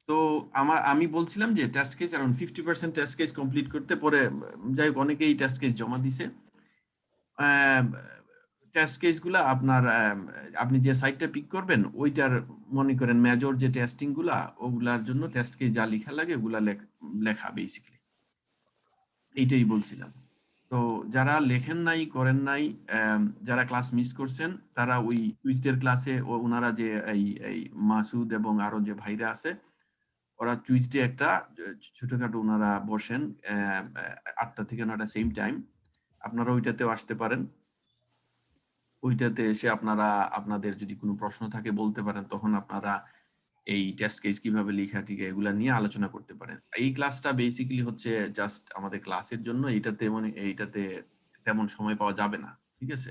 তো আমি বলছিলাম যে test case around 50% test case complete করতে পরে যাই হোক অনেকেই টেস্ট কেস জমা দিছে। টেস্ট কেসগুলা আপনার আপনি যে সাইটটা পিক করবেন ওইটার মনে করেন মেজর যে টেস্টিং গুলা ওগুলার জন্য টেস্ট কেস যা লেখা লাগে ওগুলা লেখা বেসিক্যালি এইটাই বলছিলাম। তো যারা লেখেন নাই করেন নাই যারা ক্লাস মিস করছেন তারা ওই টুইস্টের ক্লাসে ওনারা যে এই মাসুদ এবং আরো যে ভাইরা আছে ওরা টুইসডে একটা ছোটখাটো ওনারা বসেন 8টা থেকে 9টা সেম টাইম। আপনারা ওইটাতেও আসতে পারেন। ওইটাতে এসে আপনারা আপনাদের যদি কোনো প্রশ্ন থাকে বলতে পারেন, তখন আপনারা এই টেস্ট কেস কিভাবে লেখা ঠিক এগুলা নিয়ে আলোচনা করতে পারেন। এই ক্লাসটা বেসিক্যালি হচ্ছে জাস্ট আমাদের ক্লাসের জন্য, এইটাতে তেমন সময় পাওয়া যাবে না, ঠিক আছে?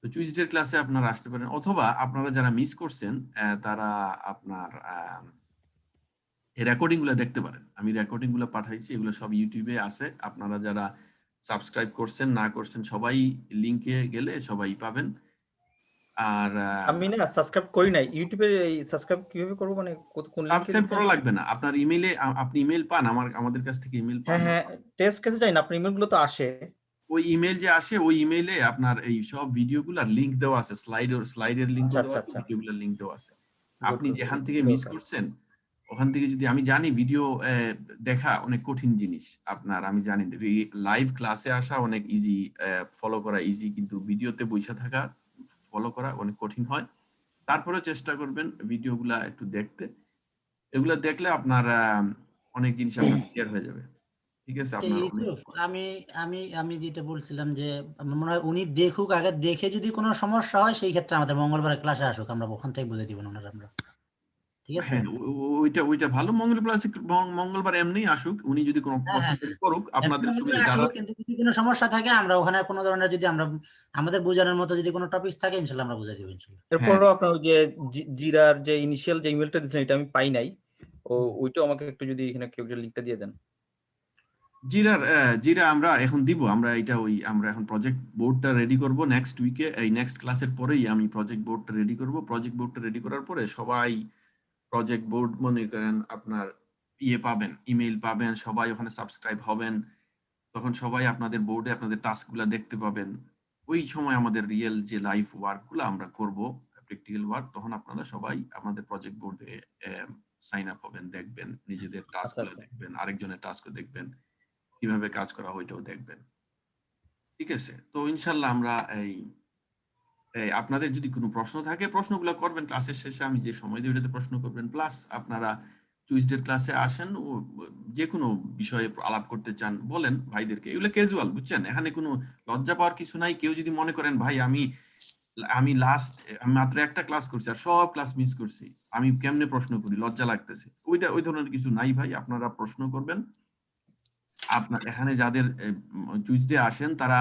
তো টুইসডে ক্লাসে আপনারা আসতে পারেন, অথবা আপনারা যারা মিস করছেন তারা আপনার এই রেকর্ডিং গুলো দেখতে পারেন। আমি রেকর্ডিং গুলো পাঠাইছি, এগুলো সব ইউটিউবে আছে। আপনারা যারা সাবস্ক্রাইব করছেন না করছেন সবাই লিংকে গেলে সবাই পাবেন। আর আমি না সাবস্ক্রাইব করি নাই ইউটিউবে। এই সাবস্ক্রাইব কিভাবে করব, মানে কোন লিংকে সাবস্ক্রাইব দিছেন? করা লাগবে না। আপনার ইমেইলে আপনি ইমেইল পান, আমাদের কাছ থেকে ইমেইল পান। হ্যাঁ টেস্ট কেসে যাই না, আপনার ইমেলগুলো তো আসে। ওই ইমেইল যে আসে ওই ইমেইলে আপনার এই সব ভিডিওগুলোর লিংক দেওয়া আছে, স্লাইডের লিংকও দেওয়া আছে, ভিডিওগুলোর লিংক দেওয়া আছে। আপনি যেখান থেকে মিস করছেন ওখান থেকে যদি, আমি জানি ভিডিও দেখা অনেক কঠিন জিনিস আপনার, আমি জানি লাইভ ক্লাসে আসা অনেক ইজি, ফলো করা ইজি, কিন্তু ভিডিওতে বসে থাকা ফলো করা অনেক কঠিন হয়। তারপরে চেষ্টা করবেন ভিডিওগুলা একটু দেখতে। এগুলা দেখলে আপনার অনেক জিনিস আপনার ক্লিয়ার হয়ে যাবে, ঠিক আছে? আপনার আমি আমি আমি যেটা বলছিলাম যে আমার মনে হয় উনি দেখুক আগে, দেখে যদি কোনো সমস্যা হয় সেই ক্ষেত্রে আমাদের মঙ্গলবার ক্লাসে আসুক, আমরা ওখান থেকে বুঝে দিবেন ওনারা আমরা, ঠিক আছে? হ্যাঁ, ওইটা ভালো। মঙ্গলবার এমনি আসুক, উনি যদি কোনো প্রশ্ন করুক আপনাদের সুবিধা। যারা কিন্তু যদি কোনো সমস্যা থাকে আমরা ওখানে কোনো ধরনের, যদি আমরা আমাদের বোঝানোর মতো যদি কোনো টপিক থাকে ইনশাআল্লাহ আমরা বুঝিয়ে দেব ইনশাআল্লাহ। এরপরও আপনার ওই যে জিরার যে ইনিশিয়াল যে ইমেলটা দিয়েছেন এটা আমি পাই নাই, ওইটাও আমাকে একটু যদি এখানে কেউ লিংকটা দিয়ে দেন। জিরা আমরা এখন দিব। আমরা এখন প্রজেক্ট বোর্ডটা রেডি করব নেক্সট উইকে। এই নেক্সট ক্লাসের পরেই আমি প্রজেক্ট বোর্ডটা রেডি করব। প্রজেক্ট বোর্ডটা রেডি করার পরে সবাই প্রজেক্ট বোর্ড মনে করেন আপনার পাবেন, ইমেইল পাবেন, সবাই ওখানে সাবস্ক্রাইব হবেন। তখন সবাই আপনাদের বোর্ডে আপনাদের টাস্কগুলো দেখতে পাবেন। ওই সময় আমাদের রিয়েল যে লাইফ ওয়ার্কগুলো আমরা করব, প্র্যাকটিক্যাল ওয়ার্ক, তখন আপনারা সবাই আমাদের প্রজেক্ট বোর্ডে সাইন আপ হবেন, দেখবেন, নিজেদের টাস্কগুলো দেখবেন, আরেকজনের টাস্কও দেখবেন, কিভাবে কাজ করা হয় ওইটাও দেখবেন, ঠিক আছে? তো ইনশাল্লাহ আমরা আপনাদের যদি কোনো প্রশ্ন থাকে প্রশ্নগুলো করবেন ক্লাসের শেষে, আমি যে সময় দিই ওইটাতে প্রশ্ন করবেন। প্লাস আপনারা টুইসডে ক্লাসে আসেন, ও যে কোনো বিষয়ে আলাপ করতে চান বলেন ভাইদেরকে, এগুলো ক্যাজুয়াল, বুঝছেন? এখানে কোনো লজ্জা পাওয়ার কিছু নাই। কেউ যদি মনে করেন ভাই আমি মাত্র একটা ক্লাস করছি আর সব ক্লাস মিস করছি, আমি কেমনে প্রশ্ন করি, লজ্জা লাগতেছে, ওই ধরনের কিছু নাই ভাই। আপনারা প্রশ্ন করবেন। আপনার এখানে যাদের টুইসডে আসেন তারা,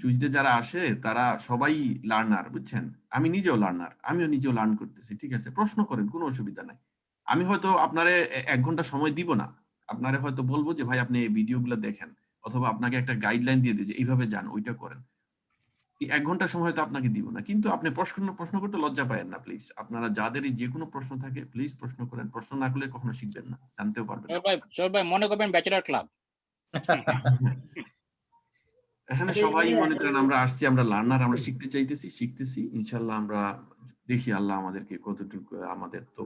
টুইসডে যারা আসে তারা সবাই লার্নার, বুঝছেন? আমি নিজেও লার্নার, আমিও নিজেও লার্ন করতেছি, ঠিক আছে? প্রশ্ন করেন, কোনো অসুবিধা নাই। আমি হয়তো আপনারে 1 ঘন্টা সময় দিব না, আপনারে হয়তো বলবো যে ভাই আপনি এই ভিডিওগুলো দেখেন, অথবা আপনাকে একটা গাইডলাইন দিয়ে দিই যে এইভাবে যান, ওইটা করেন। 1 ঘন্টা সময় তো আপনাকে দিব না, কিন্তু আপনি প্রশ্ন করতে লজ্জা পায়েন না প্লিজ। আপনারা যাদেরই যে কোনো প্রশ্ন থাকে প্লিজ প্রশ্ন করেন। প্রশ্ন না করলে কখনো শিখবেন না, জানতেও পারবেন না। ভাই মনে করবেন ব্যাচেলর ক্লাব। এখানে সবাই মনে করেন আমরা আসছি, আমরা লার্নার, আমরা শিখতে শিখতেছি। ইনশাল্লাহ আমরা দেখি আল্লাহ আমাদেরকে কতটুকু, আমাদের তো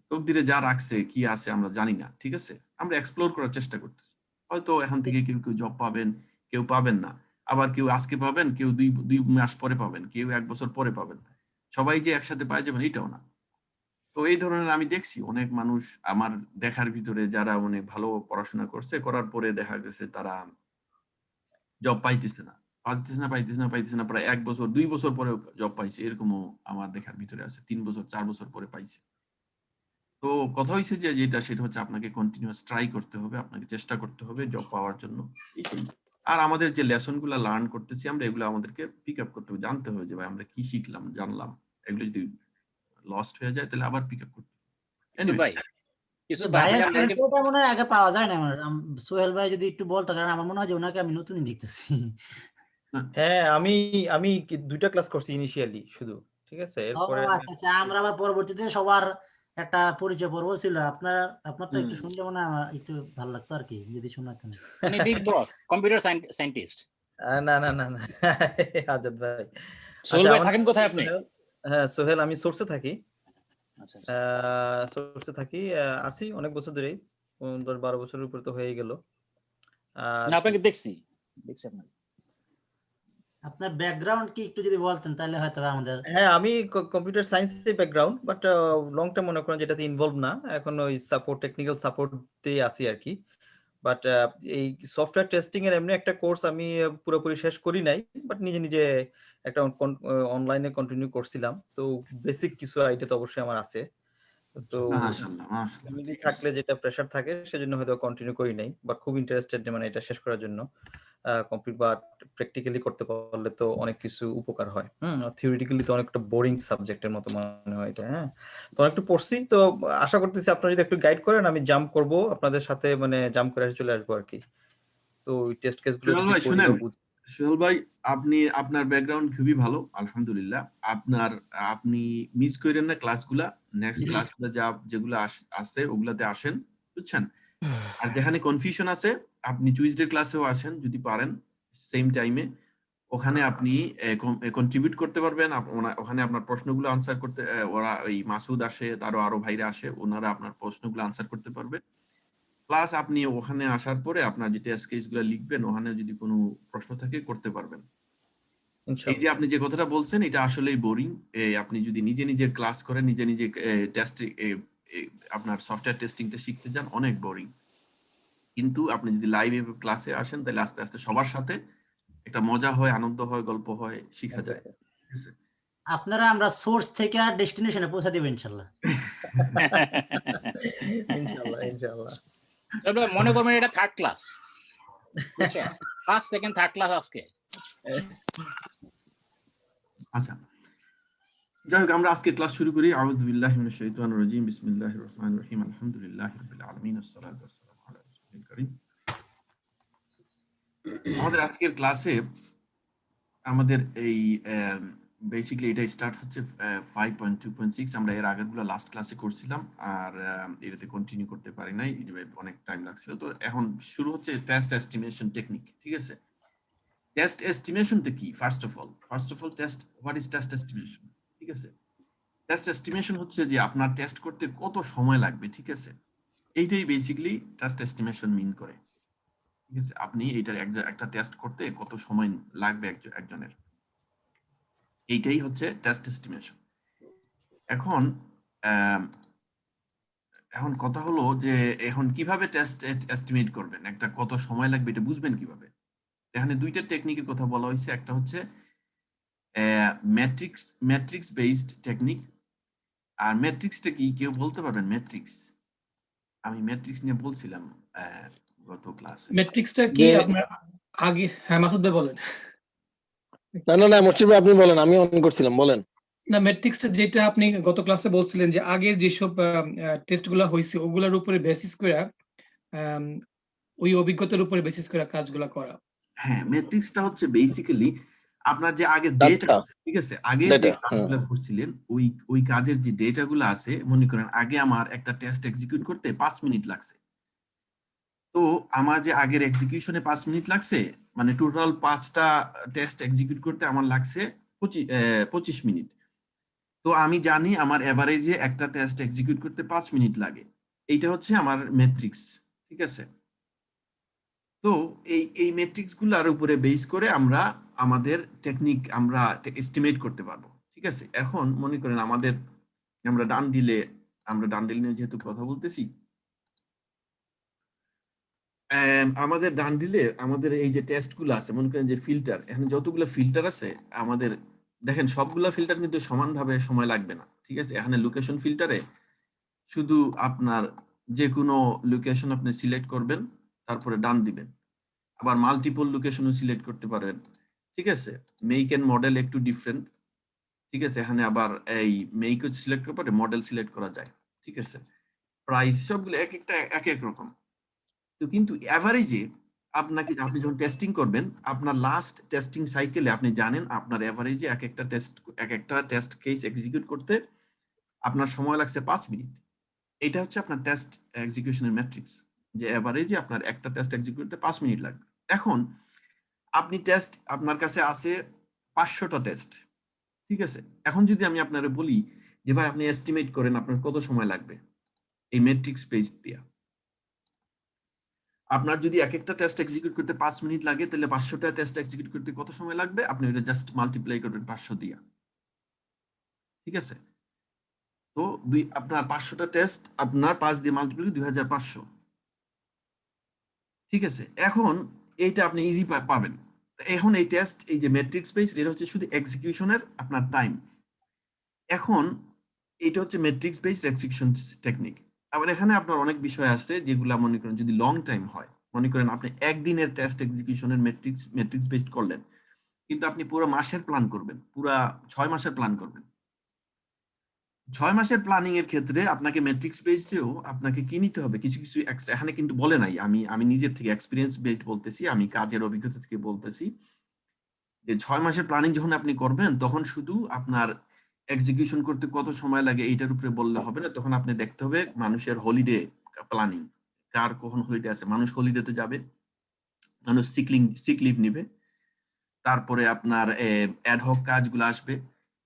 তকদিরে যা রাখছে কি আছে আমরা জানি না, ঠিক আছে? আমরা এক্সপ্লোর করার চেষ্টা করতেছি। হয়তো এখান থেকে কেউ জব পাবেন, কেউ পাবেন না, আবার কেউ আজকে পাবেন, কেউ 2 মাস পরে পাবেন, কেউ 1 বছর পরে পাবেন। সবাই যে একসাথে পাই যাবেন এটাও না। তো এই ধরনের আমি দেখছি অনেক মানুষ আমার দেখার ভিতরে যারা অনেক ভালো পড়াশোনা করছে, করার পরে দেখা গেছে তারা জব পাইতেছে না, প্রায় 1 বছর 2 বছর পরে জব পাইছে, এরকমও আমার দেখার ভিতরে আছে। 3 বছর 4 বছর পরে পাইছে। তো কথা হইছে যে সেটা হচ্ছে আপনাকে কন্টিনিউয়াস ট্রাই করতে হবে, আপনাকে চেষ্টা করতে হবে জব পাওয়ার জন্য। আর আমাদের যে লেসন গুলা লার্ন করতেছি আমরা, এগুলো আমাদেরকে পিক আপ করতে হবে, জানতে হবে যে ভাই আমরা কি শিখলাম, জানলাম। এগুলো যদি লস্ট হয়ে যায় তাহলে আবার পিক আপ করতে হবে। ভাই কিছু এটা মনে হয় আগে পাওয়া যায় না। সোহেল ভাই যদি একটু বলতো, কারণ আমার মনে হয় যে ওনাকে আমি নতুনই দেখতেছি। হ্যাঁ, আমি 2টা ক্লাস করছি ইনিশিয়ালি শুধু, ঠিক আছে? এরপরে আচ্ছা, আমরা আবার পরবর্তীতে সবার একটা পরিচয় পর্ব ছিল আপনারটা একটু হুম। শুনলে মনে হয় আমার একটু ভালো লাগতো আর কি যদি শোনাতেন। উনি বিগ বস, কম্পিউটার সায়েন্টিস্ট। না না না না আজাদ ভাই। সোহেল আচ্ছা ভাই আমার থাকেন নাম হচ্ছে কোথায় আপনি? সোহেল। হ্যাঁ সোহেল, আমি সোর্সে থাকি। আচ্ছা আচ্ছা। সোর্সে থাকি, আছি অনেক বছর ধরেই, 10-12 বছরের উপরে তো হয়ে গেল। আর না আপনাকে দেখছি আপনাকে। আপনার ব্যাকগ্রাউন্ড কি একটু যদি বলতেন তাহলে হয়তো আমাদের। হ্যাঁ আমি কম্পিউটার সায়েন্সে ব্যাকগ্রাউন্ড, বাট লং টার্ম মনে করেন যেটাতে ইনভলভ না, এখন ওই সাপোর্ট, টেকনিক্যাল সাপোর্ট দিয়ে আছি আর কি। বাট এই সফটওয়্যার টেস্টিং এর এমনি একটা কোর্স আমি পুরোপুরি শেষ করি নাই, বাট নিজে নিজে একটা অনলাইনে কন্টিনিউ করছিলাম, তো বেসিক কিছু আইডিয়া তো অবশ্যই আমার আছে। তো মাশাআল্লাহ মাশাআল্লাহ, ফ্যামিলি ঠিক আছে। থাকলে যেটা প্রেশার থাকে সেজন্য হয়তো কন্টিনিউ করি নাই, বাট খুব ইন্টারেস্টেড মানে এটা শেষ করার জন্য। কমপ্লিট বা প্র্যাকটিক্যালি করতে পারলে তো অনেক কিছু উপকার হয়। থিওরিটিক্যালি তো অনেকটা বোরিং সাবজেক্টের মতো মনে হয় এটা। হ্যাঁ, তো একটু পড়ছি, তো আশা করতেছি আপনারা যদি একটু গাইড করেন আমি জাম্প করব আপনাদের সাথে, মানে জাম্প করে চলে আসবো আর কি। তো ওই টেস্ট কেসগুলো সোহেল যদি ভাই করি শুনেন, বা বুঝি। সোহেল ভাই আপনার ব্যাকগ্রাউন্ড খুবই ভালো আলহামদুলিল্লাহ। আপনি মিস করেন না ক্লাসগুলা, নেক্সট ক্লাসগুলো যেগুলো আছে ওগুলাতে আসেন, বুঝছেন? আর যেখানে কনফিউশন আছে আপনি টুইসডে ক্লাসেও আসেন যদি পারেন, সেম টাইমে। ওখানে আপনি কন্ট্রিবিউট করতে পারবেন, ওখানে আপনার প্রশ্নগুলো আনসার করতে, ওরা ওই মাসুদ আসে, আরো ভাইরা আসে, ওনারা আপনার প্রশ্নগুলো আনসার করতে পারবে। প্লাস আপনি ওখানে আসার পরে আপনার যে টেস্ট কেসগুলো লিখবেন, ওখানে যদি কোনো প্রশ্ন থাকে করতে পারবেন। এই যে ইনশাআল্লাহ। আপনি যে কথাটা বলছেন এটা আসলেই বোরিং। আপনি যদি নিজে নিজে ক্লাস করেন, নিজে নিজে টেস্ট, আপনার সফটওয়্যার টেস্টিংটা শিখতে যান, অনেক বোরিং। কিন্তু আপনি যদি লাইভে ক্লাসে আসেন তাহলে আস্তে আস্তে সবার সাথে একটা মজা হয়, আনন্দ হয়, গল্প হয়, শিখা যায়। ঠিক আছে? আপনারা আমরা সোর্স থেকে আর ডেস্টিনেশনে পৌঁছে দেব ইনশাল্লাহ। ইনশাআল্লাহ ইনশাআল্লাহ। তবে মনে করবেন এটা থার্ড ক্লাস, বুঝছেন? ফার্স্ট সেকেন্ড থার্ড ক্লাস আজকে। আচ্ছা, যাই হোক আমরা আজকে ক্লাস শুরু করি। আউযু বিল্লাহি মিনাশ শাইতানির রাজীম, বিসমিল্লাহির রহমানির রহিম, আলহামদুলিল্লাহি রাব্বিল আলামিন, আসসালাতু ওয়াসসালামু আলা রাসূলিল কারীম। আমাদের আজকের ক্লাসে আমাদের এই বেসিক্যালি এটা স্টার্ট হচ্ছে 5.2.6। আমরা এর আগেরগুলো লাস্ট ক্লাসে করছিলাম, আর এটাতে কন্টিনিউ করতে পারি নাই, অনেক টাইম লাগছিল। তো এখন শুরু হচ্ছে টেস্ট এস্টিমেশন টেকনিক। ঠিক আছে, টেস্ট এস্টিমেশনটা কি? First of all test, what is test estimation? ঠিক আছে, টেস্ট এস্টিমেশন হচ্ছে যে আপনার টেস্ট করতে কত সময় লাগবে। ঠিক আছে, এইটাই বেসিক্যালি টেস্ট এস্টিমেশন মিন করে। ঠিক আছে, আপনি এইটার একটা টেস্ট করতে কত সময় লাগবে একজনের, এইটাই হচ্ছে টেস্ট এস্টিমেশন। এখন এখন কথা হলো যে এখন কিভাবে টেস্ট এস্টিমেট করবেন, একটা কত সময় লাগবে এটা বুঝবেন কিভাবে? এখানে দুইটা টেকনিকের কথা বলা হয়েছে। একটা হচ্ছে ম্যাট্রিক্স বেসড টেকনিক। আর ম্যাট্রিক্সটা কি কেউ বলতে পারবেন? ম্যাট্রিক্স, আমি ম্যাট্রিক্স নিয়ে বলছিলাম গত ক্লাসে। ম্যাট্রিক্সটা কি আপনার আগে? হ্যাঁ মাসুদ ভাই বলেন। না মুশতাক ভাই আপনি বলেন, আমি অন করছিলাম, বলেন। না, ম্যাট্রিক্সটা যেটা আপনি গত ক্লাসে বলছিলেন যে আগের যেসব টেস্টগুলো হয়েছে ওগুলোর উপরে বেসিস করে ওই অভিজ্ঞতার উপরে বেসিস করে কাজগুলো করা। হ্যাঁ, ম্যাট্রিক্সটা হচ্ছে বেসিক্যালি আপনার যে আগের ডেটা Data. আছে, ঠিক আছে, আগের যে Data, কাজগুলো করছিলেন ওই কাজের যে ডেটাগুলো আছে, মনে করেন আগে আমার একটা টেস্ট এক্সিকিউট করতে 5 মিনিট লাগছে। তো আমার যে আগের এক্সিকিউশনে 5 মিনিট লাগছে, মানে টোটাল 5টা টেস্ট এক্সিকিউট করতে আমার লাগছে 25 মিনিট। তো আমি জানি আমার এভারেজে একটা টেস্ট এক্সিকিউট করতে 5 মিনিট লাগে। এইটা হচ্ছে আমার ম্যাট্রিক্স। ঠিক আছে, তো এই ম্যাট্রিক্স গুলার উপরে বেস করে আমরা আমাদের টেকনিক আমরা এস্টিমেট করতে পারবো। ঠিক আছে, এখন মনে করেন আমরা ডান দিলে নিয়ে যেহেতু কথা বলতেছি, আমাদের ডান দিলে আমাদের এই যে টেস্ট গুলো আছে, মনে করেন যে ফিল্টার, এখানে যতগুলো ফিল্টার আছে আমাদের, দেখেন সবগুলা ফিল্টার কিন্তু সমানভাবে সময় লাগবে না। ঠিক আছে, এখানে লোকেশন ফিল্টারে শুধু আপনার যে কোনো লোকেশন আপনি সিলেক্ট করবেন, তারপরে ডান দিবেন। আবার মাল্টিপল লোকেশনও সিলেক্ট করতে পারেন। ঠিক আছে, মেক এন্ড মডেল একটু ডিফারেন্ট। ঠিক আছে, এখানে আবার এই মেক সিলেক্ট করার পরে মডেল সিলেক্ট করা যায়। ঠিক আছে, প্রাইস সবগুলো এক একটা এক এক রকম। তো কিন্তু এভারেজে আপনি যখন টেস্টিং করবেন, আপনার লাস্ট টেস্টিং সাইকেলে আপনি জানেন আপনার এভারেজে এক একটা টেস্ট কেস এক্সিকিউট করতে আপনার সময় লাগছে 5 মিনিট। এটা হচ্ছে আপনার টেস্ট এক্সিকিউশনের ম্যাট্রিক্স, যে এভারেজে আপনার একটা টেস্ট এক্সিকিউট করতে 5 মিনিট লাগবে। এখন আপনি টেস্ট আপনার কাছে আছে 500টা টেস্ট, ঠিক আছে। এখন যদি আমি আপনারে বলি যে ভাই আপনি এস্টিমেট করেন আপনার কত সময় লাগবে এই ম্যাট্রিক্স পেজ দিয়া, আপনার যদি এক একটা টেস্ট এক্সিকিউট করতে 5 মিনিট লাগে তাহলে 500টা টেস্ট এক্সিকিউট করতে কত সময় লাগবে, আপনি ওটা জাস্ট মাল্টিপ্লাই করবেন 500 দিয়া, ঠিক আছে। তো আপনার 500টা টেস্ট আপনার 5 দিয়ে মাল্টিপ্লাই 2500, ঠিক আছে। এখন এইটা আপনি ইজি পাবেন। এখন এই টেস্ট, এই যে ম্যাট্রিক্স পেজ, এটা হচ্ছে শুধু এক্সিকিউশনের আপনার টাইম। এখন এটা হচ্ছে ম্যাট্রিক্স বেসড এক্সিকিউশন টেকনিক। আবার এখানে আপনার অনেক বিষয় আছে যেগুলো মনে করেন যদি লং টাইম হয়, মনে করেন আপনি একদিনের টেস্ট এক্সিকিউশনের ম্যাট্রিক্স বেসড করলেন, কিন্তু আপনি পুরো মাসের প্ল্যান করবেন, পুরো 6 মাসের প্ল্যান করবেন। 6 মাসের প্ল্যানিং এর ক্ষেত্রে আপনাকে ম্যাট্রিক্স বেসডেও আপনাকে কি নিতে হবে, কিছু কিছু এখানে কিন্তু বলে নাই, আমি নিজের থেকে এক্সপিরিয়েন্স বেসড বলতেছি, আমি কাজের অভিজ্ঞতা থেকে বলতেছি যে 6 মাসের প্ল্যানিং যখন আপনি করবেন তখন শুধু আপনার এক্সিকিউশন করতে কত সময় লাগে এইটার উপরে বললে হবে না, তখন আপনি দেখতে হবে মানুষের হলিডে প্ল্যানিং, কার কখন হলিডে আছে, মানুষ হলিডেতে যাবে, মানুষ সিক লিভ নিবে, তারপরে আপনার অ্যাডহক কাজগুলো আসবে,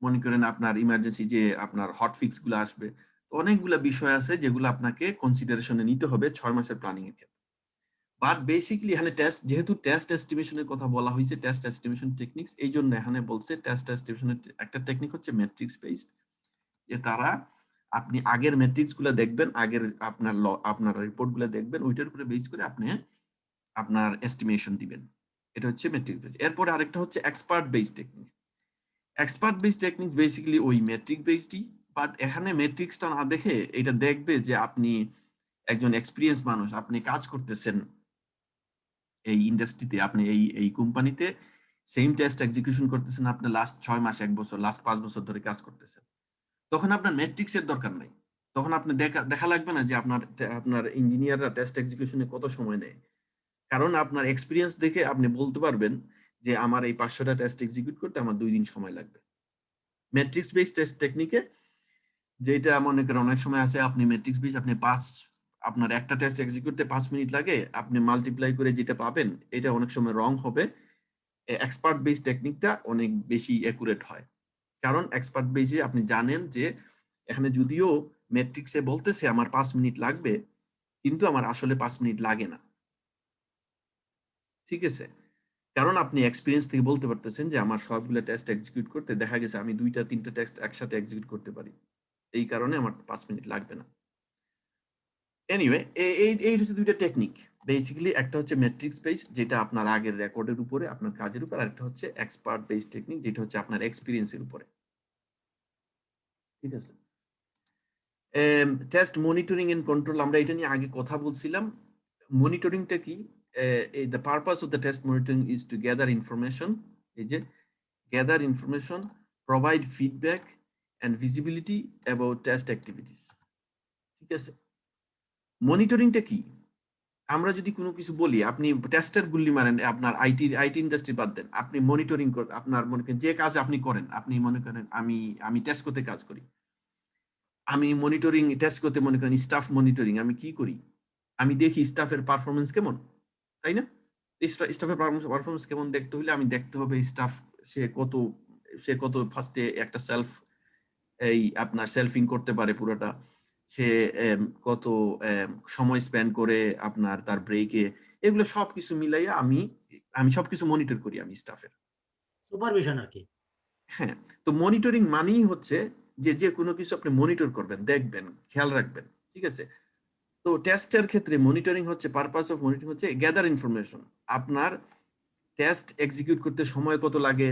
মনে করেন আপনার ইমার্জেন্সি যে আপনার হট ফিক্স গুলো আসবে, অনেকগুলো বিষয় আছে যেগুলো আপনাকে কনসিডারেশনে নিতে হবে 6 মাসের প্ল্যানিং এর ক্ষেত্রে। বাট বেসিক্যালি এখানে টেস্ট, যেহেতু টেস্ট এস্টিমেশনের কথা বলা হয়েছে, টেস্ট এস্টিমেশন টেকনিক্স, এই জন্য এখানে বলছে টেস্ট এস্টিমেশনের একটা টেকনিক হচ্ছে ম্যাট্রিক্স বেসড, যে তারা আপনি আগের ম্যাট্রিক্স গুলো দেখবেন, আগের আপনার রিপোর্ট গুলো দেখবেন, ওইটার উপরে বেস করে আপনি আপনার এস্টিমেশন দিবেন। এটা হচ্ছে ম্যাট্রিক্স বেসড। এরপরে আরেকটা হচ্ছে expert based technique. Expert based techniques basically ওই ম্যাট্রিক বেসডই, বাট এখানে ম্যাট্রিক্সটা না দেখে এটা দেখবে যে আপনি একজন এক্সপিরিয়েন্স মানুষ, আপনি কাজ করতেছেন এই ইন্ডাস্ট্রিতে, আপনি এই কোম্পানিতে সেম টেস্ট এক্সিকিউশন করতেছেন, আপনি লাস্ট 6 মাস, 1 বছর, লাস্ট 5 বছর ধরে কাজ করতেছেন, তখন আপনার ম্যাট্রিক্স এর দরকার নাই। তখন আপনি দেখা লাগবে না যে আপনার ইঞ্জিনিয়াররা টেস্ট এক্সিকিউশনে কত সময় নেয়, কারণ আপনার এক্সপিরিয়েন্স দেখে আপনি বলতে পারবেন যে আমার এই 500টা টেস্ট এক্সিকিউট করতে আমার 2 দিন সময় লাগবে। ম্যাট্রিক্স বেসড টেস্ট টেকনিকে যেটা মনে করেন অনেক সময় আছে, আপনি ম্যাট্রিক্স বেস আপনি আপনার একটা টেস্ট এক্সিকিউট করতে 5 মিনিট লাগে, আপনি মাল্টিপ্লাই করে যেটা পাবেন এটা অনেক সময় রং হবে। এক্সপার্ট বেস টেকনিকটা অনেক বেশি অ্যাকুরেট হয়, কারণ এক্সপার্ট বেসে আপনি জানেন যে এখানে যদিও ম্যাট্রিক্সে বলতেছে আমার 5 মিনিট লাগবে, কিন্তু আমার আসলে 5 মিনিট লাগে না, ঠিক আছে। কারণ আপনি এক্সপিরিয়েন্স থেকে বলতে পারতেছেন যে আমার সবগুলো টেস্ট এক্সিকিউট করতে দেখা গেছে আমি 2টা 3টা টেস্ট একসাথে এক্সিকিউট করতে পারি, এই কারণে আমার 5 মিনিট লাগবে না। এনিওয়ে, এই হচ্ছে 2টা টেকনিক বেসিক্যালি, একটা হচ্ছে ম্যাট্রিক্স বেস যেটা আপনার আগের রেকর্ডের উপরে, আপনার কাজের উপর, আর একটা হচ্ছে এক্সপার্ট বেস টেকনিক যেটা হচ্ছে আপনার এক্সপিরিয়েন্সের উপরে, ঠিক আছে। টেস্ট মনিটরিং এন্ড কন্ট্রোল, আমরা এটা নিয়ে আগে কথা বলছিলাম। মনিটরিংটা কি? The purpose of the test monitoring is to gather information, এই যে gather information, provide feedback and visibility about test activities, ঠিক আছে। মনিটরিংটা কি? আমরা যদি কোনো কিছু বলি, আপনি টেস্টের গুল্লি মারেন, আপনার আইটি ইন্ডাস্ট্রি বাদ দেন, আপনি মনিটরিং আপনার মনে করেন যে কাজ আপনি করেন, আপনি মনে করেন আমি টেস্ট করতে কাজ করি, আমি মনিটরিং টেস্ট করতে মনে করেন স্টাফ মনিটরিং, আমি কি করি, আমি দেখি স্টাফের পারফরমেন্স কেমন, তাই না? স্টাফের পারফরমেন্স কেমন দেখতে হলে আমি দেখতে হবে স্টাফ সে কত ফার্স্টে একটা আপনার সেলফিং করতে পারে পুরোটা, সে কত সময় স্পেন্ড করে আপনার তার ব্রেকে, এগুলো সবকিছু মিলাইয়া আমি সবকিছু মনিটর করি আমি স্টাফের সুপারভিশন আর কি। হ্যাঁ, তো মনিটরিং মানেই হচ্ছে যে কোনো কিছু আপনি মনিটর করবেন, দেখবেন, খেয়াল রাখবেন, ঠিক আছে। তো টেস্টের ক্ষেত্রে মনিটরিং হচ্ছে, পারপাস অফ মনিটরিং হচ্ছে গ্যাদার ইনফরমেশন, আপনার টেস্ট এক্সিকিউট করতে সময় কত লাগে,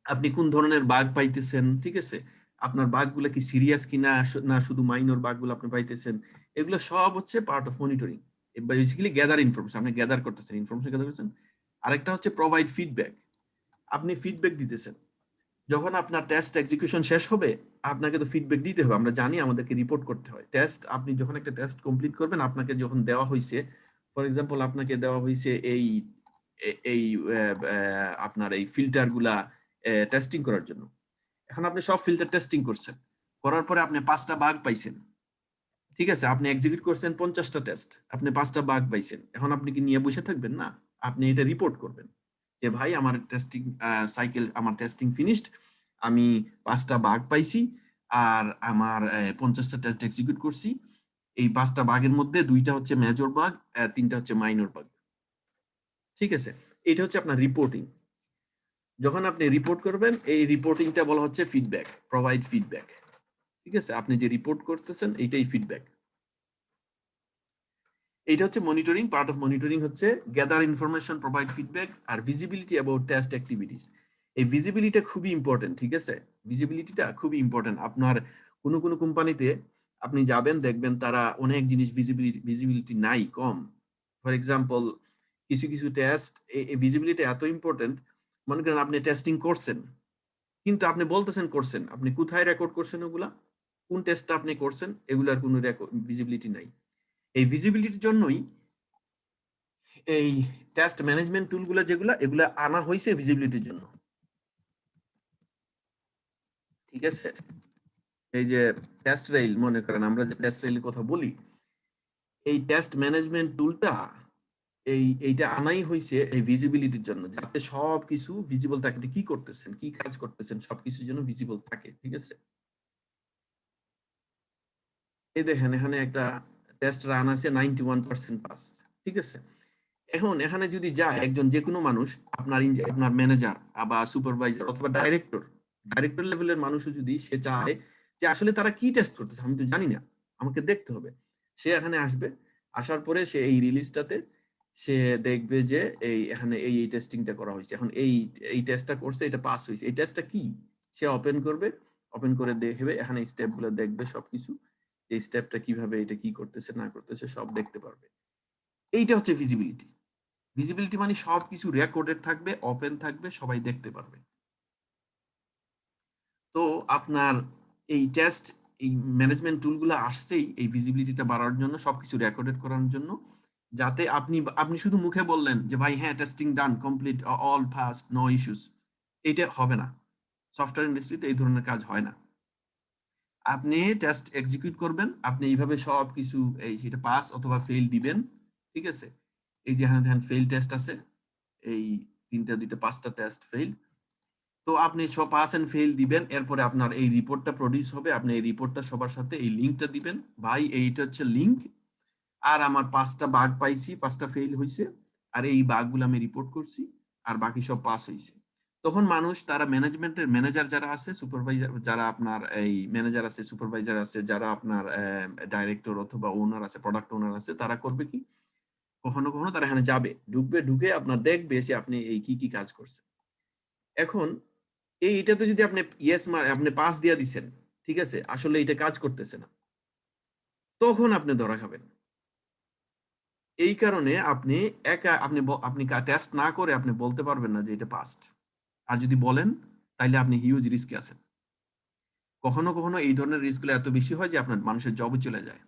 আপনি কোন ধরনের বাগ পাইতেছেন, ঠিক আছে, আপনার বাগগুলো কি সিরিয়াস কিনা, না শুধু মাইনর বাগগুলো আপনি পাইতেছেন, এগুলো সব হচ্ছে part of monitoring. Basically gather information, আপনি গ্যাদার করতেছেন, ইনফরমেশন গ্যাদার করতেছেন। আরেকটা হচ্ছে প্রোভাইড ফিডব্যাক, আপনি ফিডব্যাক দিতেছেন। যখন আপনার টেস্ট এক্সিকিউশন শেষ হবে আপনাকে তো ফিডব্যাক দিতে হবে, আমরা জানি আমাদেরকে রিপোর্ট করতে হয়। আপনি যখন একটা টেস্ট কমপ্লিট করবেন, আপনাকে যখন দেওয়া হয়েছে, ফর এক্সাম্পল আপনাকে দেওয়া হয়েছে এই আপনার এই ফিল্টার গুলা টেস্টিং করার জন্য, এখন আপনি সব ফিল্টার টেস্টিং করছেন, করার পরে আপনি 5টা বাগ পাইছেন, ঠিক আছে, আপনি এক্সিকিউট করছেন 50টা টেস্ট, আপনি 5টা বাগ পাইছেন, এখন আপনি কি নিয়ে বসে থাকবেন? না, আপনি এটা রিপোর্ট করবেন যে ভাই আমার টেস্টিং সাইকেল, আমার টেস্টিং ফিনিশড, আমি 5টা বাগ পাইছি আর আমার 50টা টেস্ট এক্সিকিউট করছি। এই 5টা বাগের মধ্যে 2টা হচ্ছে মেজর বাগ, 3টা হচ্ছে মাইনর বাগ। ঠিক আছে, এটা হচ্ছে আপনার রিপোর্টিং। যখন আপনি রিপোর্ট করবেন, এই রিপোর্টিংটা বলা হচ্ছে ফিডব্যাক, প্রোভাইড ফিডব্যাক। ঠিক আছে, আপনি যে রিপোর্ট করতেছেন এইটাই ফিডব্যাক। এটা হচ্ছে মনিটরিং। পার্ট অফ মনিটরিং হচ্ছে গ্যাদার ইনফরমেশন, প্রোভাইড ফিডব্যাক আর ভিজিবিলিটি অ্যাবাউট টেস্ট অ্যাক্টিভিটিস। এই ভিজিবিলিটি খুবই ইম্পর্টেন্ট। ঠিক আছে, ভিজিবিলিটিটা খুবই ইম্পর্টেন্ট। আপনার কোনো কোনো কোম্পানিতে আপনি যাবেন, দেখবেন তারা অনেক জিনিস ভিজিবিলিটি নাই, কম। ফর এক্সাম্পল, কিছু কিছু টেস্ট এই ভিজিবিলিটি এত ইম্পর্টেন্ট, মনে করেন আপনি টেস্টিং করছেন কিন্তু আপনি বলতেছেন করছেন, আপনি কোথায় রেকর্ড করছেন ওগুলা, কোন টেস্টটা আপনি করছেন, এগুলার কোনো ভিজিবিলিটি নাই। এই ভিজিবিলিটির জন্যই এই টেস্ট ম্যানেজমেন্ট টুলগুলো যেগুলা, এগুলা আনা হয়েছে ভিজিবিলিটির জন্য। ঠিক আছে, এই যে টেস্ট রেইল, মনে করেন আমরা যে টেস্ট রেইলের কথা বলি, এই টেস্ট ম্যানেজমেন্ট টুলটা এইটা আনাই হয়েছে এই ভিজিবিলিটির জন্য, যাতে সবকিছু ভিজিবল থাকে, আপনি কি করতেছেন, কি কাজ করতেছেন, সবকিছুর জন্য ভিজিবল থাকে। ঠিক আছে, এই দেখেন এখানে একটা টেস্ট রান আছে, 91% পাস। ঠিক আছে, এখন এখানে যদি যায় একজন, যে কোনো মানুষ, আপনার ম্যানেজার বা সুপারভাইজার অথবা ডাইরেক্টর লেভেলের মানুষও যদি সে চায় যে আসলে তারা কি টেস্ট করতেছে, আমি তো জানি না, আমাকে দেখতে হবে, সে এখানে আসবে। আসার পরে সে এই রিলিজটাতে সে দেখবে যে এখানে এই টেস্টিংটা করা হয়েছে, এখন এই টেস্টটা করছে, এটা পাস হয়েছে, এই টেস্টটা কি, সে ওপেন করবে, ওপেন করে দেখবে, এখানে স্টেপগুলো দেখবে, সবকিছু এই স্টেপটা কিভাবে, এটা কি করতেছে না করতেছে সব দেখতে পারবে। এইটা হচ্ছে ভিজিবিলিটি। ভিজিবিলিটি মানে সবকিছু রেকর্ডেড থাকবে, ওপেন থাকবে, সবাই দেখতে পারবে। তো আপনার এই টেস্ট, এই ম্যানেজমেন্ট টুলগুলো আসছেই এই ভিজিবিলিটিটা বাড়ানোর জন্য, সবকিছু রেকর্ডেড করার জন্য, যাতে আপনি শুধু মুখে বললেন যে ভাই হ্যাঁ testing done, complete, all fast, no issues, এটা হবে না। সফটওয়্যার ইন্ডাস্ট্রিতে এই ধরনের কাজ হয় না। আপনি টেস্ট এক্সিকিউট করবেন, আপনি এইভাবে সবকিছু সেটা পাস অথবা ফেল দিবেন। ঠিক আছে, এই যে এখানে দেখেন ফেল টেস্ট আছে, এই 3টা 2টা 5টা টেস্ট ফেল। তো আপনি সব পাস এন্ড ফেল দিবেন, এরপরে আপনার এই রিপোর্টটা প্রডিউস হবে, আপনি এই রিপোর্টটা সবার সাথে এই লিংকটা দিবেন, ভাই এইটা হচ্ছে লিংক, আর আমার 5টা বাগ পাইছি, 5টা ফেল হয়েছে, আর এই বাগগুলো আমি রিপোর্ট করছি, আর বাকি সব পাস হয়েছে। তখন মানুষ, তারা ম্যানেজমেন্টের ম্যানেজার যারা আছে, সুপারভাইজার যারা আপনার এই ম্যানেজার আছে, সুপারভাইজার আছে, যারা আপনার ডাইরেক্টর অথবা ওনার আছে, প্রোডাক্ট ওনার আছে, তারা করবে কি, কখনো কখনো তারা এখানে যাবে, ঢুকে আপনার দেখবে যে আপনি এই কি কি কাজ করছেন। এখন এটাতে যদি আপনি আপনি পাস দিয়ে দিচ্ছেন, ঠিক আছে, আসলে এটা কাজ করতেছে না, তখন আপনি ধরা খাবেন। এই কারণে আপনি আপনি টেস্ট না করে আপনি বলতে পারবেন না যে এটা পাস্ট। আর যদি বলেন তাইলে আপনি হিউজ রিস্কে আছেন। কখনো কখনো এই ধরনের রিস্কগুলো এত বেশি হয় যে আপনার মানুষের জব চলে যায়,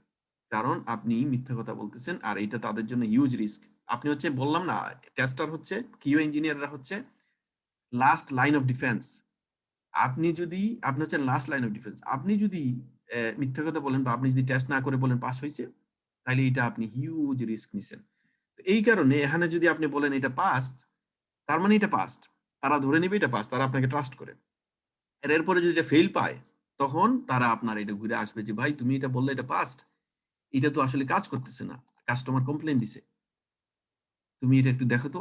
কারণ আপনি মিথ্যা কথা বলতেছেন, আর এটা তাদের জন্য হিউজ রিস্ক। আপনি হচ্ছে, বললাম না, টেস্টার হচ্ছে, কিউ ইঞ্জিনিয়াররা হচ্ছে লাস্ট লাইন অফ ডিফেন্স। আপনি হচ্ছেন লাস্ট লাইন অফ ডিফেন্স। আপনি যদি মিথ্যা কথা বলেন বা আপনি যদি টেস্ট না করে বলেন পাস হয়েছে, তাহলে এটা আপনি হিউজ রিস্ক নিছেন। এই কারণে এখানে যদি আপনি বলেন এটা পাস্ট, তার মানে এটা পাস্ট, তারা ধরে নিবে এটা পাস্ট, তারা আপনাকে ট্রাস্ট করে। এরপরে যদি এটা ফেল পায়, তখন তারা আপনার এটা ঘুরে আসবে যে ভাই তুমি এটা বললে এটা পাস্ট, এটা তো আসলে কাজ করতেছে না, কাস্টমার কমপ্লেন দিছে, তুমি এটা একটু দেখো তো।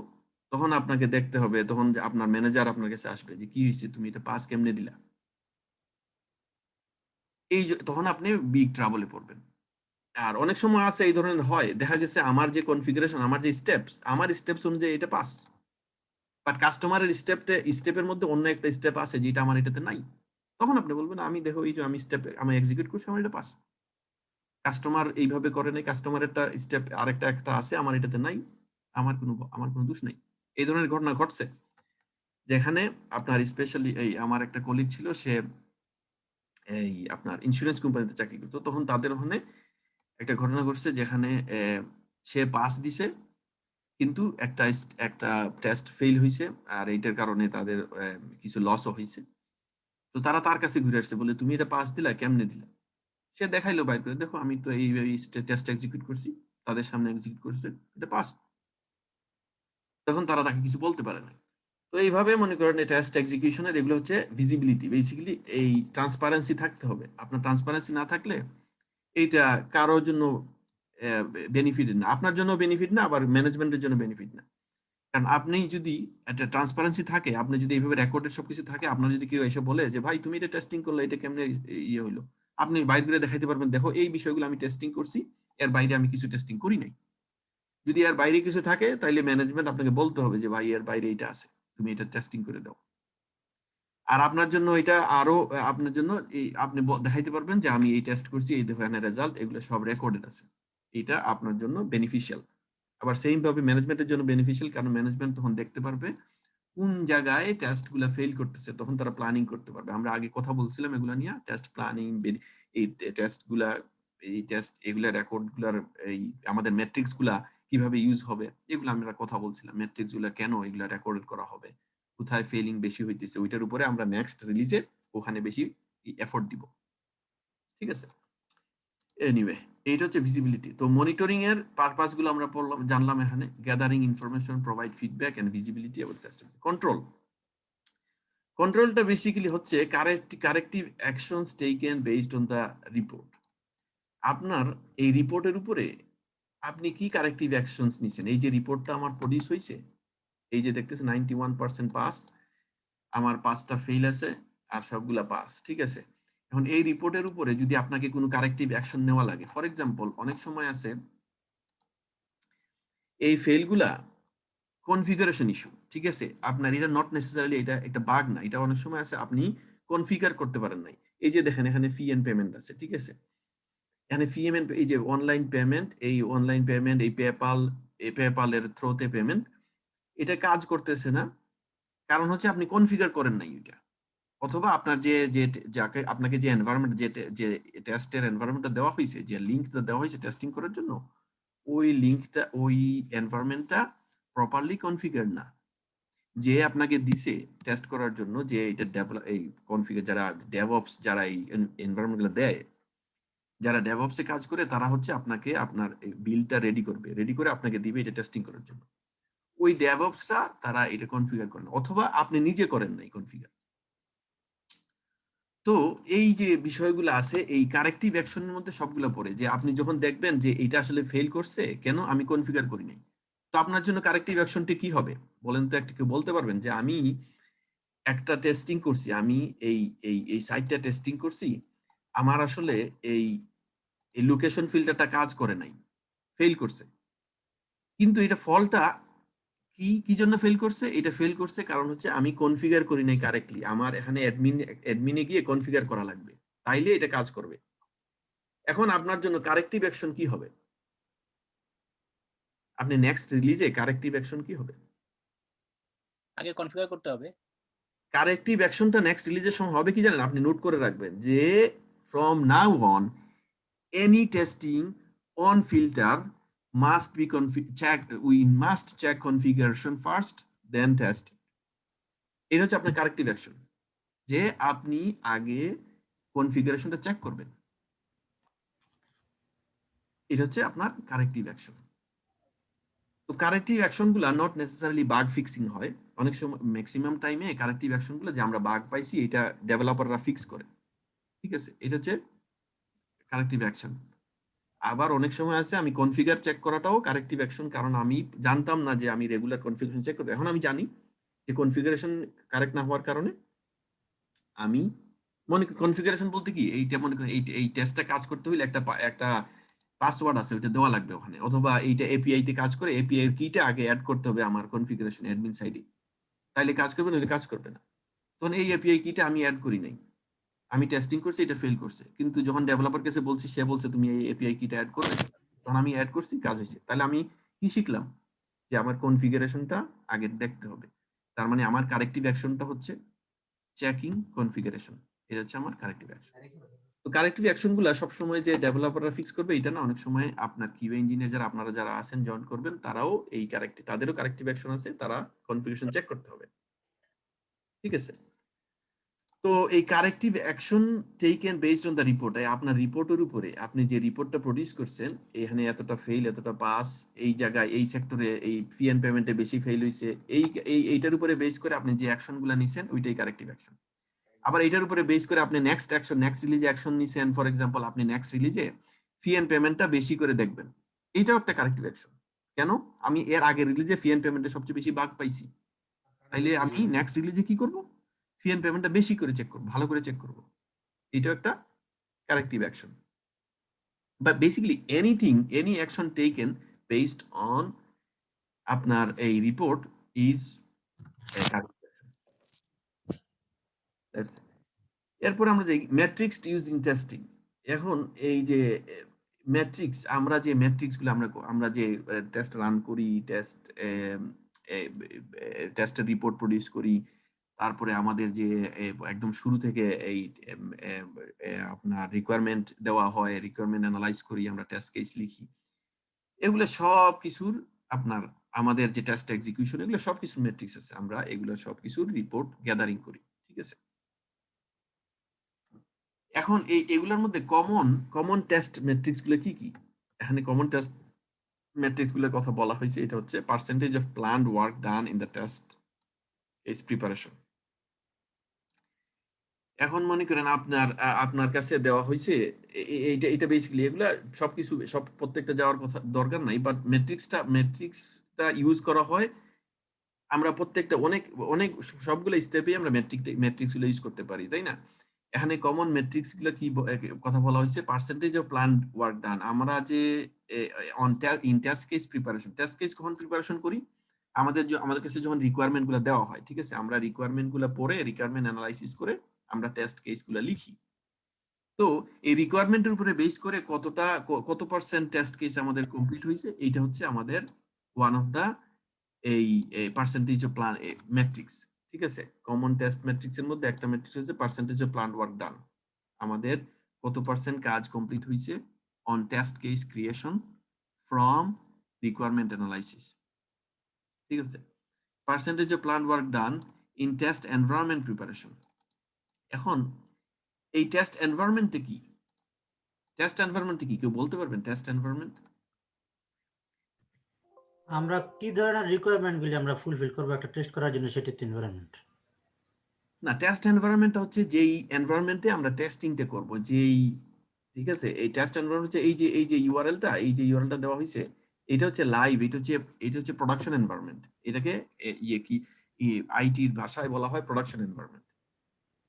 তখন আপনাকে দেখতে হবে, তখন আপনার ম্যানেজার আপনার কাছে আসবে যে কি হয়েছে, তুমি এটা পাস কেমনে দিলা। তখন আপনি বিগ ট্রাবলে পড়বেন। আর অনেক সময় আছে এই ধরনের হয়, দেখা গেছে আমার যে কনফিগারেশন, আমার যে স্টেপস অনুযায়ী এটা পাস, বাট কাস্টমারের স্টেপের মধ্যে অন্য একটা স্টেপ আছে যেটা আমার এটাতে নাই। তখন আপনি বলবেন আমি দেখো, এই যে আমি এক্সিকিউট করছি, আমার এটা পাস। কাস্টমার এইভাবে করে নাই, কাস্টমারের একটা স্টেপ একটা আছে, আমার এটাতে নাই, আমার কোনো দোষ নাই। এই ধরনের ঘটনা ঘটছে, যেখানে আপনার স্পেশালি আমার একটা কলিগ ছিল, সে আপনার ইন্স্যুরেন্স কোম্পানিতে চাকরি করতো। তখন তাদের ওখানে একটা ঘটনা ঘটছে, যেখানে সে পাস দিছে কিন্তু একটা টেস্ট ফেল হয়েছে, আর এইটার কারণে তাদের কিছু লসও হয়েছে। তো তারা তার কাছে ঘুরে আসছে, বলে তুমি এটা পাস দিলা কেমনে দিলা। সে দেখাইলো বাইর করে, দেখো আমি তো এই টেস্ট এক্সিকিউট করছি, তাদের সামনে এক্সিকিউট করছে, এটা পাস। তখন তারা তাকে কিছু বলতে পারে না। তো এইভাবে মনে করেন টেস্ট এক্সিকিউশনের এগুলো হচ্ছে ভিজিবিলিটি। বেসিক্যালি এই ট্রান্সপারেন্সি থাকতে হবে। আপনার ট্রান্সপারেন্সি না থাকলে এইটা কারোর জন্য বেনিফিট না, আপনার জন্য বেনিফিট না, আবার ম্যানেজমেন্টের জন্য বেনিফিট না। কারণ আপনি যদি একটা ট্রান্সপারেন্সি থাকে, আপনি যদি এইভাবে রেকর্ডের সবকিছু থাকে, আপনার যদি কেউ এসে বলে যে ভাই তুমি এটা টেস্টিং করলে, এটা কেমনে ইয়ে হইলো, আপনি বাইরে করে দেখাইতে পারবেন, দেখো এই বিষয়গুলো আমি টেস্টিং করছি, এর বাইরে আমি কিছু টেস্টিং করি নাই। যদি এর বাইরে কিছু থাকে তাইলে ম্যানেজমেন্ট আপনাকে বলতে হবে যে ভাই এর বাইরে এটা আছে, তুমি এটা টেস্টিং করে দাও। আর আপনার জন্য এটা আরো আপনার জন্য এই আপনি দেখাইতে পারবেন যে আমি এই টেস্ট করছি, এই দেখো এখানে রেজাল্ট, এগুলো সব রেকর্ডেড আছে। এটা আপনার জন্য বেনিফিশিয়াল। আবার সেম ভাবে ম্যানেজমেন্টের জন্য বেনিফিশিয়াল, কারণ ম্যানেজমেন্ট তখন দেখতে পারবে কোন জায়গায় টেস্ট গুলা ফেল করতেছে, তখন তারা প্ল্যানিং করতে পারবে। আমরা আগে কথা বলছিলাম এগুলা নিয়ে, টেস্ট প্ল্যানিং, এই টেস্ট গুলা, এই টেস্ট এগুলা রেকর্ড গুলার এই আমাদের ম্যাট্রিক্স গুলা কিভাবে ইউজ হবে, এগুলো আমরা কথা বলছিলাম। ম্যাট্রিক্স গুলা কেন এগুলা রেকর্ড করা হবে, কোথায় ফেলিং বেশি হইতেছে, ওইটার উপরে আমরা নেক্সট রিলিজে ওখানে বেশি এফোর্ট দিব। ঠিক আছে, এনিওয়ে এইটা হচ্ছে ভিজিবিলিটি। তো মনিটরিং এর পারপাস গুলো আমরা পড়লাম, জানলাম এখানে। Gathering information, provide feedback and visibility of test. Control, কন্ট্রোলটা বেসিক্যালি হচ্ছে corrective actions taken based on the report. আপনার এই রিপোর্টের উপরে আপনি কি কারেক্টিভ অ্যাকশনস নিছেন। এই যে রিপোর্টটা আমার প্রডিউস হইছে, এই যে দেখতেছেন 91% পাস, আমার 5টা ফেল আছে আর সবগুলা পাস, ঠিক আছে। এখন এই রিপোর্টের উপরে যদি আপনাকে কোনো কারেক্টিভ অ্যাকশন নেওয়া লাগে, ফর এক্সাম্পল অনেক সময় আছে এই ফেলগুলা কনফিগারেশন ইস্যু, ঠিক আছে। আপনার এটা নট নেসেসারিলি এটা একটা বাগ না, এটা অনেক সময় আছে আপনি কনফিগার করতে পারেন নাই। এই যে দেখেন এখানে ফি এন্ড পেমেন্ট আছে, ঠিক আছে। এখানে ফি এন্ড এই যে অনলাইন পেমেন্ট, এই অনলাইন পেমেন্ট, এই পেপ্যালের থ্রোতে পেমেন্ট, এটা কাজ করতেছে না, কারণ হচ্ছে আপনি কনফিগার করেন নাই এটা। অথবা আপনার যে যে যাকে আপনাকে যে এনভায়রনমেন্ট, যে টেস্টের এনভায়রনমেন্টটা দেওয়া হয়েছে, যে লিংকটা দেওয়া হয়েছে টেস্টিং করার জন্য, ওই লিংকটা, ওই এনভায়রনমেন্টটা প্রপারলি কনফিগার না। যে আপনাকে দিছে টেস্ট করার জন্য, যে এটা ডেভেলপ এই কনফিগার, যারা ডেভঅপস, যারা এই এনভায়রনমেন্টগুলো দেয়, যারা ডেভঅপসে কাজ করে, তারা হচ্ছে আপনাকে আপনার বিলটা রেডি করবে, রেডি করে আপনাকে দিবে এটা টেস্টিং করার জন্য। ওই ডেভঅপসটা তারা এটা কনফিগার করেন, অথবা আপনি নিজে করেন নাই কনফিগার। তো এই যে বিষয়গুলো আছে, এই কারেক্টিভ অ্যাকশনের মধ্যে সবগুলো পড়ে। যে আপনি যখন দেখবেন যে এটা আসলে ফেল করছে, কেন আমি কনফিগার করি নাই, তো আপনার জন্য কারেক্টিভ অ্যাকশনটি কি হবে বলেন তো? একটা কেউ বলতে পারবেন যে আমি একটা টেস্টিং করছি, আমি এই এই এই সাইটটা টেস্টিং করছি, আমার আসলে এই এই লোকেশন ফিল্টারটা কাজ করে নাই, ফেল করছে। কিন্তু এটা ফলটা কি কি জন্য ফেল করছে? এটা ফেল করছে কারণ হচ্ছে আমি কনফিগার করি নাই কারেক্টলি। আমার এখানে অ্যাডমিনে গিয়ে কনফিগার করা লাগবে, তাইলে এটা কাজ করবে। এখন আপনার জন্য কারেক্টিভ অ্যাকশন কি হবে? আপনি নেক্সট রিলিজে কারেক্টিভ অ্যাকশন কি হবে? আগে কনফিগার করতে হবে। কারেক্টিভ অ্যাকশনটা নেক্সট রিলিজের সময় হবে কি জানেন? আপনি নোট করে রাখবেন যে from now on any testing on filter must be checked. We must check configuration first, then test. এটা হচ্ছে আপনার কারেক্টিভ অ্যাকশন, যে আপনি আগে কনফিগারেশনটা চেক করবেন। এটা হচ্ছে আপনার কারেক্টিভ অ্যাকশন। তো কারেক্টিভ অ্যাকশনগুলো নট নেসেসারিলি বাগ ফিক্সিং হয়, অনেক সময় ম্যাক্সিমাম টাইমে কারেক্টিভ অ্যাকশনগুলো যে আমরা বাগ পাইছি এটা ডেভেলপাররা ফিক্স করে, ঠিক আছে। এটা হচ্ছে কারেক্টিভ অ্যাকশন। আবার অনেক সময় আছে আমি কনফিগার চেক করাটাও কারেক্টিভ অ্যাকশন, কারণ আমি জানতাম না যে আমি রেগুলার কনফিগারেশন চেক করব। এখন আমি জানি যে কনফিগারেশন কারেক্ট না হওয়ার কারণে আমি মনে করি, কনফিগারেশন বলতে কি, এইটা মনে করি এই টেস্টটা কাজ করতে হলে একটা পাসওয়ার্ড আছে, ওইটা দেওয়া লাগবে ওখানে, অথবা এইটা এপিআই তে কাজ করে, এপিআই এর কিটা আগে অ্যাড করতে হবে আমার কনফিগারেশন অ্যাডমিন সাইডে, তাইলে কাজ করবে, নইলে কাজ করবে না। তখন এই এপিআই কিটা আমি অ্যাড করি নাই, আমি টেস্টিং করছি, এটা ফেল করছে, কিন্তু যখন ডেভেলপার কাছে বলছি, সে বলছে তুমি এই এপিআই কিটা অ্যাড করবে, তখন আমি অ্যাড করছি, কাজ হয়েছে। তাহলে আমি কি শিখলাম? যে আমার কনফিগারেশনটা আগে দেখতে হবে। তার মানে আমার কারেক্টিভ অ্যাকশনটা হচ্ছে চেকিং কনফিগারেশন, এটা হচ্ছে আমার কারেক্টিভ অ্যাকশন। তো কারেক্টিভ অ্যাকশনগুলো সবসময় যে ডেভেলপাররা ফিক্স করবে এটা না, অনেক সময় আপনার কিউএ ইঞ্জিনিয়ার যারা আপনারা যারা আছেন জয়েন করবেন, তারাও এই তাদেরও কারেক্টিভ অ্যাকশন আছে, তারা কনফিগারেশন চেক করতে হবে, ঠিক আছে। তো এই corrective action taken based on the report, আপনার রিপোর্টের উপরে আপনি যে রিপোর্টটা প্রডিউস করছেন, এখানে এতটা ফেল এতটা পাস, এই জায়গায় এই সেক্টরে এই ফি এন্ড পেমেন্টে বেশি ফেল হয়েছে, এইটার উপরে বেস করে আপনি যে অ্যাকশনগুলো নিছেন ওইটাই কারেক্টিভ অ্যাকশন। আবার এটার উপরে বেস করে আপনি নেক্সট অ্যাকশন, নেক্সট রিলিজে অ্যাকশন নিছেন, ফর এক্সাম্পল আপনি নেক্সট রিলিজে ফি এন্ড পেমেন্টটা বেশি করে দেখবেন, এটাও একটা কারেক্টিভ অ্যাকশন। কেন? আমি এর আগে রিলিজে ফি এন্ড পেমেন্টে সবচেয়ে বেশি বাগ পাইছি, তাইলে আমি নেক্সট রিলিজে কি করব, ফি এন্ড পেমেন্টটা বেশি করে চেক করব, ভালো করে চেক করব, এটাও একটা corrective action. But basically anything, any action taken based on আপনার এই রিপোর্ট ইজ এরপর আমরা যে ম্যাট্রিক্স ইউজ ইন টেস্টিং, এখন এই যে ম্যাট্রিক্স, আমরা যে ম্যাট্রিক্স গুলো আমরা যে টেস্ট রান করি, টেস্টের রিপোর্ট প্রডিউস করি, তারপরে আমাদের যে একদম শুরু থেকে এই আপনার রিকোয়ারমেন্ট দেওয়া হয়, রিকোয়ারমেন্ট অ্যানালাইজ করি, আমরা টেস্ট কেস লিখি, এগুলো সব কিছুর আপনার আমাদের যে টেস্ট এক্সিকিউশন, এগুলো সব কিছুর ম্যাট্রিক্স আছে, আমরা এগুলো সব কিছুর রিপোর্ট গ্যাদারিং করি, ঠিক আছে। এখন এগুলোর মধ্যে কমন টেস্ট ম্যাট্রিক্স গুলো কি কি? এখানে কমন টেস্ট ম্যাট্রিক্স গুলোর কথা বলা হয়েছে, এটা হচ্ছে percentage of planned work done in the test case preparation. এখন মনে করেন আপনার কাছে দেওয়া হয়েছে এটা বেসিক্যালি, এগুলা সবকিছু প্রত্যেকটা যাওয়ার কথা দরকার নাই, বাট ম্যাট্রিক্সটা ইউজ করা হয়, আমরা প্রত্যেকটা অনেক সবগুলো স্টেপে আমরা ম্যাট্রিক্স গুলো ইউজ করতে পারি, তাই না? এখানে কমন ম্যাট্রিক্স গুলো কি কথা বলা হয়েছে, percentage of planned work done. আমরা যে in test case preparation, test case কখন প্রিপারেশন করি, আমাদের কাছে যখন রিকোয়ারমেন্ট গুলো দেওয়া হয়, ঠিক আছে, আমরা রিকোয়ারমেন্ট গুলো পড়ে রিকোয়ারমেন্ট অ্যানালাইসিস করে আমরা টেস্ট কেস গুলো লিখি। তো এই রিকোয়ারমেন্টের উপরে বেস করে কত পার্সেন্ট টেস্ট কেস আমাদের কমপ্লিট হয়েছে, এইটা হচ্ছে আমাদের ওয়ান অফ দা এই পার্সেন্টেজ অফ প্ল্যান ম্যাট্রিক্স, ঠিক আছে। কমন টেস্ট ম্যাট্রিক্স এর মধ্যে একটা ম্যাট্রিক্স হচ্ছে percentage of planned work done, আমাদের কত পার্সেন্ট কাজ কমপ্লিট হয়েছে on test case creation from requirement analysis, ঠিক আছে। Percentage of planned work done in test environment preparation. এখন এই টেস্ট এনভায়রনমেন্টে কি, টেস্ট এনভায়রনমেন্টে কি কেউ বলতে পারবেন? টেস্ট এনভায়রনমেন্ট আমরা কি ধরনের রিকোয়ারমেন্ট গুলি আমরা ফুলফিল করব একটা টেস্ট করার জন্য, সেটা এনভায়রনমেন্ট না, টেস্ট এনভায়রনমেন্ট হচ্ছে যেই এনভায়রনমেন্টে আমরা টেস্টিংটা করব, যেই, ঠিক আছে, এই টেস্ট এনভায়রনমেন্ট হচ্ছে এই যে ইউআরএলটা দেওয়া হয়েছে, এটা হচ্ছে লাইভ, এটা হচ্ছে প্রোডাকশন এনভায়রনমেন্ট, এটাকে আইটির ভাষায় বলা হয় প্রোডাকশন এনভায়রনমেন্ট,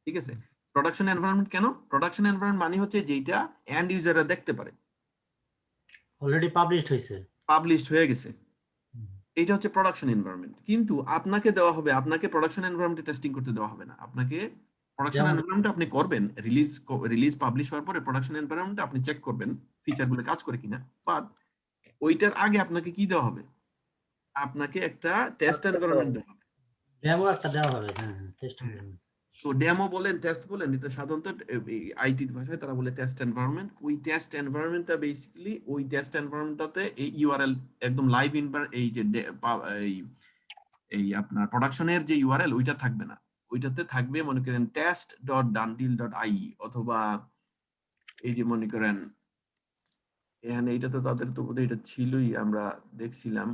ঠিক আছে। প্রোডাকশন এনভায়রনমেন্ট কেন? প্রোডাকশন এনভায়রনমেন্ট মানে হচ্ছে যেটা এন্ড ইউজাররা দেখতে পারে, অলরেডি পাবলিশড হয়ে গেছে, এটা হচ্ছে প্রোডাকশন এনভায়রনমেন্ট। কিন্তু আপনাকে দেওয়া হবে, আপনাকে প্রোডাকশন এনভায়রনমেন্টে টেস্টিং করতে দেওয়া হবে না, আপনাকে প্রোডাকশন এনভায়রনমেন্টে আপনি করবেন, রিলিজ পাবলিশ হওয়ার পরে প্রোডাকশন এনভায়রনমেন্টে আপনি চেক করবেন ফিচারগুলো কাজ করে কিনা, বাট ওইটার আগে আপনাকে কি দেওয়া হবে, আপনাকে একটা টেস্ট এনভায়রনমেন্ট দেওয়া হবে, ডেমো একটা দেওয়া হবে। হ্যাঁ, টেস্ট এনভায়রনমেন্ট। তো ডেমো বলেন, টেস্ট বলেন, এটা সাধারণত আইটির ভাষায় তারা বলে টেস্ট এনভায়রনমেন্ট। ওই টেস্ট এনভায়রনমেন্টটা বেসিক্যালি, ওই টেস্ট এনভায়রনমেন্টটাতে এই ইউআরএল একদম লাইভ এই যে এই আপনার প্রোডাকশনের যে ইউআরএল ওইটা থাকবে না, ওইটাতে থাকবে মনে করেন test.dandil.ie, অথবা এই যে মনে করেন এখানে এটা তো তাদের তো বোধহয় এটা ছিলই, আমরা দেখছিলাম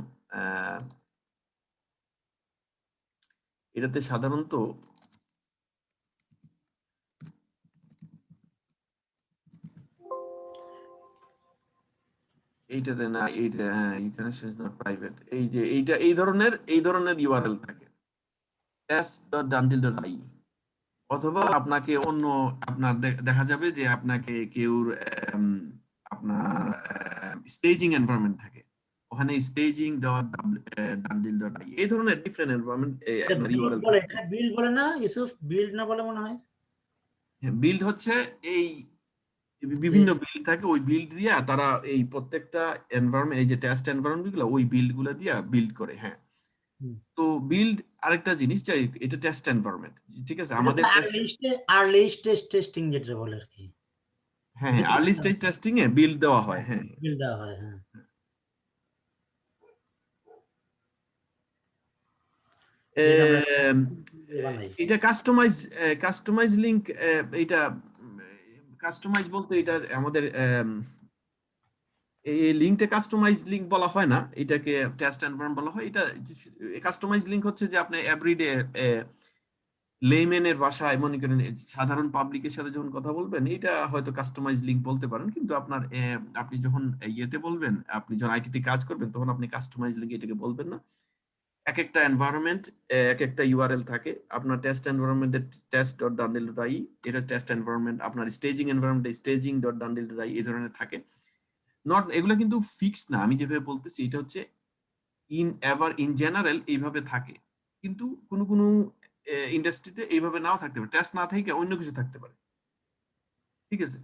এটাতে সাধারণত এইটাতে না, এইটা হ্যাঁ, কানেকশন ইজ নট প্রাইভেট, এই যে এই ধরনের ইউআরএল থাকে test.dandil.ie, অথবা আপনাকে অন্য আপনার দেখা যাবে যে আপনাকে কেউ আপনার স্টেজিং এনভায়রনমেন্ট থাকে, ওখানে staging.dandil.ie, এই ধরনের ডিফারেন্ট এনভায়রনমেন্ট ইউআরএল থাকে। এটা বিল্ড বলে না ইউসুফ? বিল্ড না বলে মনে হয়। বিল্ড হচ্ছে এই বিভিন্ন বিল্ড থাকে, ওই বিল্ড দিয়া তারা এই প্রত্যেকটা এনভায়রনমেন্ট, এই যে টেস্ট এনভায়রনমেন্ট গুলো ওই বিল্ড গুলো দিয়া বিল্ড করে। হ্যাঁ, তো বিল্ড আরেকটা জিনিস, চাই এটা টেস্ট এনভায়রনমেন্ট, ঠিক আছে। আমাদের আর্লি স্টেজ টেস্টিং যেটা বলে আর কি। হ্যাঁ, আর্লি স্টেজ টেস্টিং এ বিল্ড দেওয়া হয়। হ্যাঁ, বিল্ড দেওয়া হয়। হ্যাঁ, যেটা আমরা এম, বানাই। এটা কাস্টমাইজ লিংক, এটা কাস্টমাইজ বলতে এটা আমাদের এই লিঙ্কটা কাস্টমাইজ লিংক বলা হয় না, এটাকে টেস্ট এনভায়রনমেন্ট বলা হয়। এটা কাস্টমাইজ লিংক হচ্ছে যে আপনি এভরিডে লেমেনের ভাষায় মনে করেন সাধারণ পাবলিকের সাথে যখন কথা বলবেন, এটা হয়তো কাস্টমাইজ লিংক বলতে পারেন, কিন্তু আপনার আপনি যখন ইয়েতে বলবেন, আপনি যখন আইটিতে কাজ করবেন, তখন আপনি কাস্টমাইজ লিংক এটাকে বলবেন না। এক একটা এনভায়রনমেন্ট এক একটা ইউআরএল থাকে। আপনার টেস্ট এনভায়রনমেন্টের test.dandel.i, এটা টেস্ট এনভায়রনমেন্ট। আপনার স্টেজিং এনভায়রনমেন্টে staging.dandel.i এই ধরনের থাকে। নট এগুলো কিন্তু ফিক্স না, আমি যেভাবে বলতেছি এটা হচ্ছে ইন জেনারেল এইভাবে থাকে, কিন্তু কোনো কোনো ইন্ডাস্ট্রিতে এইভাবে নাও থাকতে পারে, টেস্ট না থেকে অন্য কিছু থাকতে পারে। ঠিক আছে,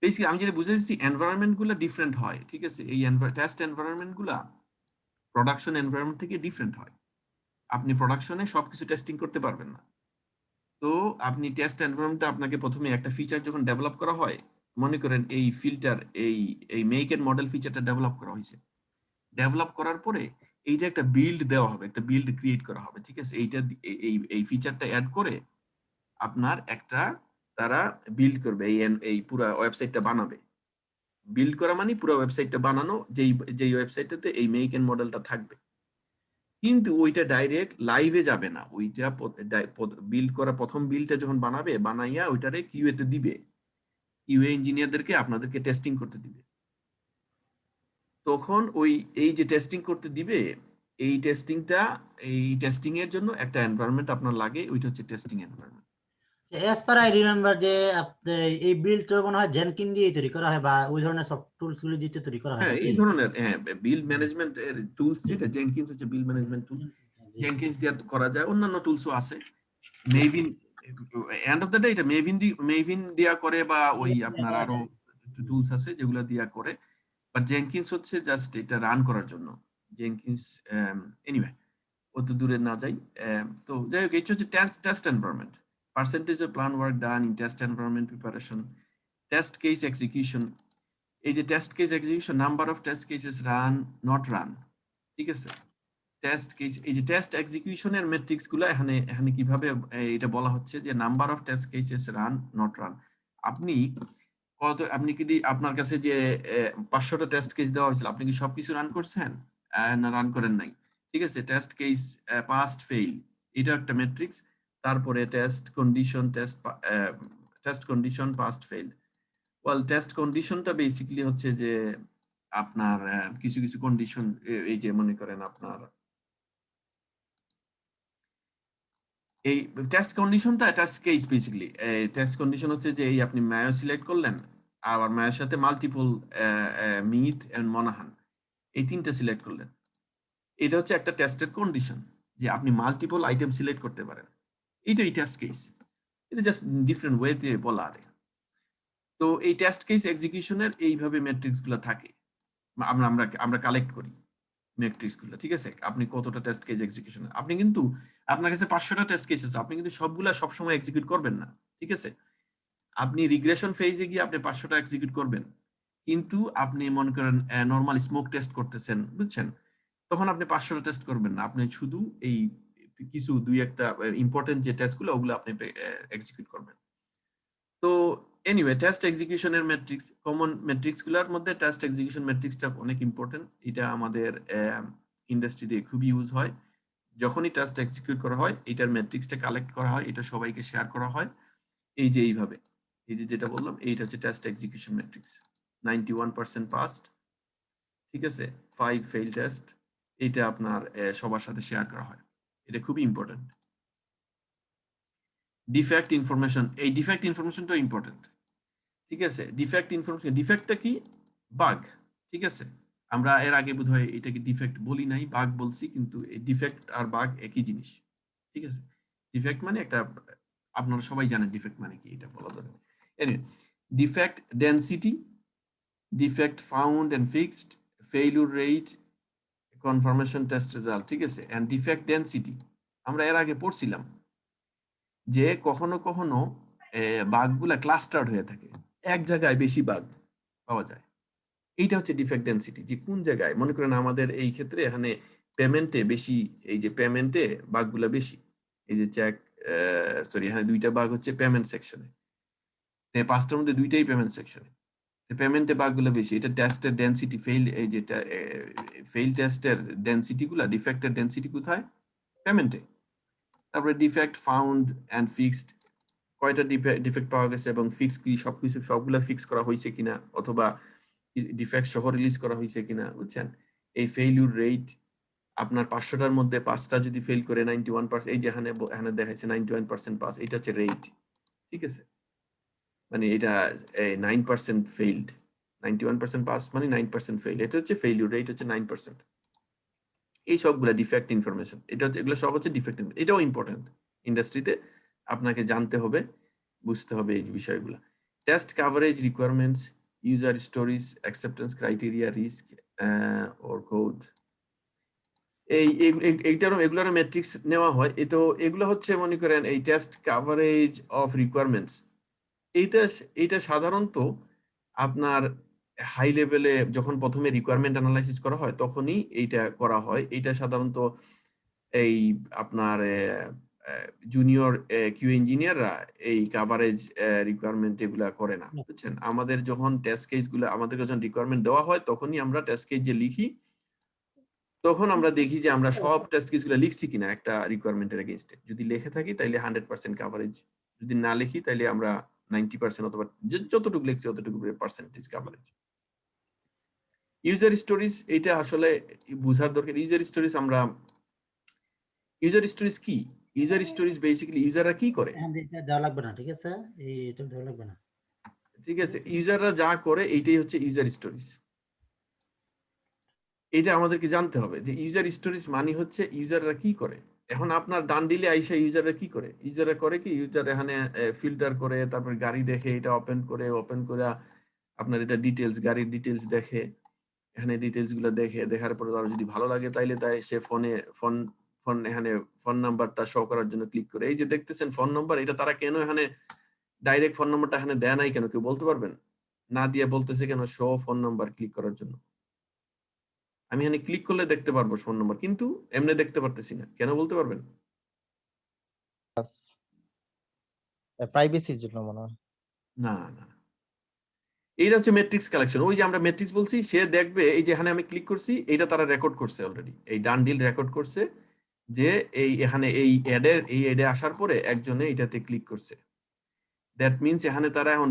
বেসিক্যালি আমি যেটা বুঝে দিচ্ছি, এনভায়রনমেন্ট গুলো ডিফারেন্ট হয়। ঠিক আছে, এই টেস্ট এনভায়রনমেন্ট গুলা প্রোডাকশন এনভায়রনমেন্ট থেকে ডিফারেন্ট হয়। আপনি প্রোডাকশনে সবকিছু টেস্টিং করতে পারবেন না। তো আপনি টেস্ট এনভায়রনমেন্টে আপনাকে প্রথমে একটা ফিচার যখন ডেভেলপ করা হয়, মনে করেন এই ফিল্টার এই মেক এন্ড মডেল ফিচারটা ডেভেলপ করা হয়েছে, ডেভেলপ করার পরে এই যে একটা বিল্ড দেওয়া হবে, একটা বিল্ড ক্রিয়েট করা হবে। ঠিক আছে, এইটা এই ফিচারটা অ্যাড করে আপনার একটা তারা বিল্ড করবে, এই পুরো ওয়েবসাইটটা বানাবে। বিল্ড করা মানে পুরো ওয়েবসাইটটা বানানো, যেই ওয়েবসাইটটাতে এই মেক এন্ড মডেলটা থাকবে। কিন্তু ওইটা ডাইরেক্ট লাইভে যাবে না, ওইটা বিল্ড করা প্রথম বিল্ডটা যখন বানাবে, বানাইয়া ওইটারে কিউএ তে দিবে, কিউএ ইঞ্জিনিয়ারদেরকে আপনাদেরকে টেস্টিং করতে দিবে। তখন এই যে টেস্টিং করতে দিবে, এই টেস্টিং এর জন্য একটা এনভায়রনমেন্ট আপনার লাগে, ওইটা হচ্ছে testing environment. As per I remember যে এই বিল্ড তো মনে হয় জেনকিন দিয়ে তৈরি করা হয়, বা ওই ধরনের সব টুলস গুলো দিয়ে তৈরি করা হয় হ্যাঁ, নাকি? এই ধরনের বিল্ড ম্যানেজমেন্ট এর টুলস, যেটা জেনকিন্স হচ্ছে বিল্ড ম্যানেজমেন্ট টুল, জেনকিন্স দিয়ে করা যায়। অন্যান্য টুলসও আছে, মেভিন, এন্ড অফ দ্য ডে এটা মেভিন দিয়া করে, বা ওই আপনার আরো টুলস আছে যেগুলো দিয়া করে, বাট জেনকিন্স হচ্ছে জাস্ট এটা রান করার জন্য। জেনকিন্স এনিওয়ে অত দূরে না যাই। তো যাই হোক, এটা হচ্ছে test environment, percentage of plan work done in test environment preparation, test case execution. এই যে test case execution, number of test cases run not run. ঠিক আছে, টেস্ট কেস, এই যে টেস্ট এক্সিকিউশনের মেট্রিক্স গুলো এখানে কিভাবে এটা বলা হচ্ছে যে number of test cases run not run. আপনি কি আপনার কাছে যে 500টা টেস্ট কেস দেওয়া হয়েছিল, আপনি কি সবকিছু রান করছেন না রান করেন নাই? ঠিক আছে, টেস্ট কেস পাস্ট ফেইল, এটা একটা মেট্রিক্স। তারপরে test condition past fail. Well, test কন্ডিশনটা বেসিক্যালি হচ্ছে যে আপনার কিছু কিছু কন্ডিশন, এই যে মনে করেন আপনার এই টেস্ট কন্ডিশনটা test case basically, test condition হচ্ছে যে এই আপনি মায়ো সিলেক্ট করলেন, আবার মায়ের সাথে মাল্টিপল মিট এন্ড মনাহান, এই তিনটা সিলেক্ট করলেন, এটা হচ্ছে একটা টেস্টের কন্ডিশন যে আপনি মাল্টিপল আইটেম সিলেক্ট করতে পারেন। এইটাই টেস্ট কেস, এটা জাস্ট ডিফারেন্ট ওয়েতে বলা আর। তো এই টেস্ট কেস এক্সিকিউশনের এইভাবে ম্যাট্রিক্স গুলো থাকে, আমরা কালেক্ট করি ম্যাট্রিক্স গুলো। ঠিক আছে, আপনি কতটা টেস্ট কেস এক্সিকিউশন, আপনি কিন্তু আপনার কাছে 500টা টেস্ট কেস আছে, আপনি কিন্তু সবগুলা সবসময় এক্সিকিউট করবেন না। ঠিক আছে, আপনি রিগ্রেশন ফেজে গিয়ে আপনি 500টা এক্সিকিউট করবেন, কিন্তু আপনি মনে করেন নরমাল স্মোক টেস্ট করতেছেন, বুঝছেন, তখন আপনি 500টা টেস্ট করবেন না, আপনি শুধু এই কিছু দুই একটা ইম্পর্টেন্ট যে টেস্টগুলো ওগুলো আপনি এক্সিকিউট করবেন। তো এনিওয়ে, টেস্ট এক্সিকিউশনের ম্যাট্রিক্স, কমন ম্যাট্রিক্স গুলোর মধ্যে টেস্ট এক্সিকিউশন ম্যাট্রিক্সটা অনেক ইম্পর্টেন্ট। এটা আমাদের ইন্ডাস্ট্রিতে খুব ইউজ হয়। যখনই টেস্ট এক্সিকিউট করা হয়, এটার ম্যাট্রিক্সটা কালেক্ট করা হয়, এটা সবাইকে শেয়ার করা হয়, এই যে এইভাবে, এই যে যেটা বললাম, এইটা হচ্ছে টেস্ট এক্সিকিউশন ম্যাট্রিক্স। 91% পাসড, ঠিক আছে, 5 ফেইল টেস্ট, এটা আপনার সবার সাথে শেয়ার করা হয়, এটা খুবই ইম্পর্টেন্ট। ডিফেক্ট ইনফরমেশন, এই ডিফেক্ট ইনফরমেশনটা ইম্পর্টেন্ট। ঠিক আছে, ডিফেক্ট ইনফরমেশন, ডিফেক্টটা কি? বাগ। ঠিক আছে, আমরা এর আগে বোধহয় এটাকে ডিফেক্ট বলি নাই, বাগ বলছি, কিন্তু এই ডিফেক্ট আর বাগ একই জিনিস। ঠিক আছে, ডিফেক্ট মানে একটা, আপনারা সবাই জানেন ডিফেক্ট মানে কি, এটা বলা দরকার। Anyway, defect density, defect found and fixed, failure rate, confirmation test result. ঠিক আছে, এন্ড ডিফেক্ট ডেনসিটি আমরা এর আগে পড়ছিলাম যে কখনো কখনো বাগগুলা ক্লাস্টার্ড হয়ে থাকে, এক জায়গায় বেশি বাগ পাওয়া যায়। এইটা হচ্ছে ডিফেক্ট ডেনসিটি, যে কোন জায়গায়, মনে করেন আমাদের এই ক্ষেত্রে এখানে পেমেন্টে বেশি, এই যে পেমেন্টে বাগগুলা বেশি, এই যে চেক সরি হ্যাঁ 2টা বাগ হচ্ছে পেমেন্ট সেকশনে, 5টার মধ্যে 2টাই পেমেন্ট সেকশনে, পেমেন্টে বাগগুলো বেশি। এটা টেস্টের ডেনসিটি ফেইল, এই যেটা ফেইল টেস্টের ডেনসিটি গুলা, ডিফেক্টের ডেনসিটি কোথায়? পেমেন্টে। তারপরে ডিফেক্ট ফাউন্ড এন্ড ফিক্সড, কয়টা ডিফেক্ট পাওয়া গেছে এবং ফিক্স কি সবকিছু সবগুলা ফিক্স করা হয়েছে কিনা, অথবা ডিফেক্ট সহ রিলিজ করা হয়েছে কিনা, বুঝছেন? এই ফেইলিউর রেট আপনার 500টার মধ্যে 5টা যদি ফেল করে 91%, এই যে এখানে দেখাইছে 91% পাস, এটা হচ্ছে রেট, ঠিক আছে? মানে এটা 9% ফেইলড, 91% পাস মানে 9% ফেইল, এটা হচ্ছে ফেইলিউর রেট হচ্ছে 9%। এই সবগুলা ডিফেক্ট ইনফরমেশন, এটা হচ্ছে, এগুলো সব হচ্ছে ডিফেক্ট, এটাও ইম্পর্টেন্ট ইন্ডাস্ট্রিতে, আপনাকে জানতে হবে, বুঝতে হবে এই বিষয়গুলো। Test coverage requirements, user stories, acceptance criteria, risk or code, এগুলোর ম্যাট্রিক্স নেওয়া হয়। তো এগুলো হচ্ছে মনে করেন এই টেস্ট কভারেজ অফ রিকোয়ারমেন্টস, এইটা সাধারণত আপনার হাই লেভেলে যখন প্রথমে রিকোয়ারমেন্ট অ্যানালাইসিস করা হয় তখনই এইটা করা হয়। এইটা সাধারণত এই আপনার জুনিয়র কিউ ইঞ্জিনিয়াররা এই কভারেজ রিকোয়ারমেন্ট এগুলা করে না, বুঝছেন? আমাদের যখন টেস্ট কেস গুলো, আমাদের যখন রিকোয়ারমেন্ট দেওয়া হয় তখনই আমরা টেস্ট কেস যে লিখি, তখন আমরা দেখি যে আমরা সব টেস্ট কেস গুলো লিখছি কিনা একটা রিকোয়ারমেন্টের এগেইনস্টে। যদি লিখে থাকি তাইলে 100% কভারেজ, যদি না লিখি তাইলে আমরা 90% অথবা যতটুকু লিখছি অতটুকু পার্সেন্টেজ কভারেজ। ইউজার স্টোরিজ, এটা আসলে বুঝার দরকার। ইউজার স্টোরিজ কি? ইউজার স্টোরিজ বেসিক্যালি ইউজাররা কি করে, এটা দেওয়া লাগবে না, ঠিক আছে? এটা দেওয়া লাগবে না, ঠিক আছে? ইউজাররা যা করে এইটাই হচ্ছে ইউজার স্টোরিজ। এটা আমাদেরকে জানতে হবে যে ইউজার স্টোরিজ মানে হচ্ছে ইউজাররা কি করে। এখন আপনার ডান দিলে আইসা ইউজাররা কি করে, ইউজাররা করে কি, ইউজার এখানে ফিল্টার করে, তারপর গাড়ি দেখে, এটা ওপেন করে আপনার এটা ডিটেলস, গাড়ির ডিটেলস দেখে, এখানে ডিটেলস গুলো দেখে, দেখার পরে তার যদি ভালো লাগে তাইলে সে ফোন এখানে ফোন নাম্বারটা শো করার জন্য ক্লিক করে। এই যে দেখতেছেন ফোন নাম্বার, এটা তারা কেন এখানে ডাইরেক্ট ফোন নাম্বারটা এখানে দেয় নাই কেন, কেউ বলতে পারবেন? না দিয়ে বলতেছে কেন শো ফোন নাম্বার ক্লিক করার জন্য। আমি এখানে ক্লিক করলে দেখতে পারবো ফোন নাম্বার, কিন্তু এমনি দেখতে পারতেছি না কেন, বলতে পারবেন? প্রাইভেসির জন্য মনে হয়। না না, এইটা হচ্ছে ম্যাট্রিক্স কালেকশন। ওই যে আমরা ম্যাট্রিক্স বলছি, সে দেখবে এই যে এখানে আমি ক্লিক করছি, এটা তারা রেকর্ড করছে অলরেডি, এই ডান ডিল রেকর্ড করছে যে এখানে এই অ্যাডে আসার পরে একজনে এটাতে ক্লিক করছে। দ্যাট মিনস এখানে তারা এখন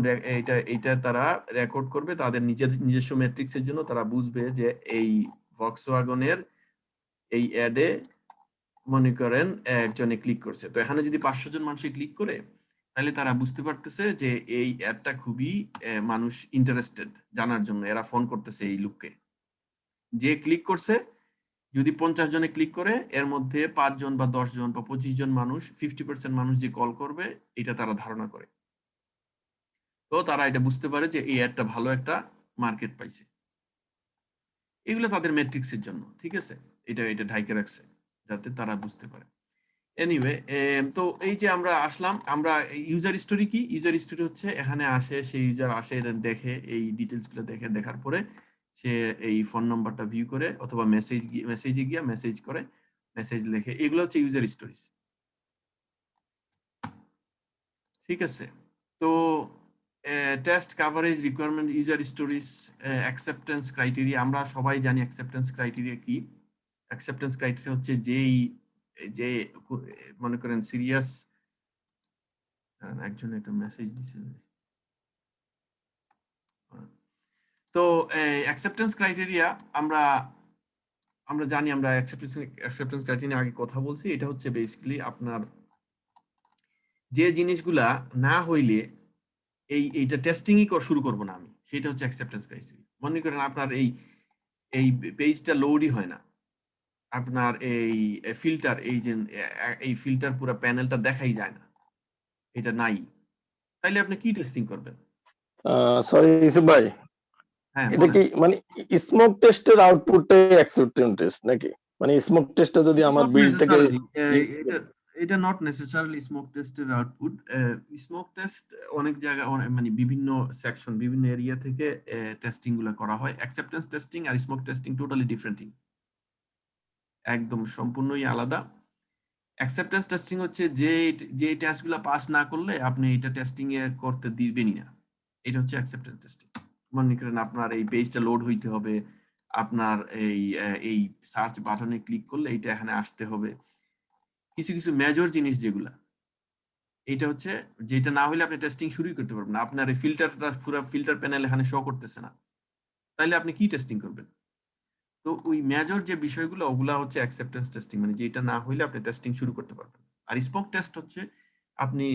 এইটা তারা রেকর্ড করবে তাদের নিজস্ব ম্যাট্রিক্সের জন্য। তারা বুঝবে যে এই ভক্সওয়াগনের এই অ্যাডে মনে করেন একজনে ক্লিক করছে, তো এখানে যদি 500 জন মানুষ ক্লিক করে তাহলে তারা বুঝতে পারতেছে যে এই অ্যাডটা খুবই মানুষ ইন্টারেস্টেড জানার জন্য, এরা ফোন করতেছে এই লোককে। যে ক্লিক করছে যদি 50 জনে ক্লিক করে, এর মধ্যে 5 জন বা 10 জন বা 25 জন মানুষ, 50% মানুষ যে কল করবে, এটা তারা ধারণা করে। তো তারা এটা বুঝতে পারে যে এই অ্যাডটা ভালো একটা মার্কেট পাইছে। এগুলো তাদের ম্যাট্রিক্সের জন্য, ঠিক আছে? এটা ঢাইকে রাখছে যাতে তারা বুঝতে পারে। এনিওয়ে, তো এই যে আমরা আসলাম, আমরা ইউজার স্টোরি কি? ইউজার স্টোরি হচ্ছে এখানে আসে, সেই ইউজার আসে, দেখে এই ডিটেলস গুলো দেখে, দেখার পরে সে এই ফোন নাম্বারটা ভিউ করে অথবা মেসেজে গিয়ে মেসেজ করে, মেসেজ লেখে, এগুলো হচ্ছে ইউজার স্টোরিজ, ঠিক আছে? তো test coverage requirement, user stories, acceptance criteria, আমরা সবাই জানি অ্যাকসেপ্টেন্স ক্রাইটেরিয়া কি। অ্যাকসেপ্টেন্স ক্রাইটেরিয়া হচ্ছে যে মনে করেন সিরিয়াস, একজন একটা মেসেজ দিছে, তো অ্যাকসেপ্টেন্স ক্রাইটেরিয়া আমরা জানি, আমরা অ্যাকসেপ্টেন্স ক্রাইটেরিয়া আগে কথা বলছি। এটা হচ্ছে বেসিক্যালি আপনার যে জিনিসগুলা না হইলে এইটা টেস্টিংই শুরু করব না আমি, সেটা হচ্ছে অ্যাকসেপ্টেন্স ক্রাইটেরিয়া। মনে করেন আপনার এই পেজটা লোডই হয় না, আপনার এই ফিল্টার, এই ফিল্টার পুরো প্যানেলটা দেখাই যায় না, এটা নাই, তাইলে আপনি কি টেস্টিং করবেন? সরি ইউসুফ ভাই, হ্যাঁ, এটা কি মানে স্মোক টেস্টের আউটপুটটাই অ্যাকসেপ্টেন্স টেস্ট নাকি? মানে স্মোক টেস্টটা যদি আমার বিল্ড থেকে এটা নট নেসেসারিলি স্মোক টেস্টের আউটপুট। স্মোক টেস্ট অনেক জায়গায় মানে বিভিন্ন সেকশন, বিভিন্ন এরিয়া থেকে টেস্টিং গুলো করা হয়। অ্যাকসেপ্টেন্স টেস্টিং আর smoke testing totally different thing. একদম সম্পূর্ণই আলাদা। অ্যাকসেপ্টেন্স টেস্টিং হচ্ছে যে টেস্টগুলো পাস না করলে আপনি এটা টেস্টিং এ করতে দিবেনই না। এটা হচ্ছে অ্যাকসেপ্টেন্স টেস্টিং। মনে করেন আপনার এই পেজটা লোড হইতে হবে, আপনার এই সার্চ বাটনে ক্লিক করলে এটা এখানে আসতে হবে। কিছু কিছু মেজর জিনিস যেগুলা, এটা হচ্ছে যেটা না হলে আপনি টেস্টিং শুরুই করতে পারবেন না। আপনার এই ফিল্টারটা পুরো ফিল্টার প্যানেল এখানে শো করতেছে না, তাইলে আপনি কি টেস্টিং করবেন? তো ওই মেজর যে বিষয়গুলো ওগুলা হচ্ছে অ্যাকসেপ্টেন্স টেস্টিং, মানে যেটা না হইলে আপনি টেস্টিং শুরু করতে পারবেন। আর স্মোক টেস্ট হচ্ছে আপনি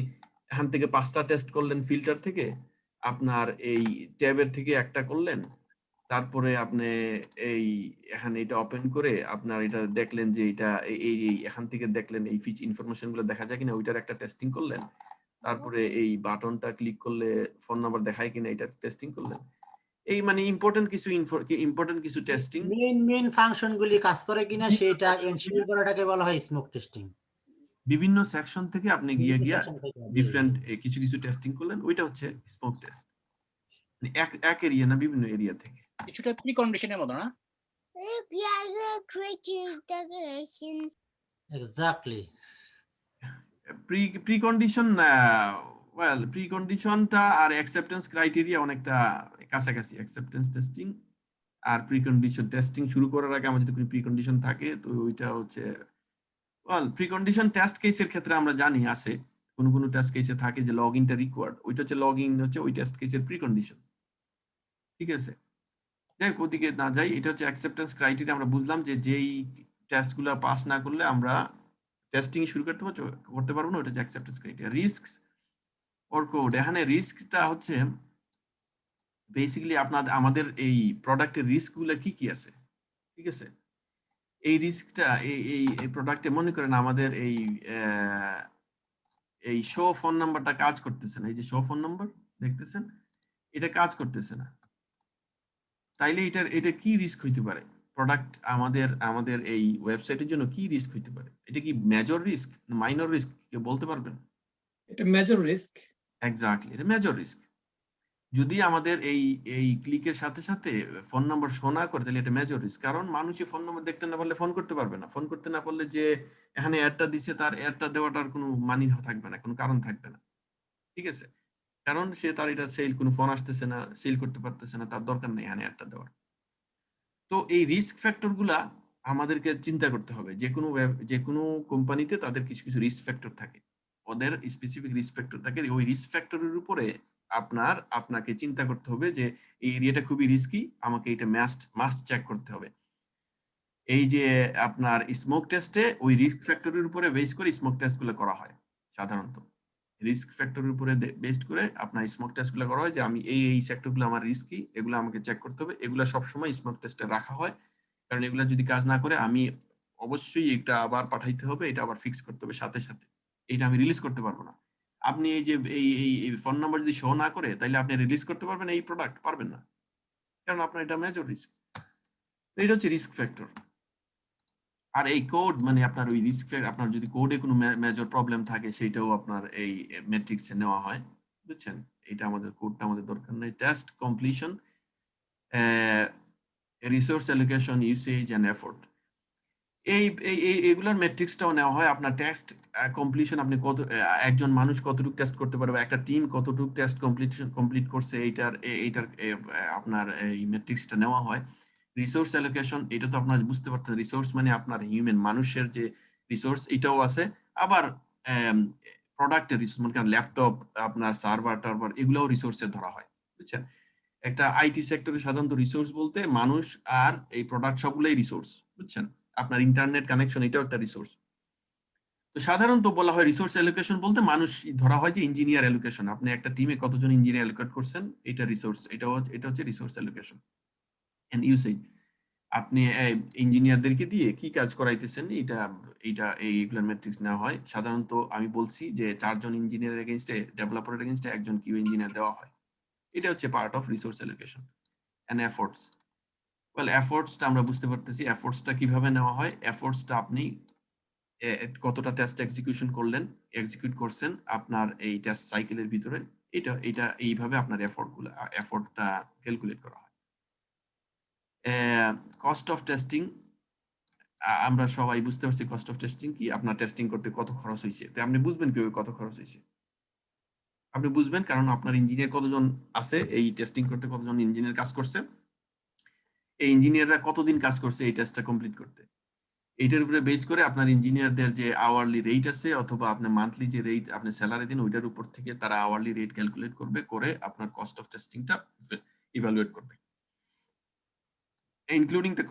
এখান থেকে 5টা টেস্ট করলেন ফিল্টার থেকে, আপনার এই ট্যাবের থেকে একটা করলেন, তারপরে আপনি এই এখানে এটা ওপেন করে আপনার এটা দেখলেন যে এটা এই এখান থেকে দেখলেন এই ফিচ ইনফরমেশন গুলো দেখা যায় কিনা, ওইটার একটা টেস্টিং করলেন। তারপরে এই বাটনটা ক্লিক করলে ফোন নাম্বার দেখায় কিনা এটা টেস্টিং করলেন। এই মানে ইম্পর্টেন্ট কিছু টেস্টিং, মেইন ফাংশন গুলি কাজ করে কিনা সেটা এনশিওর করাটাকে বলা হয় স্মোক টেস্টিং। বিভিন্ন সেকশন থেকে আপনি গিয়ে ডিফারেন্ট কিছু কিছু টেস্টিং করলেন, ওইটা হচ্ছে স্মোক টেস্ট। এক এরিয়া না, বিভিন্ন এরিয়া থেকে। কিছুটা প্রি কন্ডিশনের মতো না? এক্স্যাক্টলি। প্রি কন্ডিশনটা আর অ্যাকসেপ্টেন্স ক্রাইটেরিয়া অনেকটা কাছাকাছি। অ্যাকসেপ্টেন্স টেস্টিং আর প্রি কন্ডিশন টেস্টিং শুরু করার আগে আমাদের যদি প্রি কন্ডিশন থাকে, তো ওইটা হচ্ছে প্রি কন্ডিশন টেস্ট কেসের ক্ষেত্রে আমরা জানি আছে কোন টেস্ট কেসে থাকে যে লগ ইনটা রিকোয়ার্ড, ওইটা হচ্ছে লগ ইন হচ্ছে ওই টেস্ট কেসের প্রি কন্ডিশন। ঠিক আছে, দেখ ওদিকে না যাই, এটা হচ্ছে অ্যাকসেপ্টেন্স ক্রাইটেরিয়া। আমরা বুঝলাম যে যেই টেস্টগুলো পাস না করলে আমরা টেস্টিং শুরু করতে পারবো না, ওটা হচ্ছে acceptance criteria. Risk or code, এখানে রিস্কটা হচ্ছে বেসিক্যালি আমাদের এই প্রোডাক্টের রিস্ক গুলো কি কি আছে। ঠিক আছে, এই রিস্কটা এই প্রোডাক্টে মনে করেন আমাদের এই শো ফোন নাম্বারটা কাজ করতেছে না, এই যে শো ফোন নাম্বার দেখতেছেন এটা কাজ করতেছে না, তাইলে এটা কি রিস্ক হইতে পারে? প্রোডাক্ট আমাদের এই ওয়েবসাইটের জন্য কি রিস্ক হইতে পারে? এটা কি মেজর রিস্ক, মাইনর রিস্ক, কেউ বলতে পারবেন? এটা মেজর রিস্ক। এক্স্যাক্টলি, এটা মেজর রিস্ক। যদি আমাদের এই ক্লিকের সাথে সাথে ফোন নাম্বার শো না করে, তাহলে এটা মেজর রিস্ক। কারণ মানুষই ফোন নাম্বার দেখতে না পারলে ফোন করতে পারবে না। ফোন করতে না পারলে যে এখানে অ্যাডটা দিছে তার অ্যাডটা দেওয়াটার কোনো মানি থাকবে না, কোনো কারণ থাকবে না। ঠিক আছে, কারণ সে তার এটা সেল, কোনো ফোন আসতেছে না, সেল করতে পারতেছে না, তার দরকার নেই এখানে অ্যাডটা দেওয়ার। তো এই রিস্ক ফ্যাক্টর গুলা আমাদেরকে চিন্তা করতে হবে। যে কোনো কোম্পানিতে তাদের কিছু কিছু রিস্ক ফ্যাক্টর থাকে, ওদের স্পেসিফিক রিস্ক ফ্যাক্টর থাকে। ওই রিস্ক ফ্যাক্টরের উপরে আপনাকে চিন্তা করতে হবে যে এই এরিয়াটা খুবই রিস্কি, আমাকে এটা মাস্ট চেক করতে হবে। এই যে আপনার স্মোক টেস্টে ওই রিস্ক ফ্যাক্টরের উপরে বেস করে স্মোক টেস্ট গুলো করা হয়। সাধারণত রিস্ক ফ্যাক্টরের উপরে বেসড করে আপনার স্মোক টেস্ট গুলো করা হয়, যে আমি এই সেক্টর গুলো আমার রিস্কি, এগুলো আমাকে চেক করতে হবে। এগুলো সবসময় স্মোক টেস্টে রাখা হয়, কারণ এগুলো যদি কাজ না করে আমি অবশ্যই এটা আবার পাঠাইতে হবে, এটা আবার ফিক্স করতে হবে সাথে সাথে, এটা আমি রিলিজ করতে পারবো না। আপনি এই যে এই ফোন নাম্বার যদি শো না করে, তাহলে আপনি রিলিজ করতে পারবেন এই প্রোডাক্ট? পারবেন না, কারণ আপনার এটা মেজর রিস্ক। এটা হচ্ছে রিস্ক ফ্যাক্টর। আর এই কোড মানে আপনার ওই রিস্ক, আপনার যদি কোডে কোনো মেজর প্রবলেম থাকে সেটাও আপনার এই ম্যাট্রিক্সে নেওয়া হয়, বুঝছেন? এটা কোডটা আমাদের দরকার নেই। Test completion, resource allocation, usage and effort, এগুলোর ম্যাট্রিক্সটাও নেওয়া হয়। আপনার টেস্ট কমপ্লিশন, আপনি একজন মানুষ কতটুকু টেস্ট করতে পারবে, একটা টিম কতটুকু টেস্ট কমপ্লিট করছে, এইটার আপনার এই ম্যাট্রিক্সটা নেওয়া হয়। রিসোর্স অ্যালোকেশন, এটা তো আপনারা বুঝতে পারতেন, রিসোর্স মানে আপনার হিউম্যান, মানুষের যে রিসোর্স, এটাও আছে। আবার প্রোডাক্টের রিসোর্স মানে ল্যাপটপ, আপনার সার্ভার টার্ভার, এগুলোও রিসোর্সে ধরা হয়, বুঝছেন? একটা আইটি সেক্টরে সাধারণত রিসোর্স বলতে মানুষ আর এই প্রোডাক্ট সবগুলোই রিসোর্স, বুঝছেন? আপনার ইন্টারনেট কানেকশন, এটাও একটা রিসোর্স। তো সাধারণত বলা হয় রিসোর্স অ্যালোকেশন বলতে মানুষ ধরা হয় যে ইঞ্জিনিয়ার অ্যালোকেশন, আপনি একটা টিমে কতজন ইঞ্জিনিয়ার অ্যালোকেট করছেন, এটা রিসোর্স, এটা হচ্ছে রিসোর্স অ্যালোকেশন। এন্ড ইউসেজ, আপনি ইঞ্জিনিয়ারদেরকে দিয়ে কি কাজ করাইতেছেন, এইগুলোর ম্যাট্রিক্স নেওয়া হয়। সাধারণত আমি বলছি যে 4 জন ইঞ্জিনিয়ারের এগেইনস্টে, ডেভেলপারের এগেইনস্টে একজন কিউ ইঞ্জিনিয়ার দেওয়া হয়। এটা হচ্ছে part of resource allocation. And efforts, এফোর্টসটা আমরা বুঝতে পারতেছি। এফোর্টসটা কিভাবে নেওয়া হয়? এফোর্টসটা আপনি কতটা টেস্ট এক্সিকিউট করছেন আপনার এই টেস্ট সাইকেলের ভিতরে, এটা এইভাবে আপনার এফোর্টটা ক্যালকুলেট করা হয়। কস্ট অফ টেস্টিং, আমরা সবাই বুঝতে পারছি কস্ট অফ টেস্টিং কি, আপনার টেস্টিং করতে কত খরচ হয়েছে। তো আপনি বুঝবেন কিভাবে কত খরচ হয়েছে? আপনি বুঝবেন কারণ আপনার ইঞ্জিনিয়ার কতজন আছে, এই টেস্টিং করতে কতজন ইঞ্জিনিয়ার কাজ করছে, এই ইঞ্জিনিয়াররা কতদিন কাজ করছে এই টেস্টটা কমপ্লিট করতে। এইটার উপরে বেস করে আপনার ইঞ্জিনিয়ারদের যে আওয়ারলি রেট আছে অথবা আপনার মান্থলি যে রেট আপনি স্যালারি দিন ওইটার উপর থেকে তারা আওয়ারলি রেট ক্যালকুলেট করবে, করে আপনার কস্ট অফ টেস্টিংটা ইভালুয়েট করবে। Including the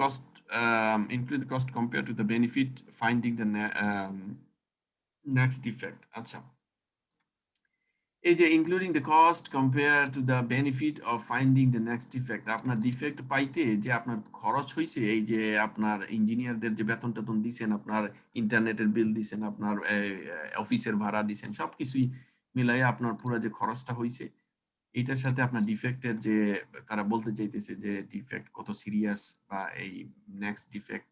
cost compared to the benefit, finding the next defect. আচ্ছা, এই যে including the cost compare to the benefit of finding the next defect, আপনার ডিফেক্ট পাইতে যে আপনার খরচ হয়েছে, এই যে আপনার ইঞ্জিনিয়ারদের যে বেতন টেতন দিচ্ছেন, আপনার ইন্টারনেটের বিল দিচ্ছেন, আপনার অফিসের ভাড়া দিচ্ছেন, সবকিছুই মিলাই আপনার পুরো যে খরচটা হয়েছে এইটার সাথে আপনার ডিফেক্টের যে তারা বলতে চাইতেছে যে ডিফেক্ট কত সিরিয়াস বা এই নেক্সট ডিফেক্ট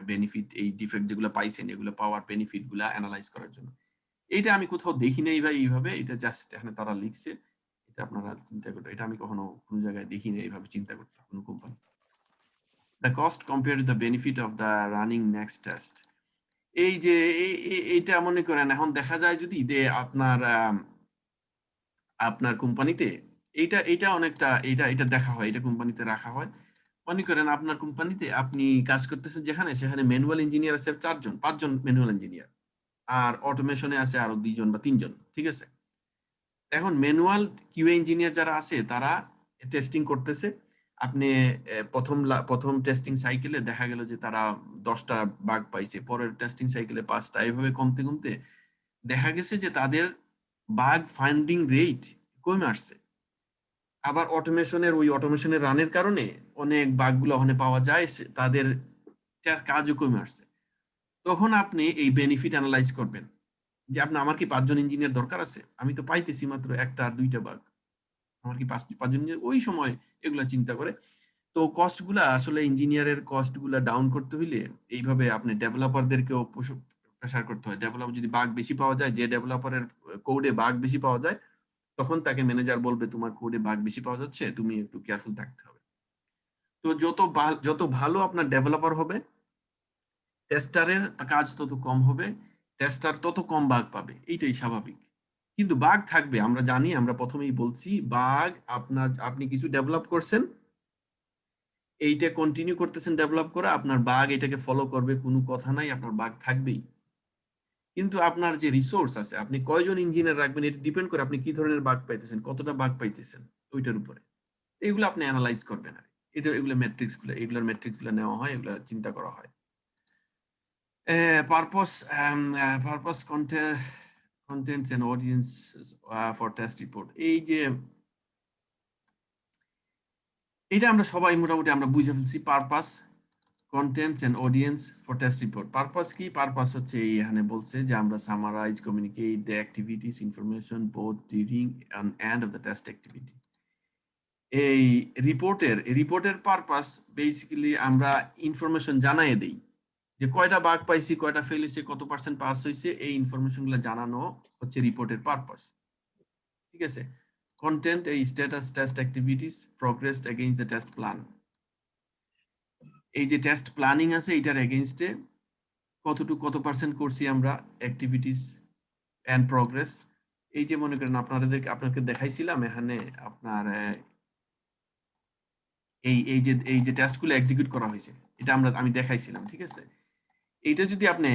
বেনিফিট, এই ডিফেক্ট যেগুলো পাইছেন এগুলো পাওয়ার বেনিফিট গুলা অ্যানালাইজ করার জন্য। এইটা আমি কোথাও দেখি নাই ভাই এইভাবে, এটা জাস্ট এখানে তারা লিখছে, এটা আপনারা চিন্তা করতে, এটা আমি কখনো কোনো জায়গায় দেখি নাই এইভাবে চিন্তা করতে কোনো company. The cost compare to the benefit of the running next test, এই যে এইটা মনে করেন এখন দেখা যায় যদি যে আপনার কোম্পানিতে এইটা অনেকটা এটা দেখা হয়, এটা কোম্পানিতে রাখা হয়। মনে করেন আপনার কোম্পানিতে আপনি কাজ করতেছেন যেখানে, সেখানে ম্যানুয়াল ইঞ্জিনিয়ার আছে 4জন 5জন ম্যানুয়াল ইঞ্জিনিয়ার, আর অটোমেশনে আছে আরো 2জন বা 3জন, ঠিক আছে। এখন ম্যানুয়াল কিউএ ইঞ্জিনিয়ার যারা আছে তারা টেস্টিং করতেছে, আপনি প্রথম টেস্টিং সাইকেলে দেখা গেল যে তারা 10টা বাগ পাইছে, পরের টেস্টিং সাইকেলে 5টা, এইভাবে কমতে কমতে দেখা গেছে যে তাদের বাগ ফাইন্ডিং রেট কমে আসছে। আবার অটোমেশনের রানের কারণে অনেক বাগগুলো ওখানে পাওয়া যায়, তাদের কাজও কমে আসছে। তখন আপনি এই বেনিফিট অ্যানালাইজ করবেন যে আমার কি 5জন ইঞ্জিনিয়ার দরকার আছে, আমি তো পাইতেছি মাত্র 1টা আর 2টা বাগ, আমার কি 5জন ইঞ্জিনিয়ার, ওই সময় এগুলা চিন্তা করে। তো কস্ট গুলা আসলে ইঞ্জিনিয়ারের কস্ট গুলা ডাউন করতে হইলে এইভাবে আপনি ডেভেলপারদেরকেও প্রেসার করতে হয়। ডেভেলপার যদি বাগ বেশি পাওয়া যায়, যে ডেভেলপারের কোডে বাগ বেশি পাওয়া যায়, তখন তাকে ম্যানেজার বলবে তোমার কোডে বাগ বেশি পাওয়া যাচ্ছে, তুমি একটু কেয়ারফুল থাকতে হবে। তো যত ভালো আপনার ডেভেলপার হবে, টেস্টারের কাজ তত কম হবে, টেস্টার তত কম বাগ পাবে, এইটাই স্বাভাবিক। কিন্তু বাগ থাকবে, আমরা জানি, আমরা প্রথমেই বলছি বাগ আপনি কিছু ডেভেলপ করছেন, এইটা কন্টিনিউ করতেছেন ডেভেলপ করা, আপনার বাগ এটাকে ফলো করবে, কোনো কথা নাই, আপনার বাগ থাকবেই। কিন্তু আপনার যে রিসোর্স আছে, আপনি কয়জন ইঞ্জিনিয়ার রাখবেন, এটা ডিপেন্ড করে আপনি কি ধরনের বাগ পাইতেছেন, কতটা বাগ পাইতেছেন ওইটার উপরে। এগুলো আপনি অ্যানালাইজ করবেন, আর এগুলোর মেট্রিক্স গুলো নেওয়া হয়, এগুলো চিন্তা করা হয়। Purpose, contents and audience for test report, এই যে এটা আমরা সবাই মোটামুটি আমরা বুঝে ফেলছি। Purpose, contents and audience for test report. Purpose কি? পারপাস হচ্ছে এখানে বলছে যে আমরা summarize, communicate the activities, information both during and end of the test activity. এই রিপোর্টের পারপাস বেসিক্যালি আমরা ইনফরমেশন জানাই দেই যে কয়টা বাগ পাইছি, কয়টা ফেল হয়েছে, কত % পাস হয়েছে, এই ইনফরমেশন গুলো জানানো হচ্ছে রিপোর্টের পারপাস, ঠিক আছে। কন্টেন্ট, এই status, test activities, progress against the test plan, এই যে টেস্ট প্ল্যানিং আছে এটার এগেইনস্টে কত % করছি আমরা অ্যাক্টিভিটিস এন্ড প্রগ্রেস। এই যে মনে করেন আপনাকে দেখাইছিলাম এখানে আপনার এই যে টেস্টগুলো এক্সিকিউট করা হয়েছে, এটা আমি দেখাইছিলাম, ঠিক আছে। এইটা যদি আপনি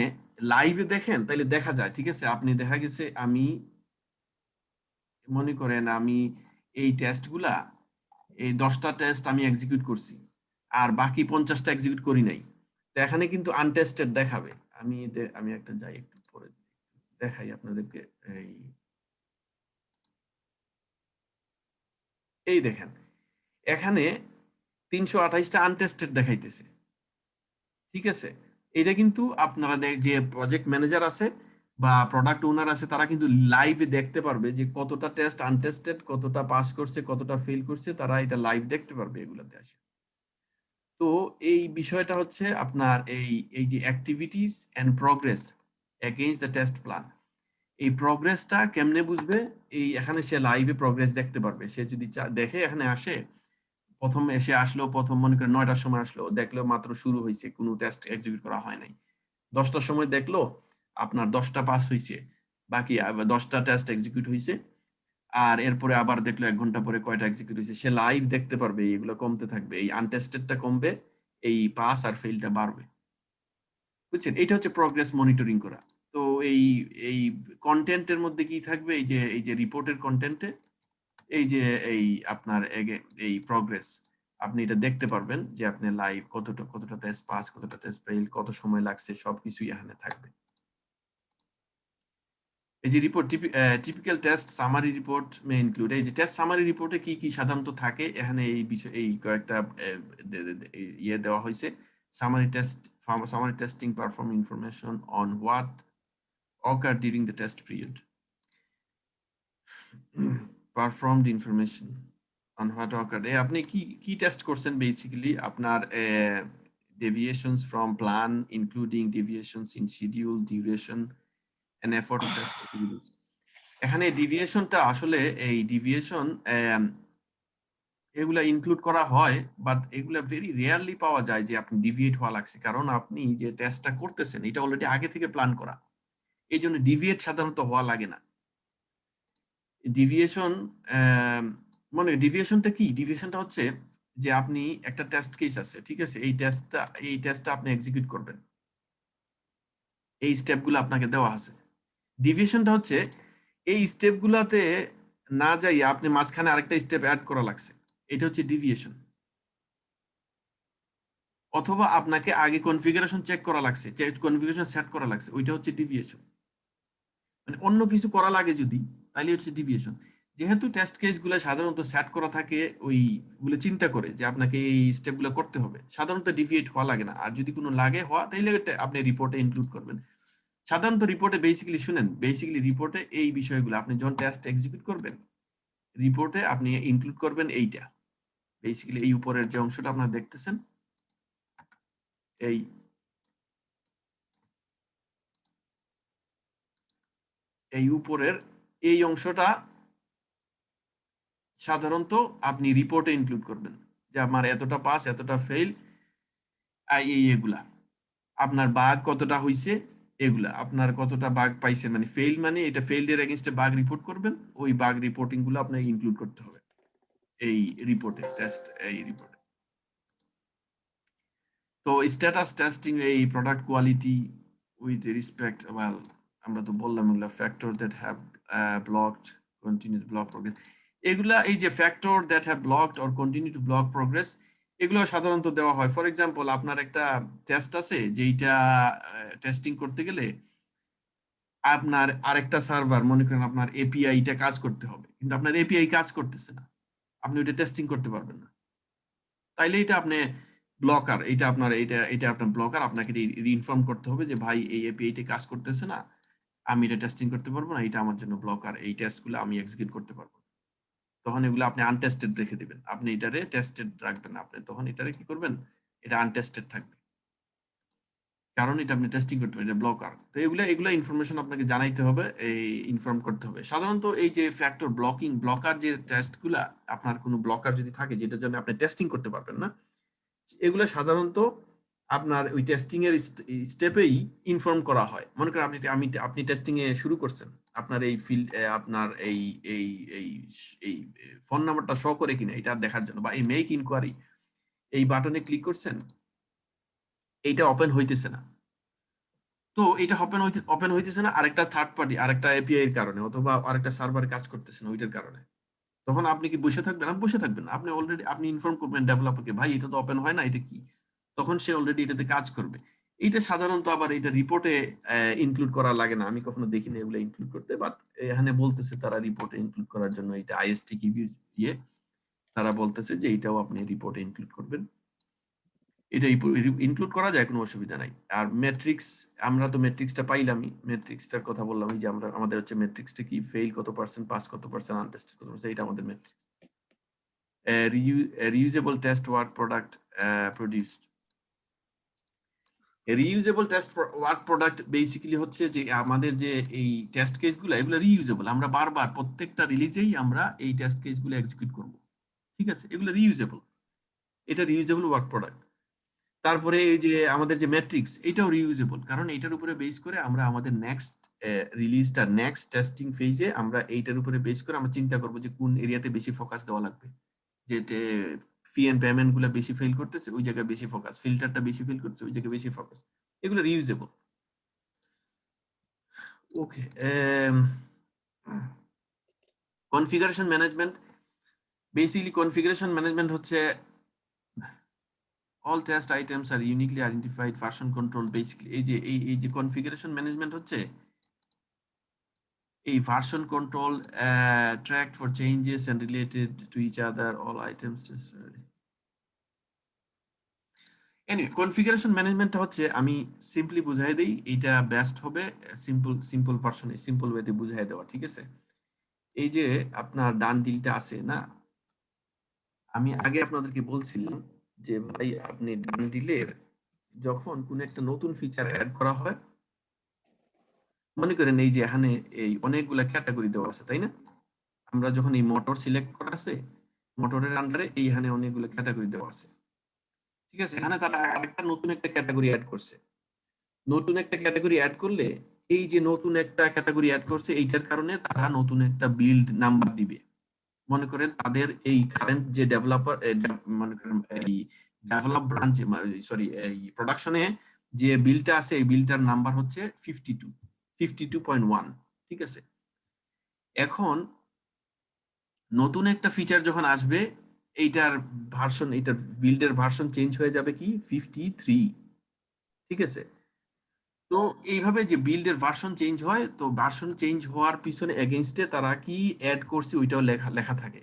লাইভে দেখেন তাহলে দেখা যায়, ঠিক আছে। আপনি দেখা গেছে আমি মনে করেন আমি এই টেস্টগুলা, এই 10টা টেস্ট আমি এক্সিকিউট করছি আর বাকি 50টা এক্সিকিউট করি নাই, তো এখানে কিন্তু আনটেস্টেড দেখাবে। আমি একটা যাই একটু পরে দেখাই আপনাদেরকে। এই দেখেন এখানে 328টা আনটেস্টেড দেখাইতেছে, ঠিক আছে। এটা কিন্তু আপনারা যে প্রজেক্ট ম্যানেজার আছে বা প্রোডাক্ট ওনার আছে তারা কিন্তু লাইভে দেখতে পারবে যে কতটা টেস্ট আনটেস্টেড, কতটা পাস করছে, কতটা ফেল করছে, তারা এটা লাইভ দেখতে পারবে এগুলাতে আসে। তো এই বিষয়টা হচ্ছে আপনার এই যে activities and progress against the test plan, এই প্রগ্রেসটা কেমনে বুঝবে? এই এখানে সে লাইভে প্রগ্রেস দেখতে পারবে। সে যদি দেখে এখানে আসে প্রথম এসে আসলো, প্রথম মনে করেন 9টার সময় আসলো, দেখলো মাত্র শুরু হয়েছে, কোনো টেস্ট এক্সিকিউট করা হয় নাই। 10টার সময় দেখলো আপনার 10টা পাস হয়েছে, বাকি 10টা টেস্ট এক্সিকিউট হয়েছে, আর এরপরে আবার দেখলো 1 ঘন্টা পরে কয়টা এক্সিকিউট হয়েছে। সে লাইভ দেখতে পারবে, এগুলো কমতে থাকবে, এই আনটেস্টেডটা কমবে, এই পাস আর ফেলটা বাড়বে। বুঝছেন? এটা হচ্ছে প্রগ্রেস মনিটরিং করা। তো এই কন্টেন্টের মধ্যে কি থাকবে, এই যে রিপোর্টের কন্টেন্টে এই আপনার এই প্রগ্রেস আপনি এটা দেখতে পারবেন যে আপনি লাইভ কতটা টেস্ট পাস, কতটা টেস্ট ফেল, কত সময় লাগছে, সবকিছুই এখানে থাকবে। এই যে report typical test summary report may include, এই যে টেস্ট সামারি রিপোর্টে কি কি সাধারণত থাকে এখানে এই বিষয় এই কয়েকটা ইয়ে দেওয়া হয়েছে। Summary testing perform information on what occurred during the test period. Performed information on what occurred. আপনি কি টেস্ট করছেন বেসিক্যালি, আপনার deviations from plan including deviations in schedule, duration and effort of test activities. এখানে ডেভিয়েশনটা আসলে এই deviation এগুলা include করা হয়, বাট এগুলা ভেরি রেয়ারলি পাওয়া যায় যে আপনি ডিভিয়েট হওয়া লাগছে, কারণ আপনি যে টেস্টটা করতেছেন এটা অলরেডি আগে থেকে প্ল্যান করা, এই জন্য ডিভিয়েট সাধারণত হওয়া লাগে না। ডিভিয়েশন মানে ডিভিয়েশনটা কি? ডিভিয়েশনটা হচ্ছে যে আপনি একটা টেস্ট কেস আছে, ঠিক আছে, এই টেস্টটা আপনি এক্সিকিউট করবেন, এই স্টেপগুলো আপনাকে দেওয়া আছে। ডিভিয়েশনটা হচ্ছে এই স্টেপগুলোতে না যাই আপনি মাঝখানে আরেকটা স্টেপ অ্যাড করা লাগছে, এটা হচ্ছে ডিভিয়েশন। অথবা আপনাকে আগে কনফিগারেশন চেক করা লাগছে, কনফিগারেশন সেট করা লাগছে, ওইটা হচ্ছে ডিভিয়েশন। মানে অন্য কিছু করা লাগে যদি, তাহলে হচ্ছে ডিভিয়েশন। যেহেতু টেস্ট কেসগুলো সাধারণত সেট করা থাকে, ওইগুলো চিন্তা করে যে আপনাকে এই স্টেপগুলো করতে হবে, সাধারণত ডিভিয়েট হওয়া লাগে না। আর যদি কোনো লাগে হওয়া, তাহলে আপনি রিপোর্টে ইনক্লুড করবেন। সাধারণত রিপোর্টে বেসিক্যালি রিপোর্টে এই বিষয়গুলো আপনি যখন টেস্ট এক্সিকিউট করবেন, রিপোর্টে আপনি ইনক্লুড করবেন এইটা, বেসিক্যালি এই উপরের যে অংশটা আপনারা দেখতেছেন, এই উপরের এই অংশটা সাধারণত আপনি রিপোর্টে ইনক্লুড করবেন যে আমার এতটা পাস, এতটা ফেল, এগুলা আপনার বাগ কতটা হইছে, এগুলা আপনার কতটা বাগ পাইছে, মানে ফেল মানে এটা ফেইল্ড এর এগেইনস্টে বাগ রিপোর্ট করবেন, ওই বাগ রিপোর্টিং গুলো আপনাকে ইনক্লুড করতে হবে এই রিপোর্টে, টেস্ট এই রিপোর্টে। তো স্ট্যাটাস টেস্টিং, এই product quality with respect, well আমরা তো বললাম এগুলা factor that have blocked continue to block progress, এগুলা এই যে factor that have blocked or continue to block progress, এগুলো সাধারণত দেওয়া হয়। ফর এক্সাম্পল আপনার একটা টেস্ট আছে যেইটা টেস্টিং করতে গেলে আপনার আরেকটা সার্ভার, মনে করেন আপনার এপিআইটা কাজ করতে হবে, কিন্তু আপনার এপিআই কাজ করতেছে না, আপনি ওইটা টেস্টিং করতে পারবেন না, তাইলে এটা আপনি ব্লকার, এটা আপনার ব্লকার, আপনাকে ইনফর্ম করতে হবে যে ভাই এই এপিআইটা কাজ করতেছে না, আমি এটা টেস্টিং করতে পারবো না, এটা আমার জন্য ব্লকার, এই টেস্টগুলো আমি এক্সিকিউট করতে পারবো না। তখন এগুলো আপনি আনটেস্টেড রেখে দিবেন, আপনি এটারে টেস্টেড রাখবেন, আপনি তখন এটারে কি করবেন, এটা আনটেস্টেড থাকবে, কারণ এটা আপনি টেস্টিং করতে পারেন, এটা ব্লকার। তো এগুলা ইনফরমেশন আপনাকে জানাইতে হবে, এই ইনফর্ম করতে হবে। সাধারণত এই যে ফ্যাক্টর ব্লকার যে টেস্টগুলা, আপনার কোনো ব্লকার যদি থাকে যেটা জন্য আপনি টেস্টিং করতে পারবেন না, এগুলো সাধারণত আপনার ওই টেস্টিং এর স্টেপেই ইনফর্ম করা হয়। মনে করেন আপনি টেস্টিং এ শুরু করছেন, আপনার এই ফিল্ড আপনার এই ফোন নাম্বারটা শো করে কিনা এটা দেখার জন্য, বা এই মেক ইনকোয়ারি এই বাটনে ক্লিক করছেন, এইটা ওপেন হইতেছে না, তো এটা ওপেন হইতেছে না আরেকটা থার্ড পার্টি, আরেকটা এপিআই এর কারণে, অথবা আরেকটা সার্ভার কাজ করতেছে না ওইটার কারণে। তখন আপনি কি বসে থাকবেন? বসে থাকবেন না, আপনি অলরেডি আপনি ইনফর্ম করবেন ডেভেলপারকে, ভাই এটা তো ওপেন হয় না, এটা কি? তখন সে অলরেডি এটাতে কাজ করবে। এইটা সাধারণত আবার এটা রিপোর্টে ইনক্লুড করা লাগে না, আমি কখনো দেখিনি এগুলো ইনক্লুড করতে, বাট এখানে বলতেছে তারা রিপোর্টে ইনক্লুড করার জন্য, এটা আইএসটি কি তারা বলতেছে যে এটাও আপনি রিপোর্টে ইনক্লুড করবেন, এটা ইনক্লুড করা যায়, কোনো অসুবিধা নাই। আর ম্যাট্রিক্স, আমরা তো ম্যাট্রিক্সটা পাইলামই, ম্যাট্রিক্সটার কথা বললাম, যে আমাদের হচ্ছে ম্যাট্রিক্সটা কি, ফেল কত পার্সেন্ট, পাস কত পার্সেন্ট, আনটেস্টেড কত পার্সেন্ট, এটা আমাদের matrix. reusable test work product produced. Reusable test work product basically হচ্ছে যে আমাদের যে এই টেস্ট কেসগুলো, এগুলো রিইউজেবল, আমরা বারবার প্রত্যেকটা রিলিজেই আমরা এই টেস্ট কেসগুলো এক্সিকিউট করব, ঠিক আছে, এগুলো রিইউজেবল। এটা রিউজেবল ওয়ার্ক প্রোডাক্ট। তারপরে এই যে আমাদের যে ম্যাট্রিক্স, এটাও রিউজেবল, কারণ এটার উপরে বেস করে আমরা আমাদের নেক্সট রিলিজটা, নেক্সট টেস্টিং ফেজে আমরা এইটার উপরে বেস করে আমরা চিন্তা করবো যে কোন এরিয়াতে বেশি ফোকাস দেওয়া লাগবে, যেটা ফি এন্ড পেমেন্ট গুলো বেশি ফেল করতেছে ওই জায়গায় বেশি ফোকাস, ফিল্টারটা বেশি ফেল করছে ওই জায়গায় বেশি ফোকাস, এগুলো reusable. Okay, configuration management. Basically configuration management হচ্ছে all test items are uniquely identified, version control basically এই যে কনফিগারেশন ম্যানেজমেন্ট হচ্ছে এই version control, tracked for changes and related to each other, all items anyway, configuration management হচ্ছে, আমি simply বুঝাই দেই, এটা বেস্ট হবে সিম্পল ভার্সনে, সিম্পল ওয়েতে বুঝাই দেওয়া, ঠিক আছে? এই যে আপনার ডান ডিলটা আছে না, আমি আগে আপনাদেরকে বলছিলাম যে ভাই আপনি ডান ডিলের যখন কোন একটা নতুন ফিচার অ্যাড করা হয়, মনে করেন এই যে এখানে এই অনেকগুলা ক্যাটাগরি দেওয়া আছে, তাই না? আমরা যখন এই মোটর সিলেক্ট করা আছে, মোটরের আন্ডারে এইখানে অনেকগুলো ক্যাটাগরি দেওয়া আছে, ঠিক আছে? এখানে তারা আরেকটা নতুন একটা ক্যাটাগরি অ্যাড করছে। নতুন একটা ক্যাটাগরি অ্যাড করলে এই যে নতুন একটা ক্যাটাগরি অ্যাড করছে, এইটার কারণে তারা নতুন একটা বিল্ড নাম্বার দিবে। মনে করেন তাদের এই কারেন্ট যে ডেভেলপার, মনে করেন এই ডেভেলপ ব্রাঞ্চে, সরি এই প্রোডাকশনে যে বিলটা আছে, এই বিলটার নাম্বার হচ্ছে 52.1, ঠিক আছে? এখন নতুন একটা ফিচার যখন আসবে, এইটার ভার্সন, এইটার বিল্ডের ভার্সন চেঞ্জ হয়ে যাবে কি 53, ঠিক আছে? তো এইভাবে যে বিল্ডের ভার্সন চেঞ্জ হয়, তো ভার্সন চেঞ্জ হওয়ার পিছনে এগেইনস্টে তারা কি অ্যাড করছে ওইটাও লেখা থাকে,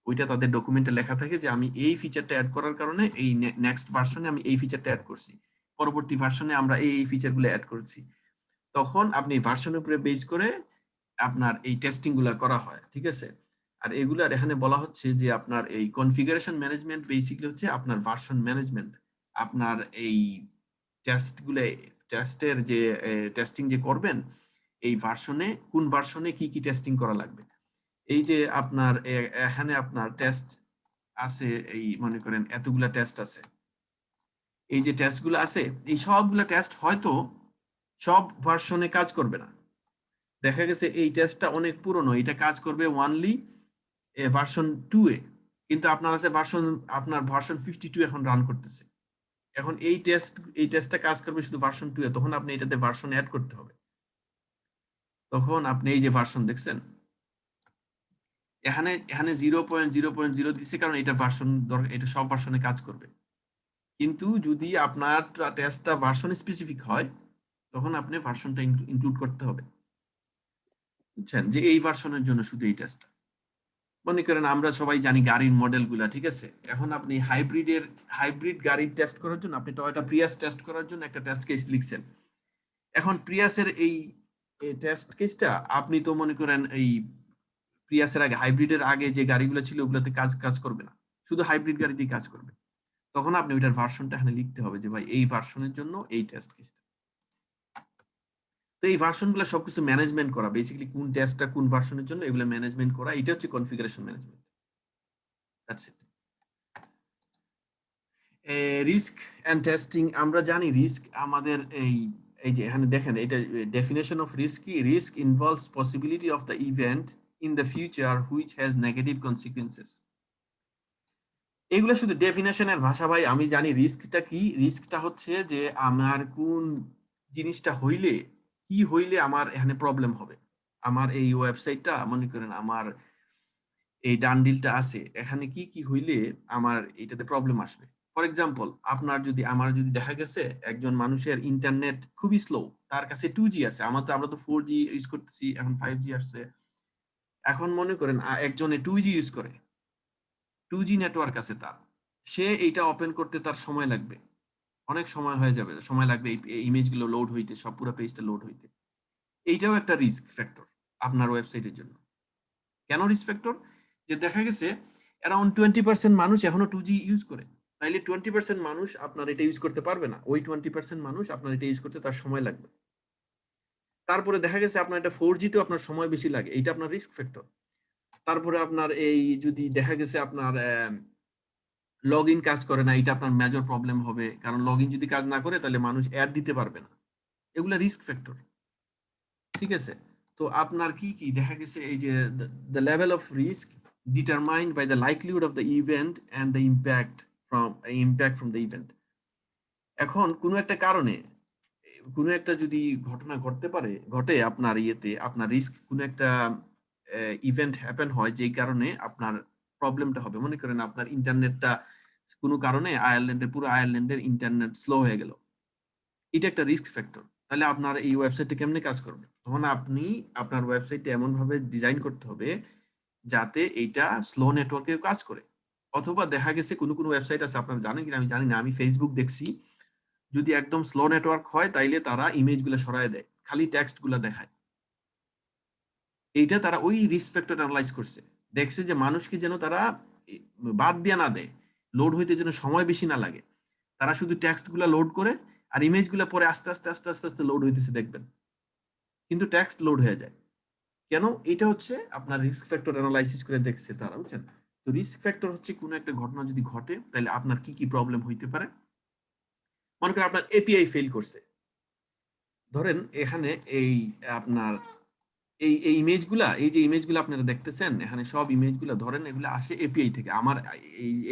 ওইটা তাদের ডকুমেন্টে লেখা থাকে যে আমি এই ফিচারটা অ্যাড করার কারণে এই নেক্সট ভার্সনে আমি এই ফিচারটা অ্যাড করছি, পরবর্তী ভার্সনে আমরা এই ফিচারগুলো অ্যাড করছি। তখন আপনি ভার্সনের উপরে বেস করে আপনার এই টেস্টিং গুলা করা হয়, ঠিক আছে? আর এগুলার এখানে বলা হচ্ছে যে আপনার এই কনফিগারেশন ম্যানেজমেন্ট বেসিক্যালি হচ্ছে আপনার ভার্সন ম্যানেজমেন্ট, আপনার এই টেস্টের যে টেস্টিং যে করবেন, এই ভার্সনে কোন ভার্সনে কি কি টেস্টিং করা লাগবে। এই যে আপনার এখানে আপনার টেস্ট আছে, এই মনে করেন এতগুলা টেস্ট আছে, এই যে টেস্টগুলো আছে, এই সবগুলা টেস্ট হয়তো সব ভার্সনে কাজ করবে না। দেখা গেছে এই টেস্টটা অনেক পুরনো, এটা কাজ করবে ওনলি ভার্সন 2 এ, কিন্তু আপনার আছে আপনার ভার্সন 52 এখন রান করতেছে। এখন এই টেস্টটা কাজ করবে শুধু ভার্সন 2 এ, তখন আপনি এটাতে ভার্সন অ্যাড করতে হবে। তখন আপনি এই যে ভার্সন দেখছেন, এখানে 0.0.0 দিছে, কারণ এটা ভার্সন এটা সব ভার্সনে কাজ করবে। কিন্তু যদি আপনার টেস্টটা ভার্সন স্পেসিফিক হয়, তখন আপনি ভার্সনটা ইনক্লুড করতে হবে, বুঝছেন? যে এই ভার্সনের জন্য শুধু এই টেস্টটা। মনে করেন আমরা সবাই জানি গাড়ির মডেল গুলা, ঠিক আছে? এখন আপনি হাইব্রিড গাড়ির টেস্ট করার জন্য, আপনি টয়োটা প্রিয়াস টেস্ট করার জন্য একটা টেস্ট কেস লিখছেন। এখন প্রিয়াসের এই টেস্ট কেসটা আপনি তো মনে করেন এই প্রিয়াসের আগে, হাইব্রিডের আগে যে গাড়িগুলো ছিল ওগুলোতে কাজ করবে না, শুধু হাইব্রিড গাড়িতেই কাজ করবে। তখন আপনি ওইটার ভার্সনটা এখানে লিখতে হবে যে ভাই এই ভার্সনের জন্য এই টেস্ট কেসটা। তো এই ভার্সনগুলো সবকিছু ম্যানেজমেন্ট করা, বেসিক্যালি কোন টেস্টটা কোন ভার্সনের জন্য, এগুলো ম্যানেজমেন্ট করা, এটা হচ্ছে configuration management. That's it. Risk and testing, আমরা জানি রিস্ক আমাদের এই যে এখানে দেখেন, এটা ডেফিনেশন অফ রিস্ক কি, risk involves possibility of the event in the future which has negative consequences. এগুলো শুধু ডেফিনেশনের ভাষা ভাই, আমি জানি রিস্কটা কি। রিস্কটা হচ্ছে যে আমার কোন জিনিসটা হইলে, কি হইলে আমার এখানে প্রবলেম হবে। আমার এই ওয়েবসাইটটা, মনে করেন আমার এই ডান ডিলটা আছে, এখানে কি কি হইলে আমার এটাতে প্রবলেম আসবে। ফর এক্সাম্পল, আমার যদি দেখা গেছে একজন মানুষের ইন্টারনেট খুবই স্লো, তার কাছে 2G আছে, আমরা তো 4G ইউজ করতেছি, এখন 5G আসছে। এখন মনে করেন একজনে 2G ইউজ করে, 2G নেটওয়ার্ক আছে তার, সে এইটা ওপেন করতে তার সময় লাগবে, অনেক সময় হয়ে যাবে, সময় লাগবে এই ইমেজগুলো লোড হইতে, সব পুরো পেজটা লোড হইতে। এইটাও একটা রিস্ক ফ্যাক্টর আপনার ওয়েবসাইটের জন্য। কেন রিস্ক ফ্যাক্টর? যে দেখা গেছে অ্যারাউন্ড 20% মানুষ এখনো 2G ইউজ করে, তাইলে 20% মানুষ আপনার এটা ইউজ করতে পারবে না, ওই 20% মানুষ আপনার এটা ইউজ করতে তার সময় লাগবে। তারপরে দেখা গেছে আপনার এটা 4G তো আপনার সময় বেশি লাগে, এইটা আপনার রিস্ক ফ্যাক্টর। তারপরে আপনার এই যদি দেখা গেছে আপনার লগ ইন কাজ করে না, এটা আপনার মেজর প্রবলেম হবে, কারণ লগ ইন যদি কাজ না করে তাহলে মানুষ অ্যাড দিতে পারবে না। এগুলা রিস্ক ফ্যাক্টর, ঠিক আছে? তো আপনার কি কি দেখা গেছে এই যে the level of risk determined by the likelihood of the event and the impact from the event. এখন কোনো একটা কারণে কোনো একটা যদি ঘটনা ঘটে আপনার ইয়েতে, আপনার রিস্ক কোনো একটা ইভেন্ট হ্যাপেন হয় যেই কারণে আপনার প্রবলেমটা হবে। মনে করেন আপনার ইন্টারনেটটা কোনো কারণে পুরো আয়ারল্যান্ডের ইন্টারনেট স্লো হয়ে গেল, এটা একটা রিস্ক ফ্যাক্টর। তাহলে আপনার এই ওয়েবসাইটটা কেমনে কাজ করবে? তখন আপনি আপনার ওয়েবসাইটটা এমন ভাবে ডিজাইন করতে হবে যাতে এইটা স্লো নেটওয়ার্কে কাজ করে। অথবা দেখা গেছে কোনো কোনো ওয়েবসাইট আছে, আপনারা জানেন কিনা আমি জানি না, আমি ফেসবুক দেখছি, যদি একদম স্লো নেটওয়ার্ক হয় তাইলে তারা ইমেজগুলো সরায় দেয়, খালি টেক্সটগুলো দেখায়। এইটা তারা ওই রিস্ক ফ্যাক্টর অ্যানালাইজ করছে, দেখছে যে মানুষকে যেন তারা বাদ দিয়ে না দেয়, লোড হইতে যেন সময় বেশি না লাগে, তারা শুধু টেক্সটগুলো লোড করে আর ইমেজগুলো পরে আস্তে আস্তে আস্তে আস্তে আস্তে লোড হইতেছে দেখবেন, কিন্তু টেক্সট লোড হয়ে যায় কেন? এটা হচ্ছে আপনার রিস্ক ফ্যাক্টর অ্যানালাইসিস করে দেখছে তারা, বুঝছেন? তো রিস্ক ফ্যাক্টর হচ্ছে কোনো একটা ঘটনা যদি ঘটে তাহলে আপনার কি কি প্রবলেম হইতে পারে। মনে করেন আপনার এপিআই ফেল করছে, ধরেন এখানে এই আপনার এই ইমেজগুলা, এই যে ইমেজগুলো আপনারা দেখতেছেন এখানে সব ইমেজগুলো ধরেন এগুলো আসে এপিআই থেকে। আমার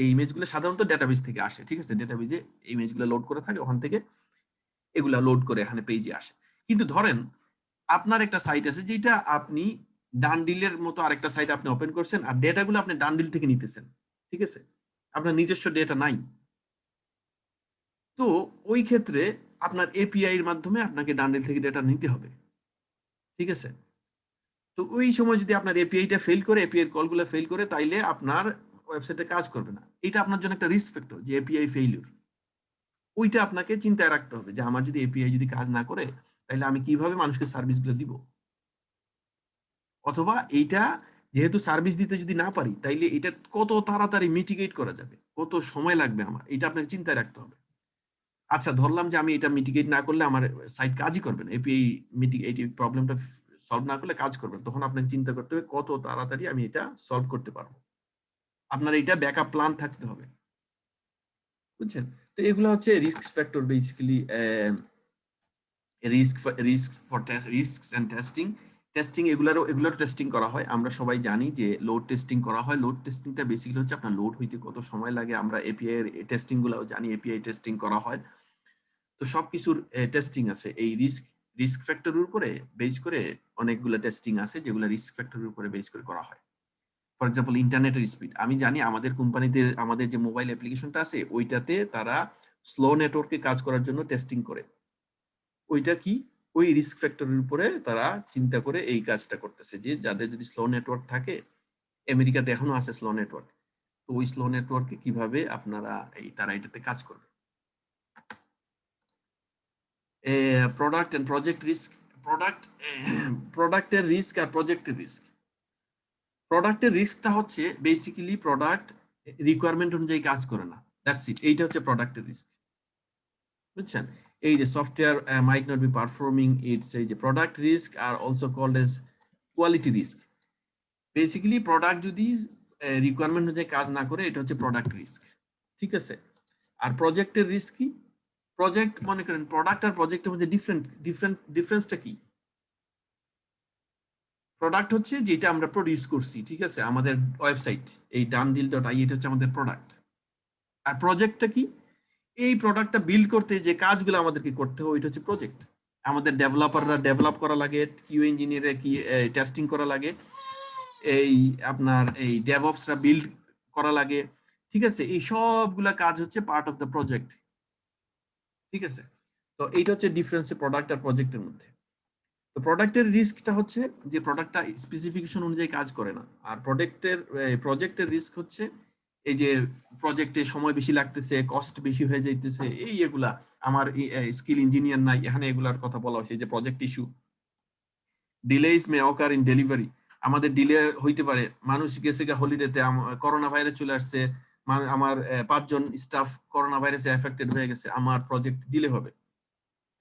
এই ইমেজগুলো সাধারণত ডেটাবেস থেকে আসে, ঠিক আছে? ডেটাবেসে ইমেজগুলো লোড করে থাকে, ওখান থেকে এগুলা লোড করে এখানে পেজে আসে। কিন্তু ধরেন আপনার একটা সাইট আছে যেটা আপনি ডানডিলের মতো আরেকটা সাইট আপনি ওপেন করছেন আর ডেটাগুলো আপনি ডানডিল থেকে নিতেছেন, ঠিক আছে? আপনার নিজস্ব ডেটা নাই। তো ওই ক্ষেত্রে আপনার এপিআই এর মাধ্যমে আপনাকে ডানডিল থেকে ডেটা নিতে হবে, ঠিক আছে? তো ওই সময় যদি আপনার এপিআইটা ফেল করে, এপিআই এর কলগুলো ফেল করে, তাইলে আপনার ওয়েবসাইটে কাজ করবে না। এটা আপনার জন্য একটা রিস্ক ফ্যাক্টর যে এপিআই ফেইলিউর। ওইটা আপনাকে চিন্তায় রাখতে হবে যে আমার যদি এপিআই যদি কাজ না করে তাহলে আমি কিভাবে মানুষকে সার্ভিসগুলো দিব। অথবা এইটা যেহেতু সার্ভিস দিতে যদি না পারি তাইলে এটা কত তাড়াতাড়ি মিটিগেট করা যাবে, কত সময় লাগবে আমার, এটা আপনাকে চিন্তায় রাখতে হবে। আচ্ছা ধরলাম যে আমি এটা মিটিগেট না করলে আমার সাইট কাজই করবে না, এপিআই এই প্রবলেমটা সলভ না করলে কাজ করবে না, তখন আপনাকে চিন্তা করতে হবে কত তাড়াতাড়ি আমি এটা সলভ করতে পারবো। আপনার এটা ব্যাকআপ প্ল্যান থাকতে হবে, বুঝছেন? তো এগুলো হচ্ছে risk factor, basically risk for risks and testing এগুলোর টেস্টিং করা হয়। আমরা সবাই জানি যে লোড টেস্টিং করা হয়। লোড টেস্টিংটা বেসিক্যালি হচ্ছে আপনার লোড হইতে কত সময় লাগে। আমরা এপিআই এর টেস্টিং গুলাও জানি, এপিআই টেস্টিং করা হয়। তো সবকিছুর টেস্টিং আছে। এই রিস্ক ফ্যাক্টরের উপরে বেস করে অনেকগুলো টেস্টিং আছে যেগুলো রিস্ক ফ্যাক্টরের উপরে বেস করে করা হয়। ফর এক্সাম্পল ইন্টারনেটের স্পিড, আমি জানি আমাদের কোম্পানিতে আমাদের যে মোবাইল অ্যাপ্লিকেশনটা আছে ওইটাতে তারা স্লো নেটওয়ার্কে কাজ করার জন্য টেস্টিং করে। ওইটা কি? ওই রিস্ক ফ্যাক্টরের উপরে তারা চিন্তা করে এই কাজটা করতেছে যে যাদের যদি স্লো নেটওয়ার্ক থাকে, আমেরিকাতে এখনো আছে স্লো নেটওয়ার্ক, তো ওই স্লো নেটওয়ার্কে কিভাবে আপনারা তারা এটাতে কাজ করবে। প্রোডাক্ট এন্ড প্রজেক্ট রিস্ক, প্রোডাক্টের রিস্ক আর প্রজেক্টের রিস্ক। প্রোডাক্টের রিস্কটা হচ্ছে বেসিক্যালি প্রোডাক্ট রিকোয়ারমেন্ট অনুযায়ী কাজ করে না, দ্যাটস ইট। এইটা হচ্ছে প্রোডাক্টের রিস্ক, বুঝছেন? এই যে software might not be performing its, এই যে প্রোডাক্ট রিস্ক আর also called as quality risk. Basically product যদি রিকোয়ারমেন্ট অনুযায়ী কাজ না করে এটা হচ্ছে প্রোডাক্ট রিস্ক, ঠিক আছে? আর প্রজেক্টের রিস্ক কি? প্রজেক্ট, মনে করেন প্রোডাক্ট আর প্রজেক্টের মধ্যে ডিফারেন্সটা কি? প্রোডাক্ট হচ্ছে যেটা আমরা প্রডিউস করছি, ঠিক আছে? আমাদের ওয়েবসাইট এই dandeal.ie এটা হচ্ছে আমাদের প্রোডাক্ট। আর প্রজেক্টটা কি? এই প্রোডাক্টটা বিল্ড করতে যে কাজগুলো আমাদেরকে করতে হয় ওইটা হচ্ছে প্রজেক্ট। আমাদের ডেভেলপাররা ডেভেলপ করা লাগে, কিউ ইঞ্জিনিয়ারে কি টেস্টিং করা লাগে, এই আপনার এই ডেভঅপসরা বিল্ড করা লাগে, ঠিক আছে? এই সবগুলা কাজ হচ্ছে পার্ট অফ দ্য প্রজেক্ট, ঠিক আছে? তো এইটা হচ্ছে ডিফারেন্স প্রোডাক্ট আর প্রজেক্টের মধ্যে। তো প্রোডাক্টের রিস্কটা হচ্ছে যে প্রোডাক্টটা স্পেসিফিকেশন অনুযায়ী কাজ করে না। আর প্রজেক্টের রিস্ক হচ্ছে এই যে প্রজেক্টে সময় বেশি লাগতেছে, কস্ট বেশি হয়ে যাইতেছে, এগুলা আমার স্কিল ইঞ্জিনিয়ার নাই, এখানে এগুলার কথা বলা হয়েছে। যে project issue, ডিলেস May occur in delivery, আমাদের ডিলে হইতে পারে। মানুষ গেছে হলিডেতে, করোনা ভাইরাস চলে আসছে, আমার 5 জন স্টাফ করোনা ভাইরাসে এফেক্টেড হয়ে গেছে, আমার প্রজেক্ট ডিলে হবে।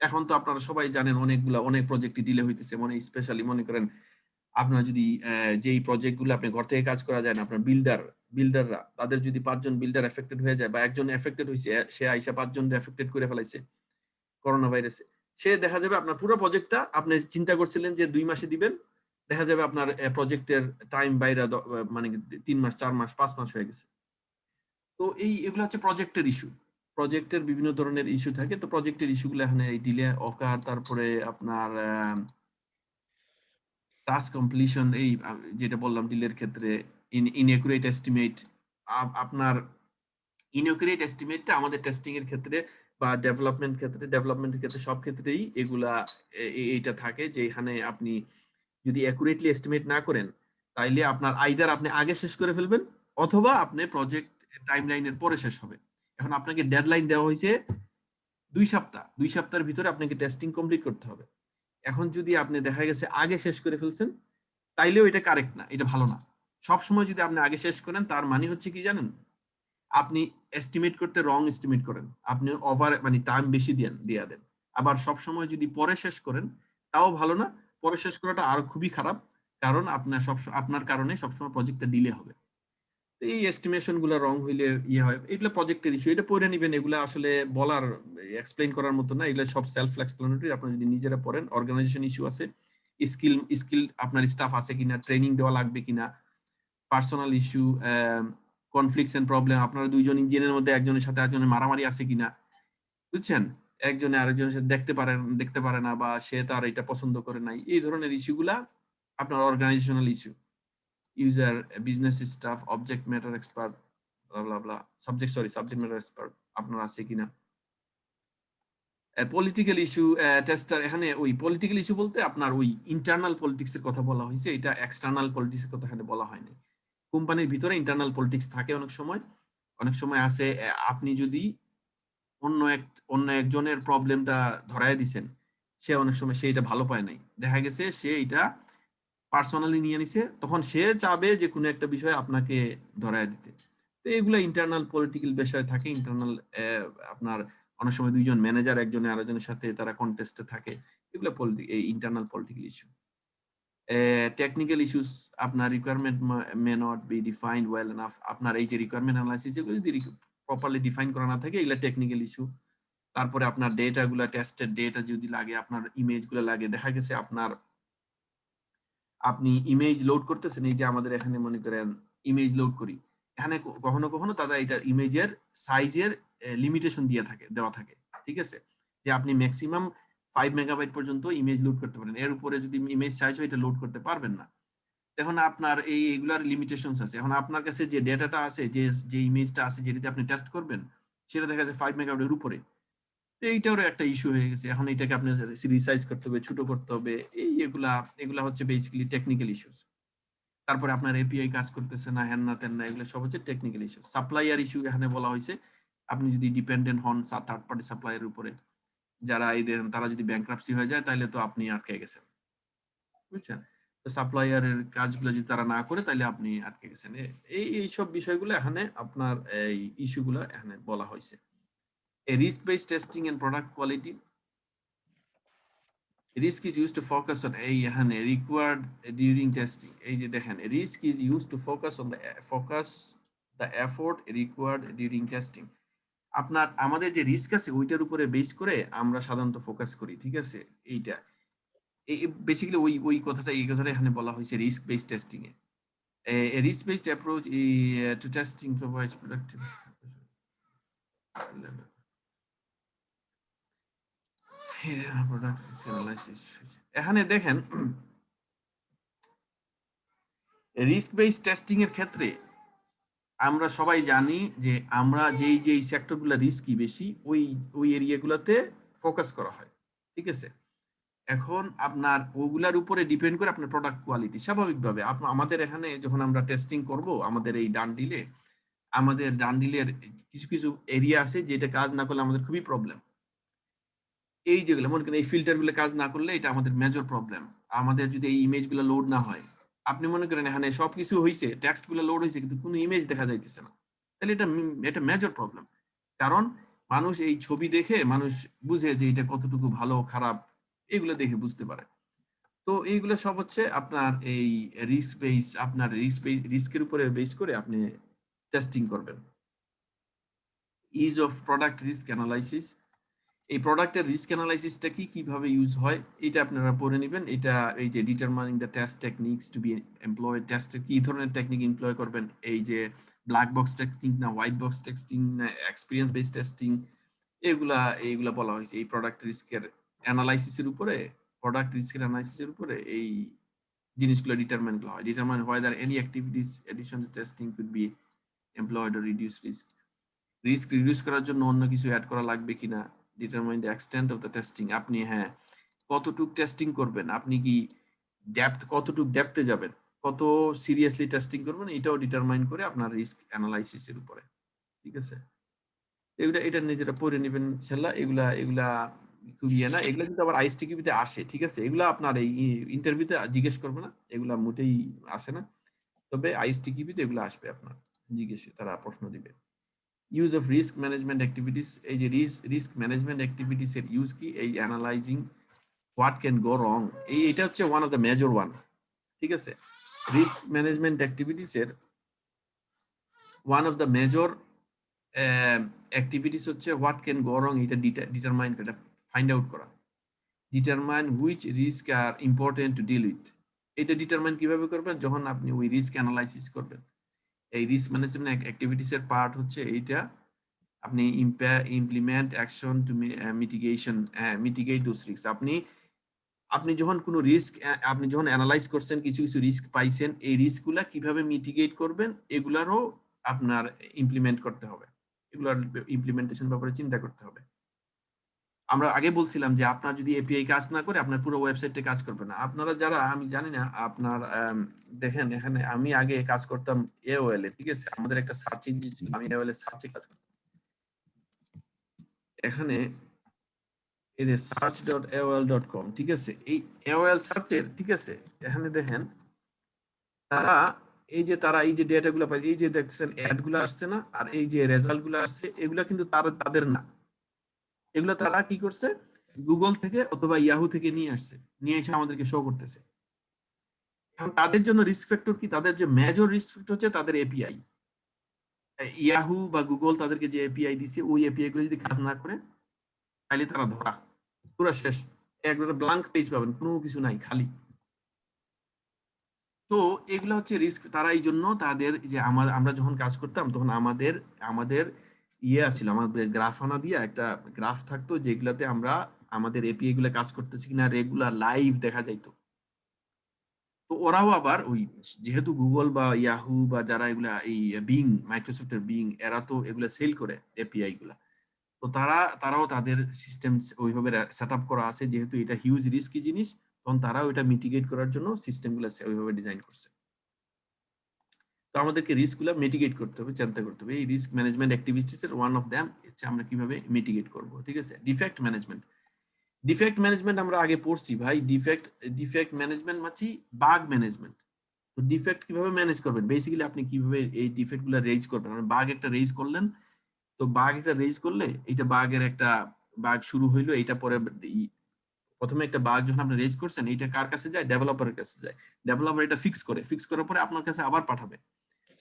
এখন তো আপনারা সবাই জানেন অনেক প্রজেক্টই ডিলে হইতেছে, স্পেশালি মনে করেন আপনার যদি যেই প্রজেক্টগুলো আপনি ঘর থেকে কাজ করা যায় না, আপনার বিল্ডাররা তাদের যদি 5 জন বিল্ডার এফেক্টেড হয়ে যায় বা একজন এফেক্টেড হইছে, সে আইসা 5 জন এফেক্টেড করে ফেলাইছে করোনা ভাইরাসে, সে দেখা যাবে আপনার পুরো প্রজেক্টটা আপনি চিন্তা করছিলেন যে 2 মাসে দিবেন, দেখা যাবে আপনার প্রজেক্টের টাইম বাইরে মানে 3 মাস 4 মাস 5 মাস হয়ে গেছে। তো এগুলো হচ্ছে প্রজেক্টের ইস্যু। প্রজেক্টের বিভিন্ন ধরনের ইস্যু থাকে, তো প্রজেক্টের ইস্যুগুলো এখানে এই ডিলে অকার, তারপরে আপনার টাস্ক কমপ্লিশন, এই যেটা বললাম ডিলের ক্ষেত্রে ইনএকুরেট এস্টিমেট। আপনার ইনএকুরেট এস্টিমেটটা আমাদের টেস্টিং এর ক্ষেত্রে বা ডেভেলপমেন্টের ক্ষেত্রে সব ক্ষেত্রেই এগুলা এইটা থাকে যে এখানে আপনি যদি অ্যাকুরেটলি এস্টিমেট না করেন তাইলে আপনার আইদার আপনি আগে শেষ করে ফেলবেন অথবা আপনি প্রজেক্ট টাইমলাইনের পরে শেষ হবে। এখন আপনাকে ডেডলাইন দেওয়া হয়েছে 2 সপ্তাহ, 2 সপ্তাহের ভিতরে আপনাকে টেস্টিং কমপ্লিট করতে হবে। এখন যদি আপনি দেখা গেছে আগে শেষ করে ফেলছেন তাইলেও এটা কারেক্ট না, এটা ভালো না। সব সময় যদি আপনি আগে শেষ করেন তার মানে হচ্ছে কি জানেন, আপনি এস্টিমেট করতে রং এস্টিমেট করেন, আপনি ওভার মানে টাইম বেশি দিয়ে দেন। আবার সব সময় যদি পরে শেষ করেন তাও ভালো না, পরে শেষ করাটা আর খুবই খারাপ, কারণ আপনার কারণে সবসময় প্রজেক্টটা ডিলে হবে। তো এই এস্টিমেশন গুলো রং হইলে ইয়ে হয়, এগুলো প্রজেক্টের ইস্যু, এটা পড়ে নিবেন। এগুলো আসলে বলার এক্সপ্লেইন করার মতো না, এগুলো সব সেলফ এক্সপ্লেনেটরি। আপনারা যদি নিজেরা পড়েন, অর্গানাইজেশন ইস্যু আছে, স্কিল আপনার স্টাফ আছে কিনা, ট্রেনিং দেওয়া লাগবে কিনা, personal issue, conflicts and problem, আপনারা দুইজন ইঞ্জিনিয়ারের মধ্যে একজনের সাথে একজনের মারামারি আছে কিনা, বুঝছেন, একজনে আরেকজনের সাথে দেখতে পারে না বা সে তার এটা পছন্দ করে নাই, এই ধরনের ইস্যুগুলা আপনার organizational issue. User, business staff, object matter expert, subject matter expert আপনার আছে কিনা। পলিটিক্যাল ইস্যু, টেস্টার, এখানে ওই পলিটিক্যাল ইস্যু বলতে আপনার ওই ইন্টারনাল পলিটিক্স এর কথা বলা হয়েছে, এটা এক্সটার্নাল পলিটিক্স এর কথা এখানে বলা হয়নি। কোম্পানির ভিতরে ইন্টারনাল পলিটিক্স থাকে অনেক সময় আছে, আপনি যদি অন্য একজনের প্রবলেমটা ধরায় দিছেন, সে অনেক সময় সেইটা ভালো পায় নাই, দেখা গেছে সে এটা পার্সোনালি নিয়ে নিছে, তখন সে চাবে যে কোনো একটা বিষয় আপনাকে ধরায় দিতে। তো এগুলা ইন্টারনাল পলিটিক্যাল বিষয় থাকে। ইন্টারনাল আপনার অনেক সময় দুইজন ম্যানেজার একজনে আরেকজনের সাথে তারা কন্টেস্টে থাকে, এগুলো internal political issue. Technical issues, আপনার requirement may not be defined well enough, আপনার এই যে রিকোয়ারমেন্ট অ্যানালাইসিস এগুলো যদি প্রপারলি ডিফাইন করা না থাকে, এগুলো টেকনিক্যাল ইস্যু। তারপরে আপনার ডেটা গুলা, টেস্টেড ডেটা যদি লাগে, আপনার ইমেজ গুলো লাগে, দেখা গেছে আপনি ইমেজ লোড করতেছেন, এই যে আমাদের এখানে মনে করেন ইমেজ লোড করি, এখানে কখনো কখনো তারা এটা ইমেজের সাইজের লিমিটেশন দেওয়া থাকে, ঠিক আছে, যে আপনি ম্যাক্সিমাম 5 মেগাবাইট পর্যন্ত ইমেজ লোড করতে পারেন, এর উপরে যদি ইমেজ সাইজ হয় এটা লোড করতে পারবেন না। এখন আপনার এইগুলার লিমিটেশনস আছে। এখন আপনার কাছে যে ডেটাটা আছে, যে ইমেজটা আছে যেটাতে আপনি টেস্ট করবেন, সেটা দেখা যাচ্ছে 5 মেগাবাইটের উপরে, এইটারও একটা ইস্যু হয়ে গেছে। এখন এটাকে আপনি রিসাইজ করতে হবে, ছোট করতে হবে, এগুলা হচ্ছে বেসিক্যালি টেকনিক্যাল ইস্যুস। তারপরে আপনার এপিআই কাজ করতেছে না, হ্যান না তেন না, এগুলো সব হচ্ছে টেকনিক্যাল ইস্যু। সাপ্লাইয়ার ইস্যু এখানে বলা হয়েছে, আপনি যদি ডিপেন্ডেন্ট হন থার্ড পার্টি সাপ্লাইয়ের উপরে, যারা তারা যদি ব্যাংক্রাপসি হয়ে যায় তাহলে তো আপনি আটকে গেছেন, বুঝছেন। তো সাপ্লাইয়ারের কাজগুলো যদি তারা না করে তাহলে আপনি আটকে গেছেন। এইসব বিষয়গুলো এখানে আপনার এই ইস্যুগুলো এখানে বলা হয়েছে। A risk-based testing and product quality. Risk is used to focus on এখানে required during testing. এই যে দেখেন, risk is used to focus the effort required during testing. আমাদের যে রিস্ক আছে ওইটার উপরে বেস করে আমরা সাধারণত ফোকাস করি, ঠিক আছে। এইটা বেসিক্যালি ওই কথাটা এখানে বলা হয়েছে risk based testing A. A risk-based approach to testing provides productive এখানে দেখেন রিস্ক বেসড টেস্টিং এর ক্ষেত্রে আমরা সবাই জানি যে আমরা যেই সেক্টরগুলো রিস্কি বেশি ওই এরিয়াগুলোতে ফোকাস করা হয়, ঠিক আছে। এখন আপনার ওগুলার উপরে ডিপেন্ড করে আপনার প্রোডাক্ট কোয়ালিটি। স্বাভাবিকভাবে আমাদের এখানে যখন আমরা টেস্টিং করব, আমাদের ডান ডিলের কিছু এরিয়া আছে যেটা কাজ না করলে আমাদের খুবই প্রবলেম। এই যেগুলো মনে করেন এই ফিল্টারগুলো কাজ না করলে এটা আমাদের মেজর প্রবলেম। আমাদের যদি এই ইমেজগুলো লোড না হয়, আপনি মনে করেন এখানে সবকিছু হয়েছে, টেক্সটগুলো লোড হয়েছে কিন্তু কোনো ইমেজ দেখা যাইতেছে না, তাহলে এটা মেজর প্রবলেম। কারণ মানুষ এই ছবি দেখে মানুষ বুঝে যে এটা কতটুকু ভালো খারাপ, এগুলো দেখে বুঝতে পারে। তো তো এইগুলো সব হচ্ছে আপনার এই রিস্কের উপরে বেস করে আপনি টেস্টিং করবেন। Use of product risk analysis, এই প্রোডাক্টের রিস্ক অ্যানালাইসিসটা কি, কিভাবে ইউজ হয় এটা আপনারা পড়ে নেবেন। এটা এই যে determining the test techniques to be employed, টেস্টের কি ধরনের টেকনিক এমপ্লয় করবেন, এই যে ব্ল্যাক বক্স টেস্টিং না হোয়াইট বক্স টেস্টিং না এক্সপিরিয়েন্স বেসড টেস্টিং, এইগুলা বলা হয়েছে এই প্রোডাক্ট রিস্কের অ্যানালাইসিসের উপরে। প্রোডাক্ট রিস্কের অ্যানালাইসিসের উপরে এই জিনিসগুলো ডিটারমাইন করা হয়। Determine whether any activities addition to testing could be employed or reduce risk, risk reduce করার জন্য অন্য কিছু অ্যাড করা লাগবে কিনা। Determine the extent of the testing, আপনি কতটুক টেস্টিং করবেন, আপনি কি কতটুক ডেপথে যাবেন, কত সিরিয়াসলি টেস্টিং করবেন, এটাও ডিটারমাইন করে আপনার রিস্ক অ্যানালাইসিসের উপরে। ঠিক আছে, এটা নিজেরা পড়ে নেবেন ইনশাআল্লাহ। এগুলা খুবই না, এগুলা কিন্তু আবার আইএসটিকিউতে আসে। ঠিক আছে, এগুলা আপনার এই ইন্টারভিউতে জিজ্ঞেস করবে না, এগুলা মোটেই আসে না, তবে আইএসটিকিউতে এগুলা আসবে, আপনার তারা প্রশ্ন দিবে। Use of risk management activities, এই যে রিস্ক ম্যানেজমেন্ট অ্যাক্টিভিটিস এর ইউজ কি, এই analyzing what can go wrong, এটা হচ্ছে one of the major one. ঠিক আছে, রিস্ক ম্যানেজমেন্ট অ্যাক্টিভিটিস এর one of the major activities হচ্ছে হোয়াট ক্যান গো রং, এটা ডিটারমাইন এটা ফাইন্ড আউট করা। Determine which risk are important to deal with, এটা ডিটারমাইন কিভাবে করবেন, যখন আপনি ওই রিস্ক অ্যানালাইসিস করবেন। এই রিস্ক ম্যানেজমেন্ট অ্যাক্টিভিটিস এর পার্ট হচ্ছে এইটা, আপনি implement action to mitigate those risk. আপনি যখন কোনো রিস্ক আপনি যখন অ্যানালাইজ করছেন, কিছু কিছু রিস্ক পাইছেন, এই রিস্কগুলা কিভাবে মিটিগেট করবেন, এগুলারও আপনার ইমপ্লিমেন্ট করতে হবে, এগুলার ইমপ্লিমেন্টেশন ব্যাপারে চিন্তা করতে হবে। আমরা আগে বলছিলাম যে আপনার যদি এপিআই কাজ না করে আপনার পুরো ওয়েবসাইটে কাজ করবে না। আপনারা যারা, আমি জানি না আপনার দেখেন এখানে আমি আগে কাজ করতাম এওএল এ। ঠিক আছে, আমাদের একটা সার্চ ইঞ্জিন ছিল, আমি এওএল এর সার্চে কাজ করতাম। এখানে এই যে search.aol.com, ঠিক আছে, এই এওএল সার্চের, ঠিক আছে, এখানে দেখেন তারা এই যে ডেটাগুলো পায়, এই যে দেখছেন অ্যাড গুলো আসছে না, আর এই যে রেজাল্ট গুলো আসছে, এগুলা কিন্তু তাদের না, এগুলো তারা কি করছে, গুগল থেকে অথবা ইয়াহু থেকে নিয়ে আসছে, নিয়ে এসে আমাদেরকে শো করতেছে। এখন তাদের জন্য রিস্ক ফ্যাক্টর কি, তাদের যে মেজর রিস্ক ফ্যাক্টর হচ্ছে তাদের এপিআই। ইয়াহু বা গুগল তাদেরকে যে এপিআই দিছে, ওই এপিআই গুলো যদি কাজ না করে, তাহলে তারা ধরা পুরো শেষ, একবারে ব্ল্যাঙ্ক পেজ পাবেন, কোনো কিছু নাই, খালি। তো এগুলো হচ্ছে রিস্ক। তারা এই জন্য তাদের যে আমরা যখন কাজ করতাম তখন আমাদের আছিল, আমাদের গ্রাফানা দিয়ে একটা গ্রাফ থাকতো, যেগুলাতে আমরা আমাদের এপিআই গুলো কাজ করতেছি কিনা রেগুলার লাইভ দেখা যাইতো। তো ওরাও আবার ওই যেহেতু গুগল বা ইয়াহু বা যারা এগুলা এই মাইক্রোসফটের বিং, এরা তো এগুলা সেল করে এপিআই গুলা, তো তারাও তাদের সিস্টেম ওইভাবে সেট আপ করা আছে, যেহেতু এটা হিউজ রিস্কি জিনিস, তখন তারাও এটা মিটিগেট করার জন্য সিস্টেম গুলা ওইভাবে ডিজাইন করছে। তো আমাদেরকে রিস্ক গুলা মিটিগেট করতে হবে, চিন্তা করতে হবে। এই রিস্ক ম্যানেজমেন্ট অ্যাক্টিভিটিস এর ওয়ান অফ দ্যাম হচ্ছে আমরা কিভাবে মিটিগেট করব। ঠিক আছে, ডিফেক্ট ম্যানেজমেন্ট আমরা আগে পড়ছি ভাই। ডিফেক্ট ম্যানেজমেন্ট মানে বাগ ম্যানেজমেন্ট। তো ডিফেক্ট কিভাবে ম্যানেজ করবেন, বেসিক্যালি আপনি কিভাবে এই ডিফেক্ট গুলা রেজ করবেন। বাগ একটা রেজ করলেন, তো বাগ এটা রেজ করলে, এটা বাগের একটা বাগ শুরু হইলো, এটা পরে প্রথমে একটা বাগ যখন আপনি রেজ করছেন, এটা কার কাছে যায়, ডেভেলপারের কাছে যায়। ডেভেলপার এটা ফিক্স করার পরে আপনার কাছে আবার পাঠাবে,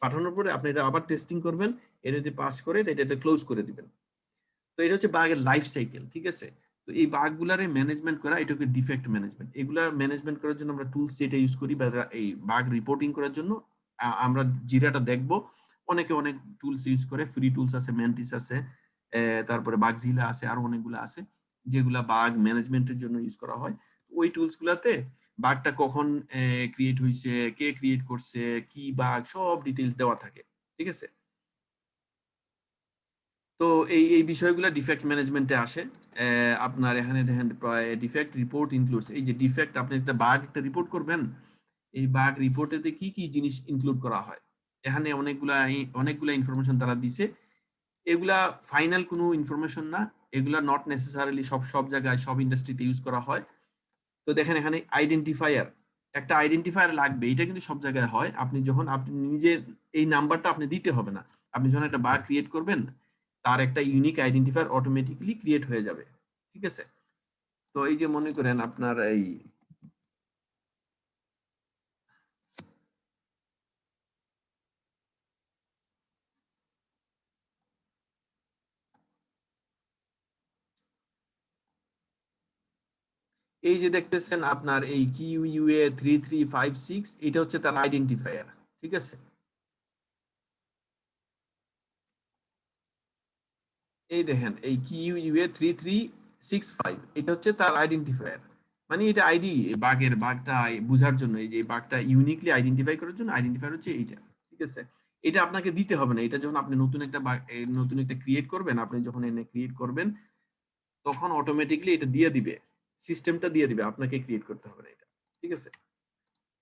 পাঠানোর পরে আপনি এটা আবার টেস্টিং করবেন, এটা যদি পাস করে এটা ক্লোজ করে দিবেন। তো এটা হচ্ছে বাগের লাইফ সাইকেল। ঠিক আছে, তো এই বাগগুলারে ম্যানেজমেন্ট করা, এটাকে ডিফেক্ট ম্যানেজমেন্ট। এগুলা ম্যানেজমেন্ট করার জন্য আমরা টুলস যেটা ইউজ করি, বা এই বাগ রিপোর্টিং করার জন্য আমরা জিরাটা দেখবো, অনেকে অনেক টুলস ইউজ করে, ফ্রি টুলস আছে, ম্যান্টিস আছে, তারপরে বাগজিলা আছে, আরো অনেকগুলো আছে যেগুলা বাগ ম্যানেজমেন্টের জন্য ইউজ করা হয়। ওই টুলস গুলাতে বাগটা কখন ক্রিয়েট হয়েছে, কে ক্রিয়েট করছে, কি বাগ, সব ডিটেইলস দেওয়া থাকে। ঠিক আছে, তো এই বিষয়গুলো ডিফেক্ট ম্যানেজমেন্টে আসে। আপনার এখানে দেখেন ডিফেক্ট রিপোর্ট ইনক্লুডস, এই যে ডিফেক্ট, আপনি একটা বাগ একটা রিপোর্ট করবেন, এই বাগ রিপোর্টেতে কি কি জিনিস ইনক্লুড করা হয়, এখানে অনেকগুলা ইনফরমেশন তারা দিছে। এগুলা ফাইনাল কোনো ইনফরমেশন না, এগুলা নট নেসেসারিলি সব জায়গায় সব ইন্ডাস্ট্রিতে ইউজ করা হয়। তো দেখেন এখানে একটা আইডেন্টিফায়ার লাগবে, এটা কিন্তু সব জায়গায় হয়। আপনি নিজে এই নাম্বারটা আপনি দিতে হবে না, আপনি যখন একটা বাগ ক্রিয়েট করবেন, তার একটা ইউনিক আইডেন্টিফায়ার অটোমেটিক্যালি ক্রিয়েট হয়ে যাবে। ঠিক আছে, তো এই যে মনে করেন আপনার এই এই যে দেখতেছেন আপনার এই QUA 3356 এটা হচ্ছে তার আইডেন্টিফায়ার, ঠিক আছে? এই দেখেন এই QUA 3365 এটা হচ্ছে তার আইডেন্টিফায়ার, মানে এটা আইডি বাগটা বোঝার জন্য, এই যে বাগটা ইউনিকলি আইডেন্টিফাই করার জন্য আইডেন্টিফায়ার হচ্ছে এইটা, ঠিক আছে? এটা আপনাকে দিতে হবে না, এটা যখন আপনি নতুন একটা ক্রিয়েট করবেন, আপনি যখন এনে ক্রিয়েট করবেন তখন অটোমেটিকলি এটা দিয়ে দিবে, সিস্টেমটা দিয়ে দিবে, আপনাকে ক্রিয়েট করতে হবে না এটা, ঠিক আছে?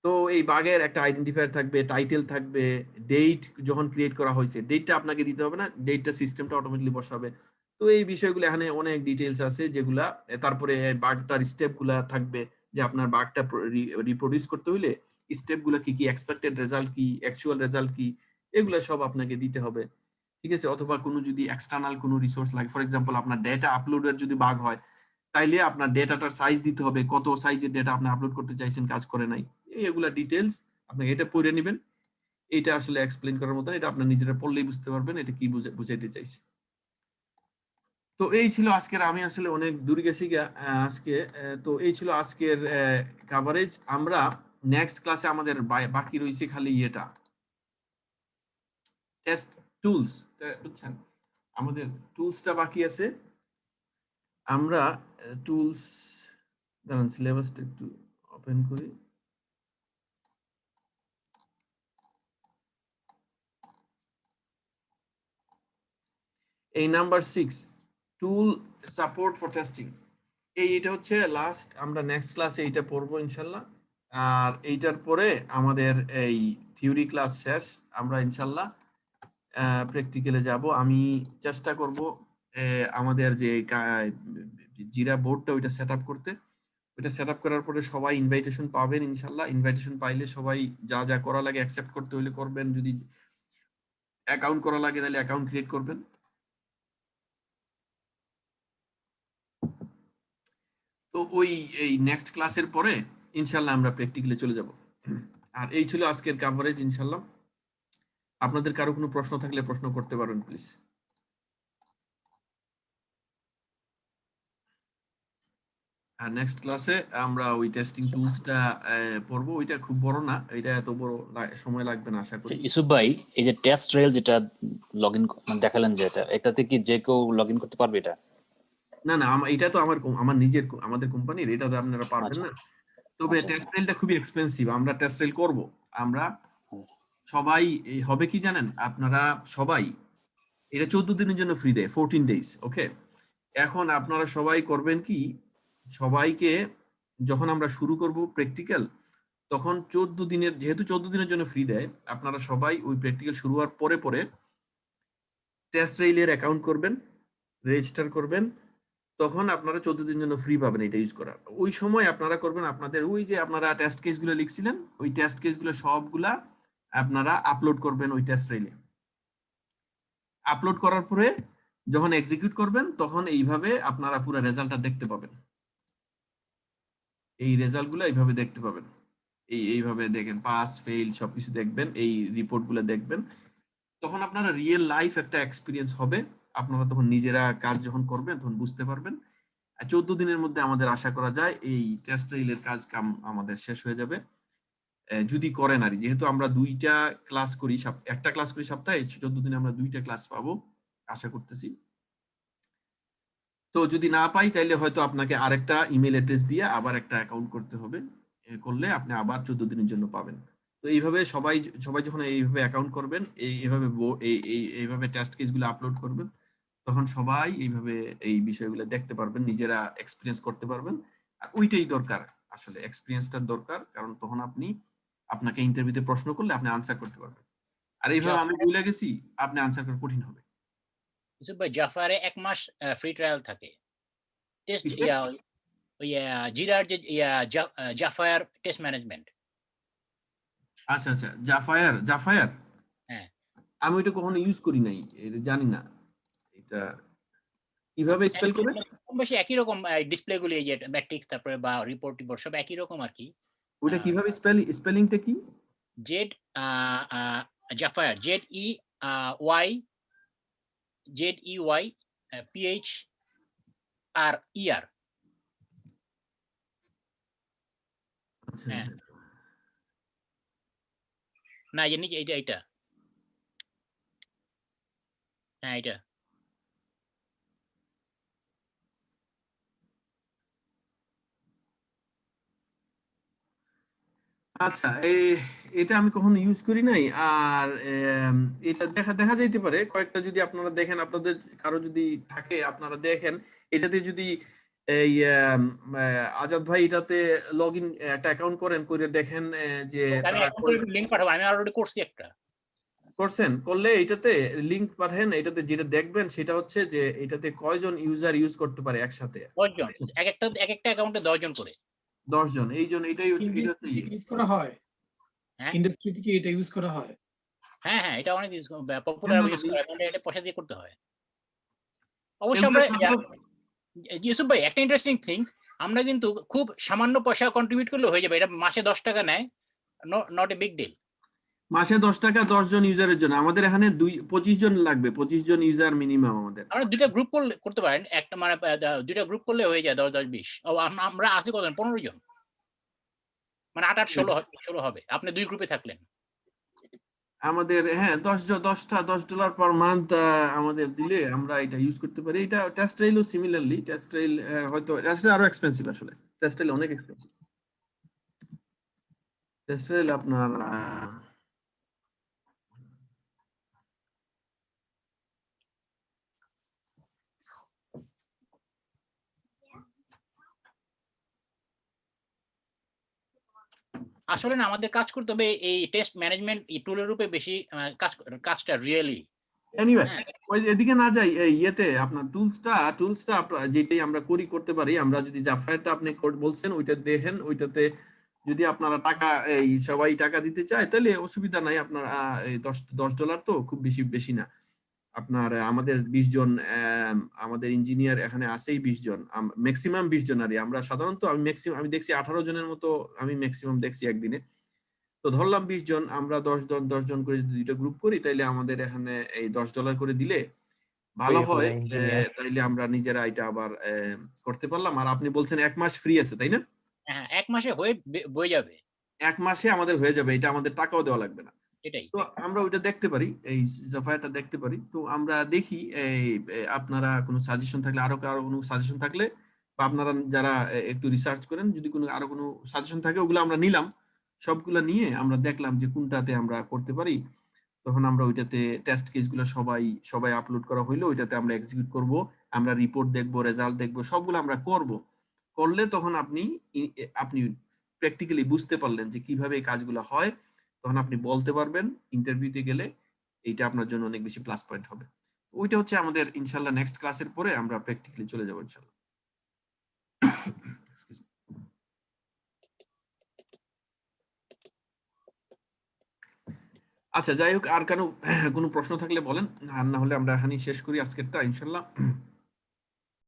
তো এই বাগের একটা আইডেন্টিফায়ার থাকবে, টাইটেল থাকবে, ডেট যখন ক্রিয়েট করা হয়েছে ডেটটা আপনাকে দিতে হবে না, ডেটটা সিস্টেমটা অটোমেটিকলি বসাবে। তো এই বিষয়গুলো এখানে অনেক ডিটেইলস আছে যেগুলা, তারপরে বাগটার স্টেপগুলা থাকবে, যে আপনার বাগটা রিপ্রোডিউস করতে হইলে স্টেপগুলো কি কি, এক্সপেক্টেড রেজাল্ট কি, অ্যাকচুয়াল রেজাল্ট কি, এগুলা সব আপনাকে দিতে হবে, ঠিক আছে? অথবা কোনো যদি এক্সটার্নাল কোনো রিসোর্স লাগে, ফর এক্সাম্পল আপনার ডেটা আপলোডের যদি বাগ হয়, তাইলে আপনার ডেটাটার সাইজ দিতে হবে, কত সাইজের ডেটা আপনি আপলোড করতে চাইছেন, কাজ করে নাই, এগুলা ডিটেইলস আপনাকে এটা পড়ে নেবেন। এটা আসলে এক্সপ্লেইন করার মতন, এটা আপনার নিজেরা পড়লেই বুঝতে পারবেন এটা কি বুঝাইতে চাইছে। তো এই ছিল আজকের, আমি আসলে অনেক দূর গেছি আজকে। তো এই ছিল আজকের কভারেজ। আমরা নেক্সট ক্লাসে আমাদের বাকি রয়েছে খালি এটা টেস্ট টুলস, বুঝছেন? আমাদের টুলসটা বাকি আছে। আমরা টুলস, দাঁড়ান সিলেবাসটা একটু ওপেন করি। এই number 6 tool support for testing, এটা হচ্ছে লাস্ট, আমরা নেক্সট ক্লাসে এইটা পড়বো ইনশাল্লাহ। আর এইটার পরে আমাদের এই থিওরি ক্লাস শেষ, আমরা ইনশাল্লাহ প্র্যাকটিক্যালে যাব। আমি চেষ্টা করব আমাদের যে জিরা বোর্ডটা ওইটা সেট আপ করতে, ওইটা সেট আপ করার পরে সবাই ইনভাইটেশন পাবেন ইনশাল্লাহ। ইনভাইটেশন পাইলে সবাই যা যা করা লাগে অ্যাকসেপ্ট করতে হইলে করবেন, যদি অ্যাকাউন্ট করা লাগে তাহলে অ্যাকাউন্ট ক্রিয়েট করবেন। তো এই নেক্সট ক্লাসের পরে ইনশাল্লাহ আমরা প্র্যাকটিক্যালে চলে যাব। আর এই ছিল আজকের কভারেজ ইনশাল্লাহ। আপনাদের কারো কোনো প্রশ্ন থাকলে প্রশ্ন করতে পারেন প্লিজ। আর নেক্সট ক্লাসে আমরা ওই টেস্টিং টুলসটা পড়বো, ওইটা খুব বড় না, এটা এত বড় সময় লাগবে না আশা করি। ইউসুফ ভাই, এই যে টেস্ট রেল যেটা লগইন দেখালেন, যেটা এটাতে কি যে কেউ লগইন করতে পারবে? এটা না না, এটা তো আমার নিজের, আমাদের কোম্পানির, এটা তো আপনারা পারবেন না। তবে টেস্ট রেলটা খুবই এক্সপেন্সিভ, আমরা টেস্ট রেল করব। আমরা সবাই হবে কি জানেন, আপনারা সবাই এটা 14 দিনের জন্য ফ্রি দেয়, 14 ডেজ, ওকে? এখন আপনারা সবাই করবেন কি, সবাইকে যখন আমরা শুরু করব প্র্যাকটিক্যাল, তখন 14 দিনের, যেহেতু 14 দিনের জন্য ফ্রি দেয়, আপনারা সবাই ওই প্র্যাকটিক্যাল শুরু হওয়ার পরে পরে টেস্ট রেইলের অ্যাকাউন্ট করবেন, রেজিস্টার করবেন, তখন আপনারা 14 দিনের জন্য ফ্রি পাবেন এটা ইউজ করার। ওই সময় আপনারা করবেন আপনাদের ওই যে আপনারা টেস্ট কেসগুলো লিখছিলেন, ওই টেস্ট কেসগুলো সবগুলা আপনারা আপলোড করবেন ওই টেস্ট রেইলে। আপলোড করার পরে যখন এক্সিকিউট করবেন তখন এইভাবে আপনারা পুরো রেজাল্টটা দেখতে পাবেন। এই রেজাল্টগুলো এইভাবে দেখতে পাবেন, এইভাবে দেখেন, পাস ফেল সবকিছু দেখবেন, এই রিপোর্টগুলো দেখবেন। তখন আপনারা রিয়েল লাইফ একটা এক্সপিরিয়েন্স হবে, আপনারা তখন নিজেরা কাজ যখন করবেন তখন বুঝতে পারবেন। 14 দিনের মধ্যে আমাদের আশা করা যায় এই টেস্ট রেইলের কাজ কাম আমাদের শেষ হয়ে যাবে, যদি করেন আর, যেহেতু আমরা দুইটা ক্লাস করি, একটা ক্লাস করি সপ্তাহে, 14 দিনে আমরা দুইটা ক্লাস পাবো আশা করতেছি। তো যদি না পাই তাইলে হয়তো আপনাকে আরেকটা ইমেল অ্যাড্রেস দিয়ে আবার একটা অ্যাকাউন্ট করতে হবে, করলে আপনি আবার 14 দিনের জন্য পাবেন। তো এইভাবে সবাই সবাই যখন এইভাবে অ্যাকাউন্ট করবেন, এইভাবে টেস্ট কেসগুলো আপলোড করবেন, তখন সবাই এইভাবে এই বিষয়গুলো দেখতে পারবেন, নিজেরা এক্সপিরিয়েন্স করতে পারবেন। আর ওইটাই দরকার, আসলে এক্সপিরিয়েন্সটার দরকার, কারণ তখন আপনাকে ইন্টারভিউতে প্রশ্ন করলে আপনি আনসার করতে পারবেন। আর এইভাবে আমি ভুলে গেছি, আপনি আনসার করা কঠিন হবে। ইউসুফ ভাই, জাফারে 1 মাস ফ্রি ট্রায়াল থাকে। টেস্ট কিসের? ওই জিরার যে জাফায়ার টেস্ট ম্যানেজমেন্ট। আচ্ছা আচ্ছা, জাফায়ার হ্যাঁ, আমি ওইটা কখনো ইউজ করি নাই, এটা জানি না এটা কিভাবে স্পেল করে। কম বেশি একই রকম ডিসপ্লে গুলি, এই যে ম্যাট্রিক্স তারপরে বা রিপোর্ট সব একই রকম আর কি। ওইটা কিভাবে স্পেলিংটা কি? Z Zephyr, ZEY PHRER। আচ্ছা হ্যাঁ। না এই নিচে এইটা হ্যাঁ এটা আচ্ছা এটা আমি কখনো ইউজ করি নাই। আর এটা দেখা দেখা যাইতে পারে কয়েকটা, যদি আপনারা দেখেন, আপনাদের কারো যদি থাকে আপনারা দেখেন, এটাতে যদি এই আজাদ ভাই এটাতে লগ ইন একটা অ্যাকাউন্ট করেন, করে দেখেন যে আমি তারা লিংক পাঠাবো, আমি অলরেডি করছি একটা। করছেন, করলে এটাতে লিংক পাঠান। এটাতে যেটা দেখবেন সেটা হচ্ছে যে এটাতে কয়জন ইউজার ইউজ করতে পারে একসাথে। 10 জন, এক একটা অ্যাকাউন্টে 10 জন করে। 10 জন, এই জন্য এটাই হচ্ছে এটা হচ্ছে ইউজ করা হয়, হ্যাঁ ইন্ডাস্ট্রিতে কি এটা ইউজ করা হয়? হ্যাঁ হ্যাঁ এটা অনেক পপুলার হ্যাঁ, ইউজ করা হয়, এটা পয়সা দিয়ে করতে হয় অবশ্য। এগুলো আমরা সাধারণত ইউসুফ ভাই একটা ইন্টারেস্টিং থিংস, আমরা কিন্তু খুব সামান্য পয়সা কন্ট্রিবিউট করলে হয়ে যাবে। এটা মাসে 10 টাকা নেয়, নট এ বিগ ডিল। মাসে 10 টাকা 10 জন ইউজারের জন্য। আমাদের এখানে 25 জন লাগবে, 25 জন ইউজার মিনিমাম আমাদের। আমরা দুইটা গ্রুপ করতে পারেন, একটা মানে দুইটা গ্রুপ করলে হয়ে যায় 10 10 20। আমরা আছি কতজন, 15 জন, মানে 8 8 16 হবে। আপনি দুই গ্রুপে থাকলেন। আমাদের হ্যাঁ 10 ডলার পার মান্থ আমাদের দিলে আমরা এটা ইউজ করতে পারি। এটা টেস্ট্রেইলও সিমিলারলি, টেস্ট্রেইল হয়তো টেস্ট্রেইল আরো এক্সপেন্সিভ, আসলে টেস্ট্রেইল অনেক এক্সপেন্সিভ। টেস্ট্রেইল আপনার আসলে না আমাদের কাজ করতে হবে এই টেস্ট ম্যানেজমেন্ট এই টুলের উপরে বেশি কাজটা রিয়েলি। এনিওয়ে ওই এদিকে না যাই, এই ইয়েতে আপনার টুলসটা যেটাই আমরা করতে পারি। আমরা যদি জাফায়ারটা আপনি বলছেন ওইটা দেখেন, ওইটাতে যদি আপনারা টাকা এই সবাই টাকা দিতে চায় তাহলে অসুবিধা নাই। আপনার এই 10 ডলার তো খুব বেশি না। আপনার আমাদের 20 জন আমাদের ইঞ্জিনিয়ার এখানে আছেই 20 জন, ম্যাক্সিমাম 20 জন। আর আমরা সাধারণত আমি দেখছি 18 জনের মতো, আমি ম্যাক্সিমাম দেখছি একদিনে। তো ধরলাম 20 জন, আমরা 10 জন করে যদি দুইটা গ্রুপ করি তাইলে আমাদের এখানে এই 10 ডলার করে দিলে ভালো হয়। তাইলে আমরা নিজেরা এটা আবার করতে পারলাম। আর আপনি বলছেন 1 মাস ফ্রি আছে, তাই না? হ্যাঁ 1 মাসে বয়ে যাবে। 1 মাসে আমাদের হয়ে যাবে, এটা আমাদের টাকাও দেওয়া লাগবে না। এটাই তো আমরা ওইটা দেখতে পারি, এই জাফায়ারটা দেখতে পারি। তো আমরা দেখি আপনারা কোনো সাজেশন থাকলে, আরো কারো কোনো সাজেশন থাকলে, বা আপনারা যারা একটু রিসার্চ করেন, যদি কোনো আরো কোনো সাজেশন থাকে ওগুলো আমরা নিলাম। সবগুলা নিয়ে আমরা দেখলাম যে কোনটাতে আমরা করতে পারি। তখন আমরা ওইটাতে টেস্ট কেসগুলো সবাই আপলোড করা হইলো, ওইটাতে আমরা এক্সিকিউট করব। আমরা রিপোর্ট দেখব, রেজাল্ট দেখব, সবগুলো আমরা করলে তখন আপনি প্র্যাকটিক্যালি বুঝতে পারলেন যে কিভাবে এই কাজগুলো হয়। তখন আপনি বলতে পারবেন ইন্টারভিউতে গেলে, এইটা আপনার জন্য অনেক বেশি প্লাস পয়েন্ট হবে। ওইটা হচ্ছে আমাদের ইনশাল্লাহ নেক্সট ক্লাসের পরে আমরা প্র্যাকটিক্যালি চলে যাবো ইনশাল্লাহ। আচ্ছা যাই হোক, আর কোনো প্রশ্ন থাকলে বলেন, আর না হলে আমরা এখানেই শেষ করি আজকেরটা ইনশাল্লাহ।